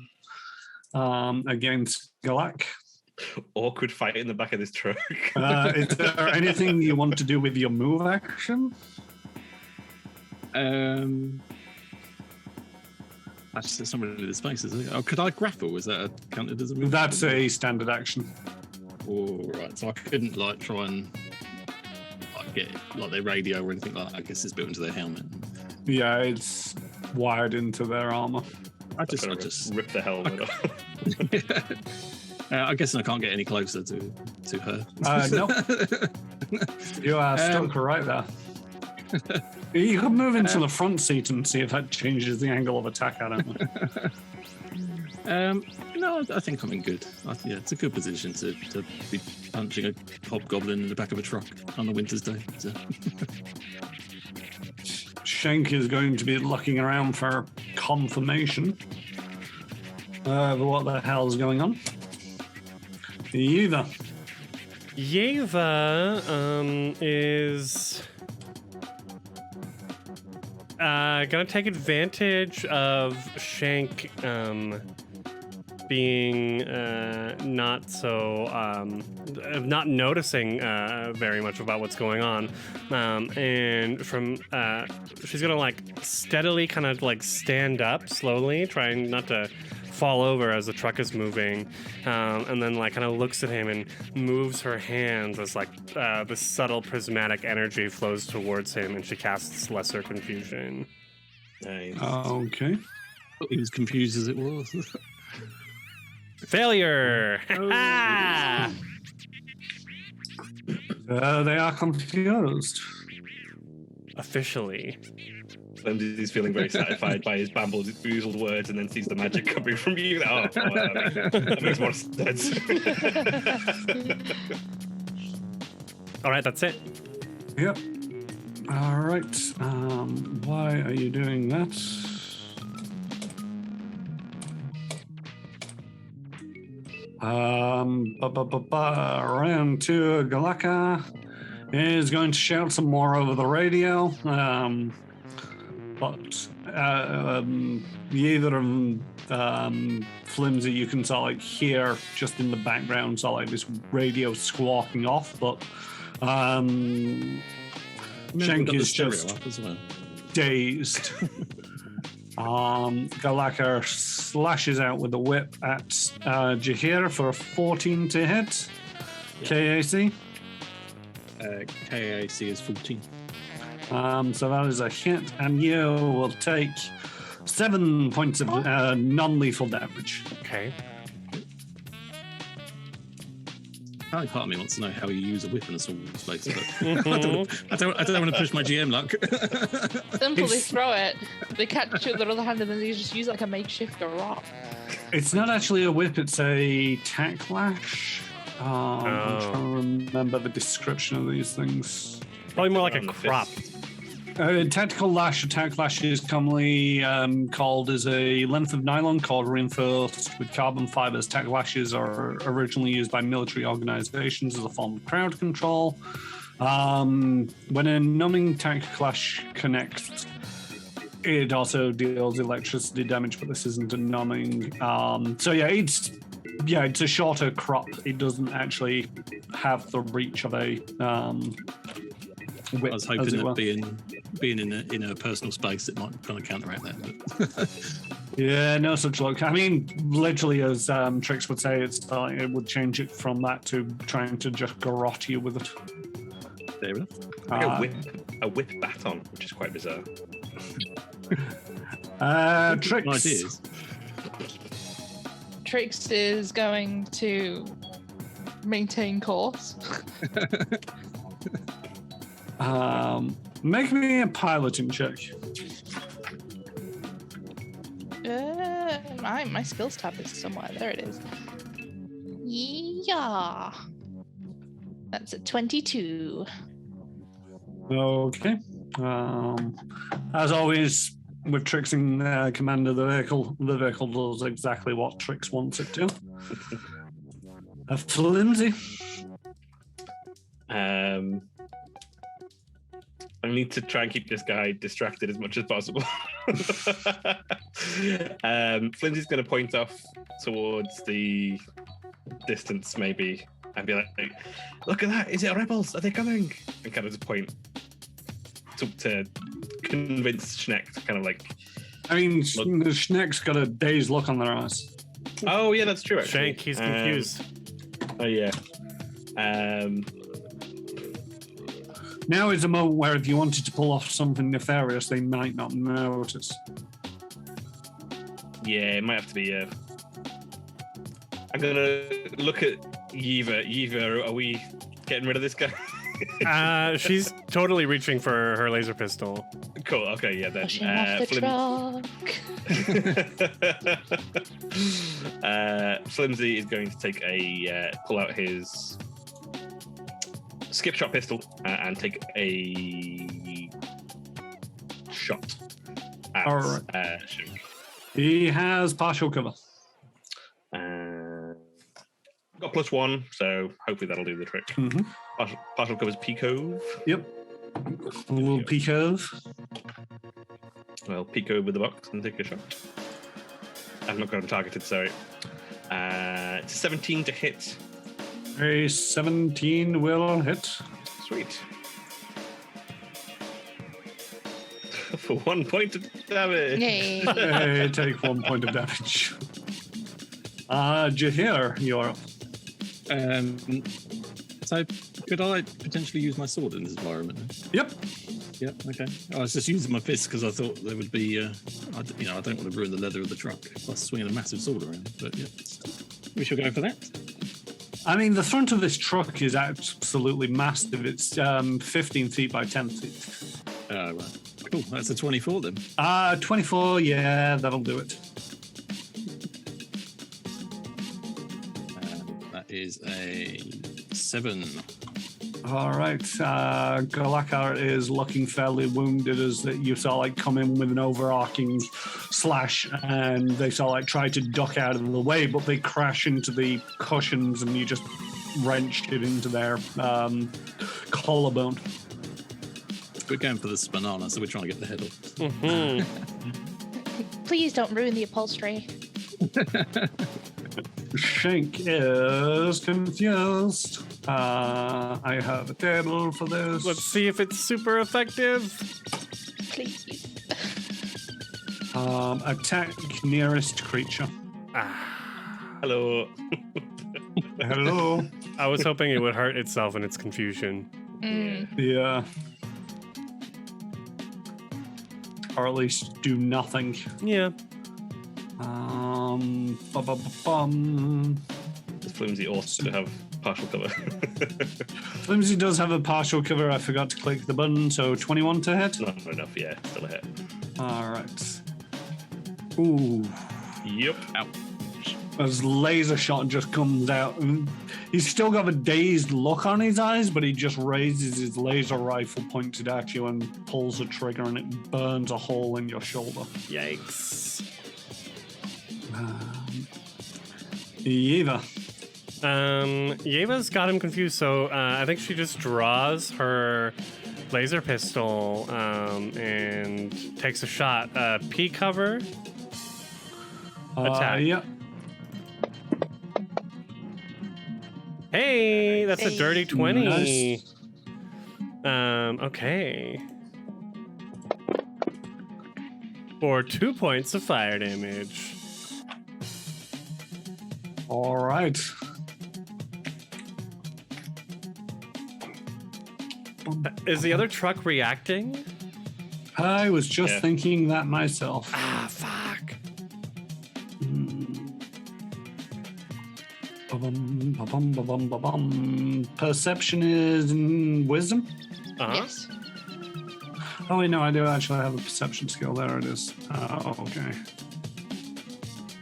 Against Galak. Awkward fight in the back of this truck. Is there anything you want to do with your move action? Actually, there's somebody in the space, is it? Oh, could I grapple? Is that counted as a move? That's a standard action. Oh, right. So I couldn't try and get their radio or anything like that. I guess it's built into their helmet. Yeah, it's wired into their armor. I just rip the helmet off. I guess I can't get any closer to her. No. You are stuck right there. You could move into the front seat and see if that changes the angle of attack. I don't know. No, I think I'm in good. It's a good position to be punching a hobgoblin in the back of a truck on a winter's day. So. Shank is going to be looking around for confirmation of what the hell's going on. Yeva is gonna take advantage of Shank being not noticing very much about what's going on, and she's gonna steadily kind of stand up slowly, trying not to fall over as the truck is moving, and then kind of looks at him and moves her hands as this subtle prismatic energy flows towards him, and she casts Lesser Confusion. Nice. Okay. He was confused as it was. Failure. They are confused. Officially. He's feeling very satisfied by his bamboozled words, and then sees the magic coming from you. That makes more sense. All right, that's it. Yep. All right. Why are you doing that? Round 2, Galaka is going to shout some more over the radio. But either of Flimsy, you can hear just in the background, this radio squawking off. But Shank is just dazed. Galaka slashes out with the whip at Jahir for a 14 to hit. KAC? KAC is 14. So that is a hit, and you will take 7 points of non-lethal damage. Okay. Apparently, part of me wants to know how you use a whip in a small space, but I don't want to push my GM luck. Simple, they throw it, they catch it with their other hand, and then they just use like a makeshift rock. It's not actually a whip, it's a tack lash. I'm trying to remember the description of these things. Probably more like a crop. Tactical lash or tack lash is commonly called as a length of nylon cord reinforced with carbon fibers. Tack lashes are originally used by military organizations as a form of crowd control. When a numbing tack lash connects, it also deals electricity damage, but this isn't a numbing. It's a shorter crop. It doesn't actually have the reach of a whip. I was hoping that being in a personal space, it might kind of counteract that. But Yeah, no such luck. I mean, literally, as Trix would say, it would change it from that to trying to just garrote you with it. fair enough. Like a whip baton, which is quite bizarre. Trix. Ideas. Trix is going to maintain course. Make me a piloting check. My skills tab is somewhere. There it is. Yeah. That's a 22. Okay. As always, with Trix in command of the vehicle does exactly what Trix wants it to. Flimsy. I need to try and keep this guy distracted as much as possible. Flimsy's going to point off towards the distance, maybe, and be like, "Look at that! Is it rebels? Are they coming?" And kind of just point to convince Schneck to kind of like. I mean, the Schneck's got a dazed look on their eyes. Oh yeah, that's true. Actually. Shank, he's confused. Oh yeah. Now is a moment where if you wanted to pull off something nefarious, they might not notice. Yeah, it might have to be. I'm gonna look at Yiva. Yiva, are we getting rid of this guy? She's totally reaching for her laser pistol. Cool. Okay. Yeah. Then. Pushing off the truck. Flimsy is going to take pull out his skip shot pistol and take a shot at All right. Shunk. He has partial cover. Got +1, so hopefully that'll do the trick. Mm-hmm. Partial covers Peekove. Yep. A little Peekove. Well, Peekove with the box and take a shot. I've not got him targeted, sorry. It's a 17 to hit. A 17 will hit. Sweet. For 1 point of damage. Yay. Hey, take 1 point of damage. Jahir, you're up. So could I potentially use my sword in this environment? Yep. Yeah, okay. I was just using my fist because I thought there would be, I don't want to ruin the leather of the truck. Plus swinging a massive sword around. But yeah, we shall go for that. I mean, the front of this truck is absolutely massive. It's 15 feet by 10 feet. Right. Cool. That's a 24 then. 24, yeah, that'll do it. That is a 7. All right. Galakar is looking fairly wounded as you saw like come in with an overarching slash and they saw like try to duck out of the way, but they crash into the cushions and you just wrenched it into their collarbone. We're going for this banana, so we're trying to get the head off. Mm-hmm. Please don't ruin the upholstery. Shank is confused. I have a table for this. Let's see if it's super effective. Please. Attack nearest creature. Hello. Hello. I was hoping it would hurt itself in its confusion. Yeah. Or at least do nothing. Yeah. As Flimsy also have partial cover? Flimsy does have a partial cover. I forgot to click the button, so 21 to hit. Not enough, yeah. Still a hit. All right. Ooh. Yep. As laser shot just comes out. He's still got a dazed look on his eyes, but he just raises his laser rifle pointed at you and pulls the trigger, and it burns a hole in your shoulder. Yikes. Eva. Yeva's got him confused, so I think she just draws her laser pistol and takes a shot. P cover. Attack. Yeah. Hey, that's a dirty 20. Nice. Okay. For 2 points of fire damage. All right. Is the other truck reacting? I was just thinking that myself. Ah, fuck. Perception is wisdom? Uh-huh. Yes. Oh, wait, no, I do actually have a perception skill. There it is. Okay.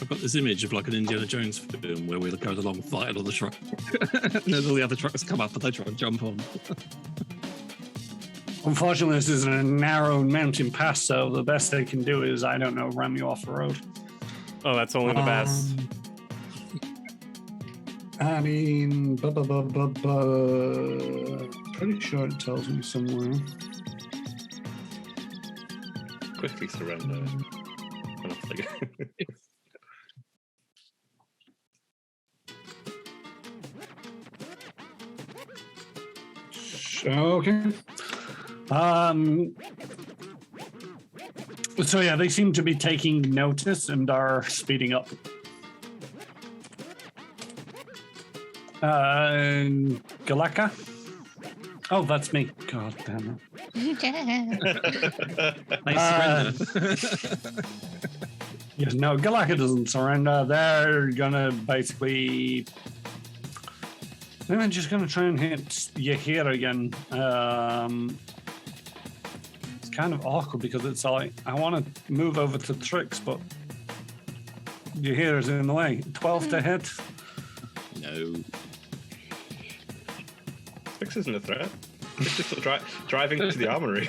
I've got this image of like an Indiana Jones film where we go along fighting on the truck. And then all the other trucks come up and they try and jump on. Unfortunately, this is a narrow mountain pass, so the best they can do is, I don't know, ram you off the road. Oh, that's only the best. I mean, pretty sure it tells me somewhere. Quickly surrender. And off they go. Okay. So yeah, they seem to be taking notice and are speeding up. Galaka? Oh, that's me. God damn it. Nice surrender. Yeah, no, Galaka doesn't surrender. They're gonna basically... They're just gonna try and hit you here again. It's kind of awkward because it's like, I want to move over to Trix, but your here is in the way. 12 to hit. No. Trix isn't a threat. It's just driving to the armory.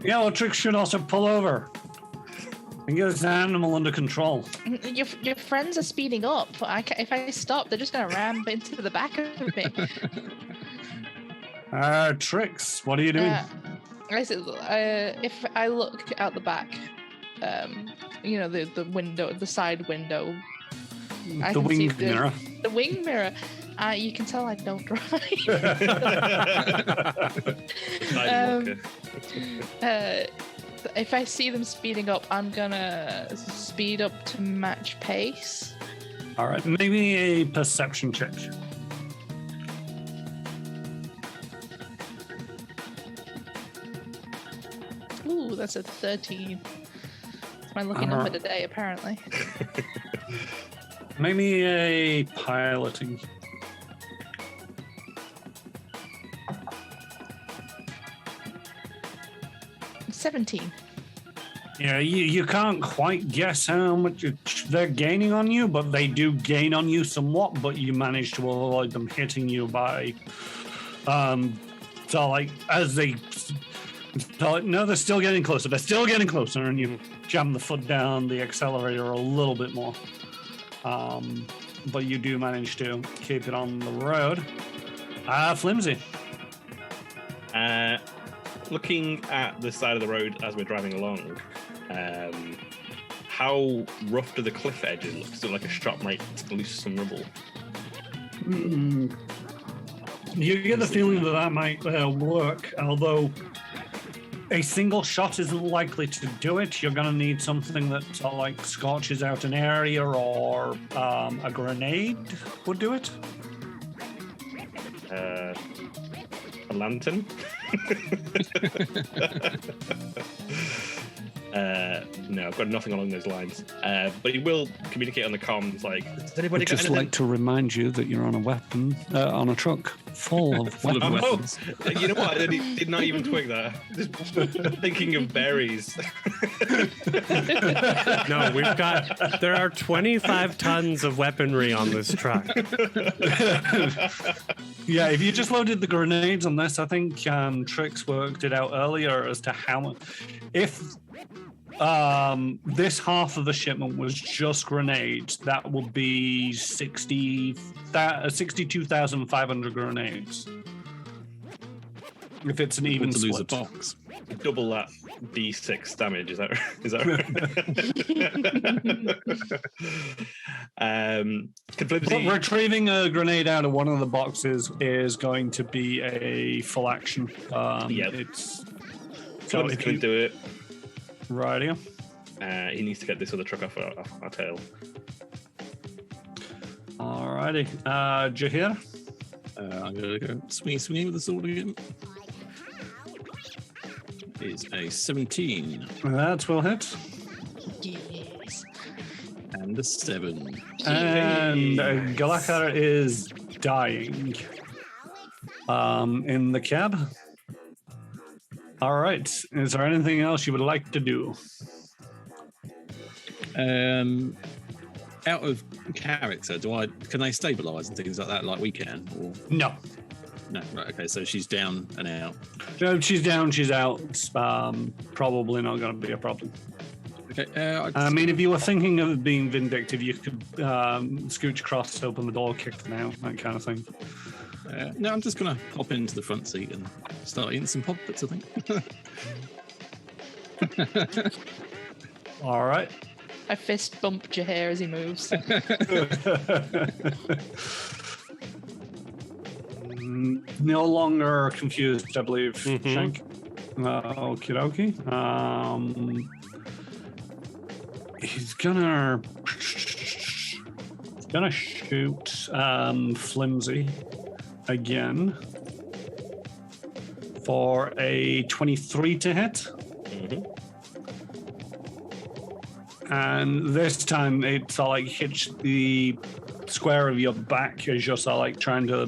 Yeah, well, Trix should also pull over and get this animal under control. Your friends are speeding up. If I stop, they're just going to ram into the back of me. Trix, what are you doing? If I look out the back, the window, the side window, I The can see wing mirror. The wing mirror. You can tell I don't drive. If I see them speeding up, I'm gonna speed up to match pace. All right, maybe a perception check. Ooh, that's a 13. It's my lucky number today, apparently. Maybe a piloting. It's 17. Yeah, you can't quite guess how much they're gaining on you, but they do gain on you somewhat, but you manage to avoid them hitting you by... So, like, as they... So, like, no, they're still getting closer. They're still getting closer, and you jam the foot down the accelerator a little bit more. But you do manage to keep it on the road. Flimsy. Looking at the side of the road as we're driving along, how rough do the cliff edges look? So like a shot might loose some rubble. You get the feeling that might work, although a single shot isn't likely to do it. You're going to need something that like scorches out an area, or a grenade would do it. A lantern. No, I've got nothing along those lines. But he will communicate on the comms, like, has anybody I'd got just anything? like to remind you that you're on a on a truck full of Full of weapons. weapons. You know what? I did not even twig that. Just thinking of berries. No, there are 25 tons of weaponry on this truck. Yeah, if you just loaded the grenades on this, I think Trix worked it out earlier as to how much. If this half of the shipment was just grenades, that would be 62,500 grenades. If it's an even To lose a split. box. Double that D6 damage, is that right? Can But Flimsy, retrieving a grenade out of one of the boxes is going to be a full action. Yep. It's so if can you do it. right here. He needs to get this other truck off our tail. Alrighty, Jahir. I'm going to go swing with the sword again. Is a 17 That will hit. Yes. and a 7. And Galakar is dying in the cab. All right. Is there anything else you would like to do? Out of character, can they stabilize and things like that like we can? Or No. no, right, okay, so she's down and out. No, she's down, she's out. It's, probably not going to be a problem. Okay, I mean, if you were thinking of being vindictive, you could scooch across, open the door, kick them out, that kind of thing. no, I'm just gonna hop into the front seat and start eating some poppets, I think. All right. I fist bump Jahir as he moves. No longer confused, I believe. Mhm. Shank. Okie dokie. He's gonna shoot Flimsy again for a 23 to hit. And this time it sort of like hits the square of your back as you're sort of like trying to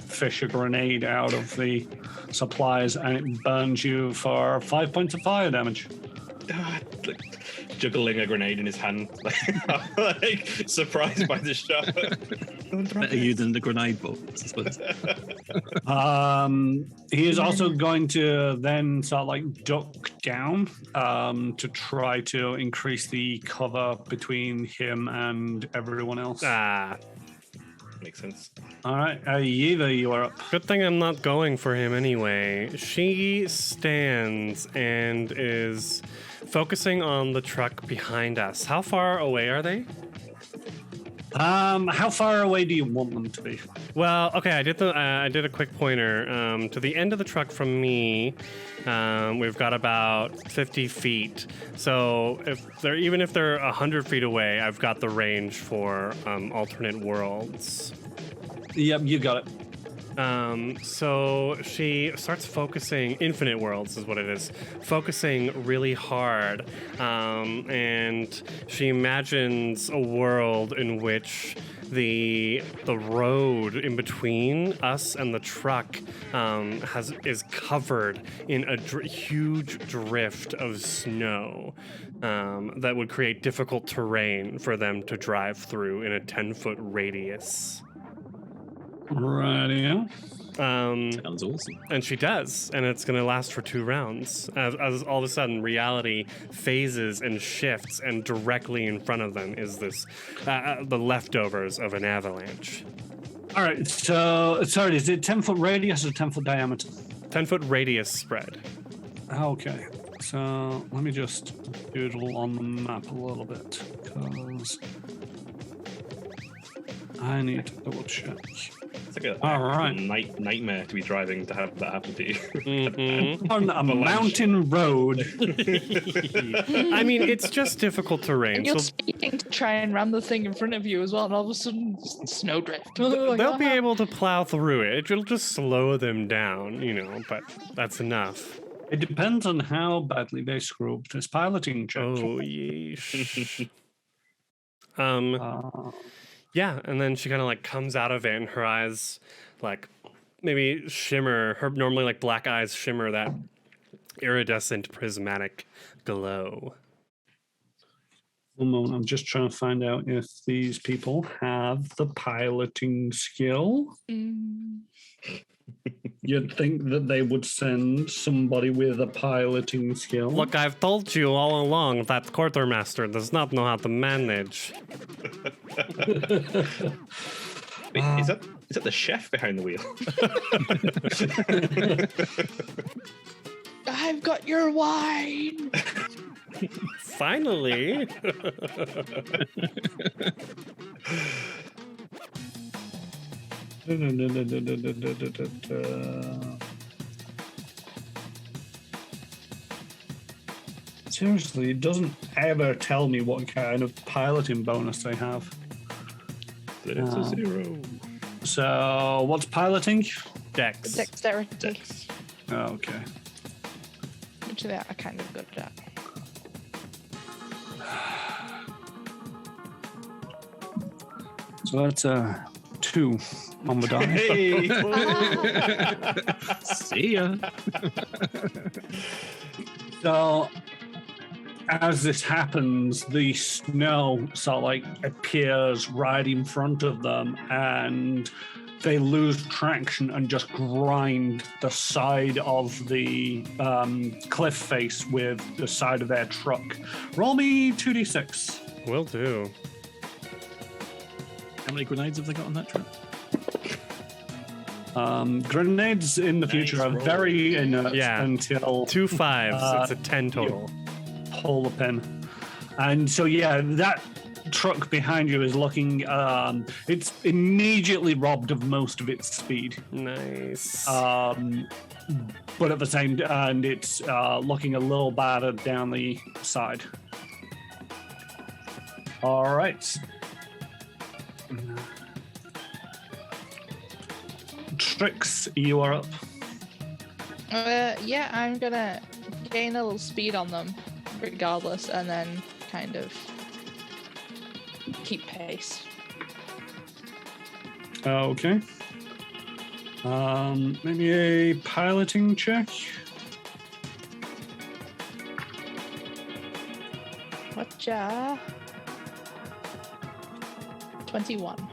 fish a grenade out of the supplies, and it burns you for 5 points of fire damage. Like, juggling a grenade in his hand, like surprised by the shot. Better you than the grenade box, I suppose. He is also going to then sort of like duck down to try to increase the cover between him and everyone else. Makes sense. All right, Yeva, you are up. Good thing I'm not going for him anyway. She stands and is focusing on the truck behind us. How far away are they? How far away do you want them to be? Well, okay, I did a quick pointer to the end of the truck from me. We've got about 50 feet. So even if they're 100 feet away, I've got the range for alternate worlds. Yep, you got it. So she starts focusing, infinite worlds is what it is, focusing really hard. And she imagines a world in which the road in between us and the truck is covered in a huge drift of snow that would create difficult terrain for them to drive through in a 10-foot radius. Rightio. Sounds awesome. And she does, and it's going to last for 2 rounds. As all of a sudden, reality phases and shifts, and directly in front of them is this the leftovers of an avalanche. All right, so, sorry, is it 10-foot radius or 10-foot diameter? 10-foot radius spread. Okay, so let me just doodle on the map a little bit, because I need to double check. It's like a All right. nightmare to be driving to have that happen to you. Mhm. On a mountain road. I mean, it's just difficult terrain. And you're So speeding to try and ram the thing in front of you as well, and all of a sudden, snowdrift. they'll be able to plow through it. It'll just slow them down, but that's enough. It depends on how badly they screw up this piloting check. Oh, yeesh. Uh, Yeah, and then she kind of like comes out of it, and her eyes like maybe shimmer. Her normally like black eyes shimmer that iridescent prismatic glow. one moment, I'm just trying to find out if these people have the piloting skill. You'd think that they would send somebody with a piloting skill. Look, I've told you all along that quartermaster does not know how to manage. Wait, is that the chef behind the wheel? I've got your wine. Finally. Seriously, it doesn't ever tell me what kind of piloting bonus they have. It's a 0. So, what's piloting? Dex. Dexterity. Dex. Oh, okay. Which they are kind of good at. So that's 2 on the die. Hey! See ya. So, as this happens, the snow sort of like appears right in front of them, and they lose traction and just grind the side of the cliff face with the side of their truck. Roll me 2d6. Will do. How many grenades have they got on that trip? Grenades in the future are roll. very inert Yeah. until 2 5s. It's a 10 total. pull the pin. And so, yeah, that truck behind you is looking, it's immediately robbed of most of its speed. Nice. But at the same time, it's looking a little battered down the side. All right. Trix, you are up. Yeah, I'm gonna gain a little speed on them, regardless, and then kind of keep pace. Okay. Maybe a piloting check. Whatcha? 21.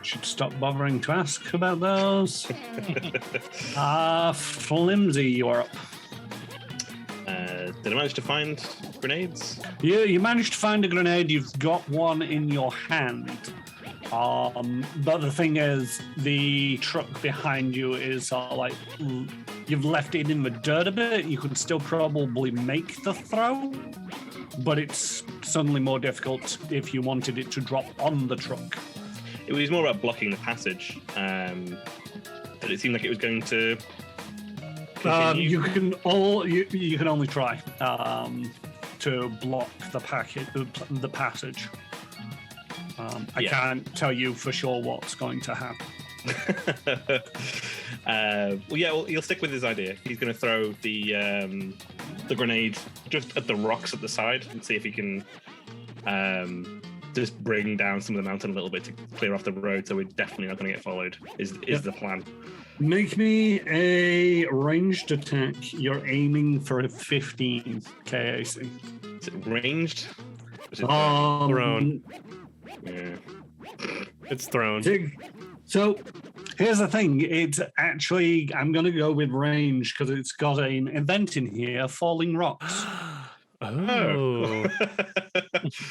Should stop bothering to ask about those. Flimsy, you are up. Did I manage to find grenades? You managed to find a grenade. You've got one in your hand. But the thing is, the truck behind you is you've left it in the dirt a bit. You could still probably make the throw, but it's suddenly more difficult if you wanted it to drop on the truck. It was more about blocking the passage. But it seemed like it was going to continue. You can only try to block the passage. I can't tell you for sure what's going to happen. He'll stick with his idea. He's going to throw the grenade just at the rocks at the side and see if he can just bring down some of the mountain a little bit to clear off the road. So we're definitely not going to get followed. Is the plan? Make me a ranged attack. You're aiming for a 15 KAC. Is it ranged? Is it Thrown. Yeah. It's thrown. So here's the thing. It's actually, I'm going to go with range because it's got an event in here, falling rocks. Oh.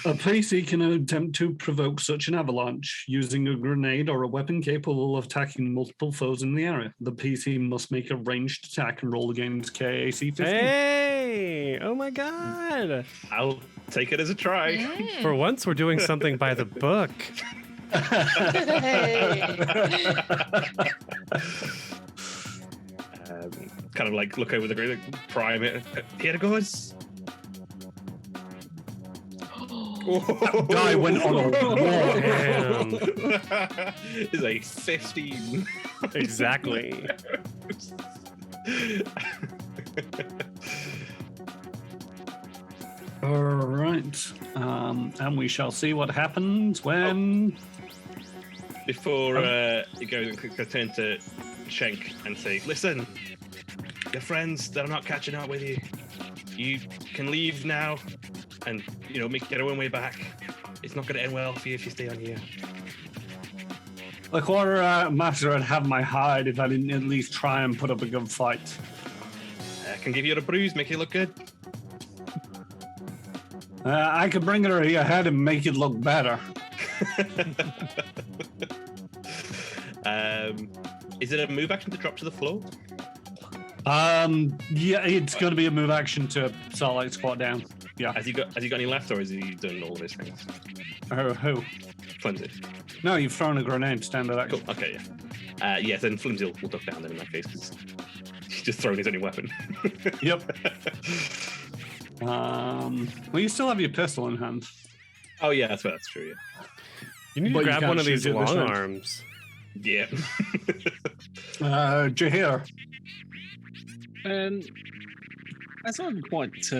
A PC can attempt to provoke such an avalanche using a grenade or a weapon capable of attacking multiple foes in the area. The PC must make a ranged attack and roll against KAC 15. Hey! Oh my god! I'll take it as a try. For once, we're doing something by the book. Hey. Kind of like look over the grenade, prime it. Here it goes. That guy went on a war. Damn. It's a 15. Exactly. All right. And we shall see what happens when... Before you go, I turn to Shank and say, listen, your friends, they're not catching up with you. You can leave now and, make your own way back. It's not going to end well for you if you stay on here. The quartermaster would have my hide if I didn't at least try and put up a good fight. I can give you a bruise, make you look good. I could bring it to your head and make it look better. Is it a move action to drop to the floor? Yeah, it's going to be a move action to squat down. Yeah. Has he got any left, or has he done all of his things? Who? Flimsy. No, you've thrown a grenade. Standard action. Cool. Okay, yeah. Yes, then Flimsy will duck down then in that case, because he's just thrown his only weapon. Yep. Well, you still have your pistol in hand. Oh yeah, that's true. Yeah. You need But to you grab can't one of these shoot it this long round. arms. Yeah. Jahir. As I'm quite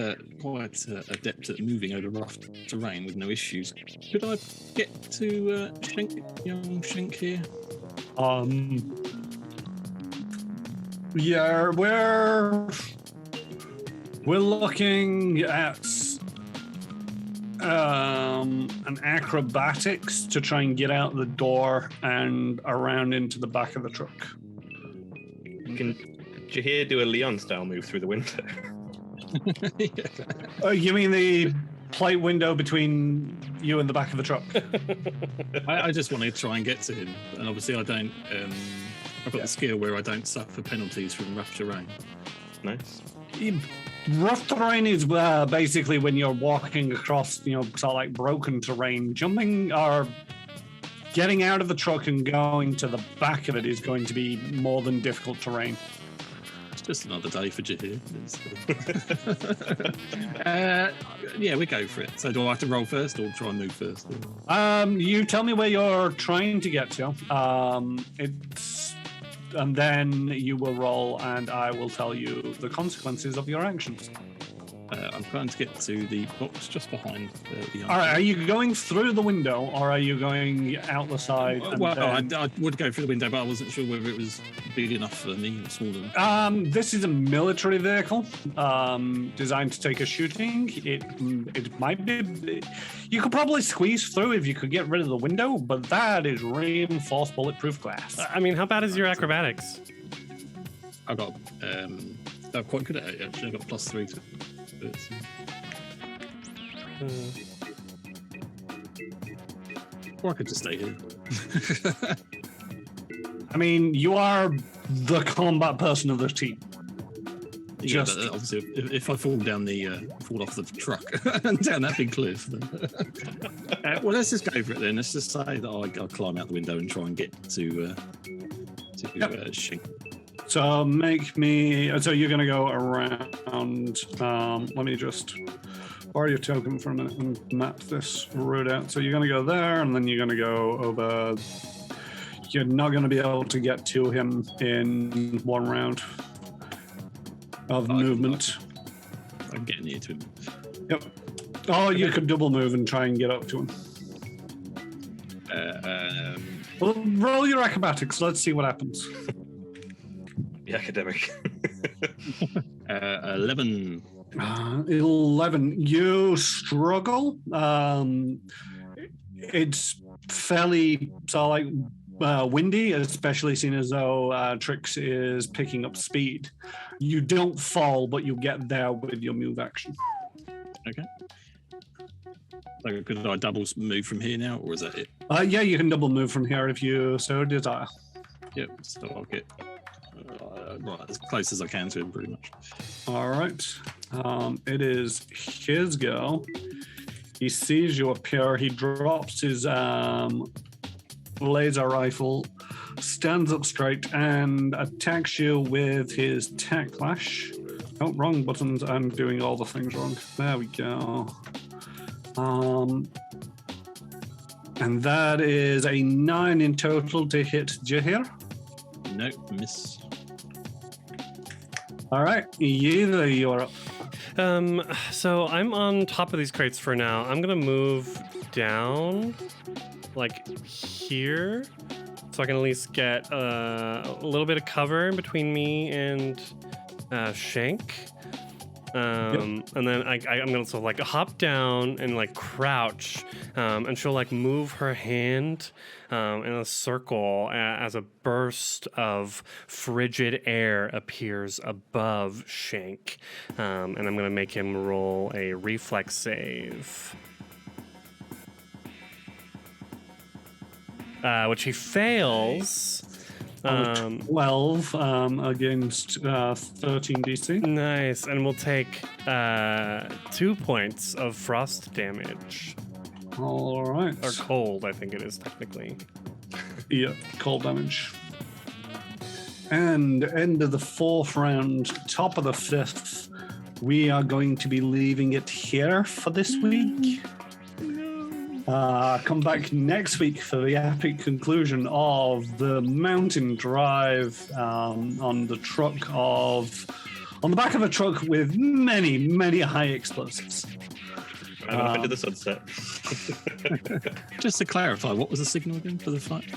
adept at moving over rough terrain with no issues, could I get to young Shank here? Yeah, we're looking at an acrobatics to try and get out the door and around into the back of the truck. Can Jahir do a Leon style move through the window? Oh, you mean the plate window between you and the back of the truck? I just want to try and get to him, and obviously I don't. I've got the skill where I don't suffer penalties from rough terrain. Nice. Rough terrain is basically when you're walking across, broken terrain. Jumping or getting out of the truck and going to the back of it is going to be more than difficult terrain. It's just another day for Jahir. Yeah, we go for it. So do I have to roll first or try and move first? You tell me where you're trying to get to. And then you will roll, and I will tell you the consequences of your actions. I'm trying to get to the box just behind the. All right, are you going through the window, or are you going out the side? I would go through the window, but I wasn't sure whether it was big enough for me or small enough. This is a military vehicle designed to take a shooting. It might be. You could probably squeeze through if you could get rid of the window, but that is reinforced bulletproof glass. I mean, how bad is your acrobatics? I got. I'm quite good at it actually. I got +3 to. Or I could just stay here. I mean, you are the combat person of the team. Yeah, but obviously, if I fall off the truck and down that big cliff, then well, let's just go for it then. Let's just say that I'll climb out the window and try and get to Shank. So make me. So you're going to go around. Let me just borrow your token for a minute and map this route out. So you're going to go there, and then you're going to go over. You're not going to be able to get to him in one round of movement. I'm getting near to him. Yep. Oh, you could double move and try and get up to him. Well, roll your acrobatics. Let's see what happens. The academic. 11. 11. You struggle. It's fairly windy, especially seeing as though Trix is picking up speed. You don't fall, but you get there with your move action. Okay. So could I double move from here now, or is that it? Yeah, you can double move from here if you so desire. Yep. So I'll get right as close as I can to him, pretty much. All right. It is his go. He sees you appear. He drops his laser rifle, stands up straight, and attacks you with his tech clash. Oh, wrong buttons. I'm doing all the things wrong. There we go. And that is a 9 in total to hit Jahir. Nope, miss. All right, you're up. So I'm on top of these crates for now. I'm gonna move down, like here, so I can at least get a little bit of cover in between me and Shank. And then I'm gonna sort of like hop down and like crouch, and she'll like move her hand in a circle as a burst of frigid air appears above Shank, and I'm gonna make him roll a reflex save, which he fails. 12 against 13 DC. Nice, and we'll take 2 points of frost damage. All right. Or cold, I think it is technically. Yeah, cold damage. And end of the 4th round, top of the 5th, we are going to be leaving it here for this week. Come back next week for the epic conclusion of the mountain drive on the back of a truck with many high explosives. I'm off into the sunset. Just to clarify, what was the signal again for the fight?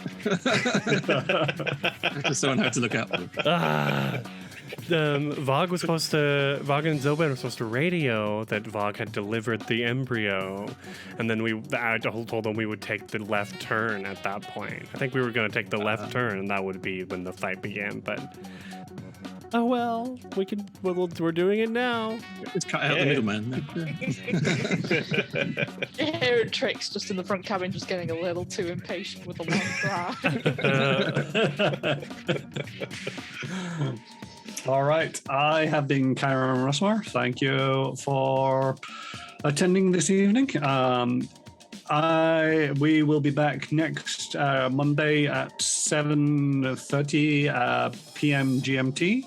Just someone had to look out for. Vogue and Zoban were supposed to radio that Vogue had delivered the embryo, and then I told them we would take the left turn at that point. I think we were going to take the left turn, and that would be when the fight began. But oh well, we're doing it now. Just cut out the middleman. Here at Trix, just in the front cabin, just getting a little too impatient with the long drive. All right, I have been Kyron Russmore. Thank you for attending this evening. We will be back next Monday at 7:30 p.m. GMT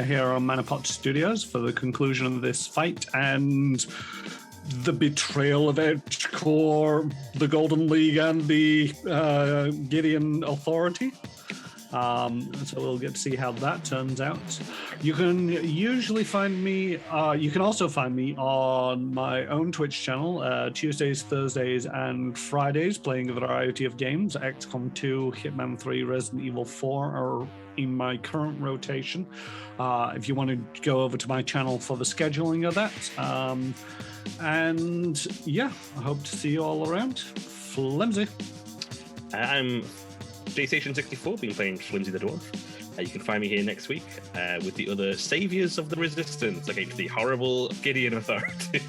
here on Manapot Studios for the conclusion of this fight and the betrayal of Edgecore, the Golden League, and the Gideon Authority. So we'll get to see how that turns out. You can usually find me, you can also find me on my own Twitch channel, Tuesdays, Thursdays, and Fridays, playing a variety of games. XCOM 2, Hitman 3, Resident Evil 4 are in my current rotation. If you want to go over to my channel for the scheduling of that. And yeah, I hope to see you all around. Flimsy. I'm JStation64, been playing Flimsy the Dwarf. You can find me here next week with the other saviors of the resistance against the horrible Gideon Authority.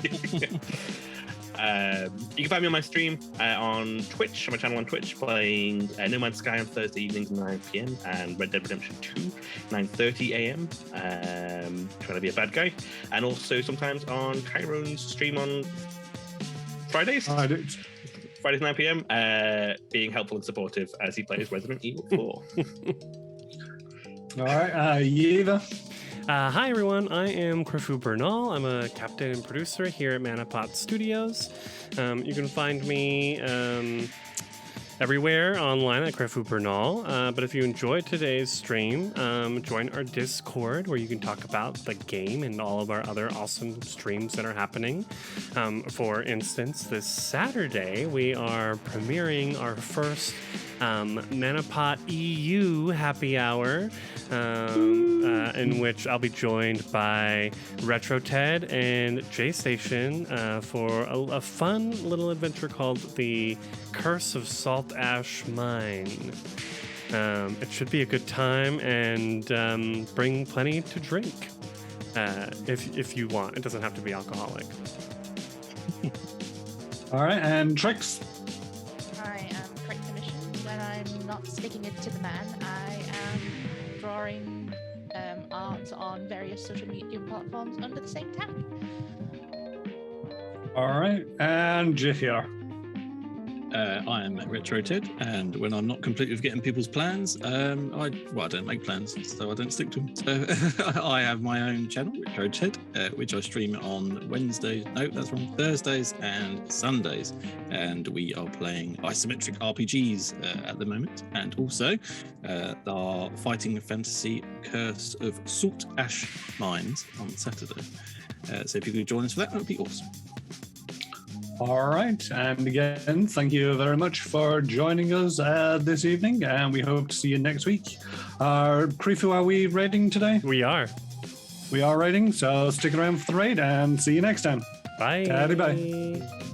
You can find me on my stream on Twitch, on my channel on Twitch, playing No Man's Sky on Thursday evenings at 9 p.m. and Red Dead Redemption 2, 9:30 a.m. Trying to be a bad guy. And also sometimes on Chiron's stream on Fridays. Fridays 9 p.m. Being helpful and supportive as he plays Resident Evil 4. All right, Yeva. Hi everyone, I am Krifu Bernal. I'm a captain and producer here at Manapot Studios. You can find me everywhere online at Krifu Bernal. But if you enjoyed today's stream, join our Discord where you can talk about the game and all of our other awesome streams that are happening. For instance, this Saturday we are premiering our first Manapot EU happy hour, in which I'll be joined by Retro Ted and J Station for a fun little adventure called The Curse of Salt Ash Mine. It should be a good time, and bring plenty to drink if you want. It doesn't have to be alcoholic. All right, and Trix. I am Trick Commission. When I'm not sticking it to the man, I am drawing art on various social media platforms under the same tag. All right, and Jihir. I am Retro Ted, and when I'm not completely forgetting people's plans, I don't make plans, so I don't stick to them. So I have my own channel, Retro Ted, which I stream on Thursdays and Sundays, and we are playing isometric RPGs at the moment, and also our fighting fantasy Curse of Salt Ash Mines on Saturday. So if you could join us for that would be awesome. All right. And again, thank you very much for joining us this evening. And we hope to see you next week. Krifu, are we raiding today? We are. We are raiding. So stick around for the raid and see you next time. Bye. Bye.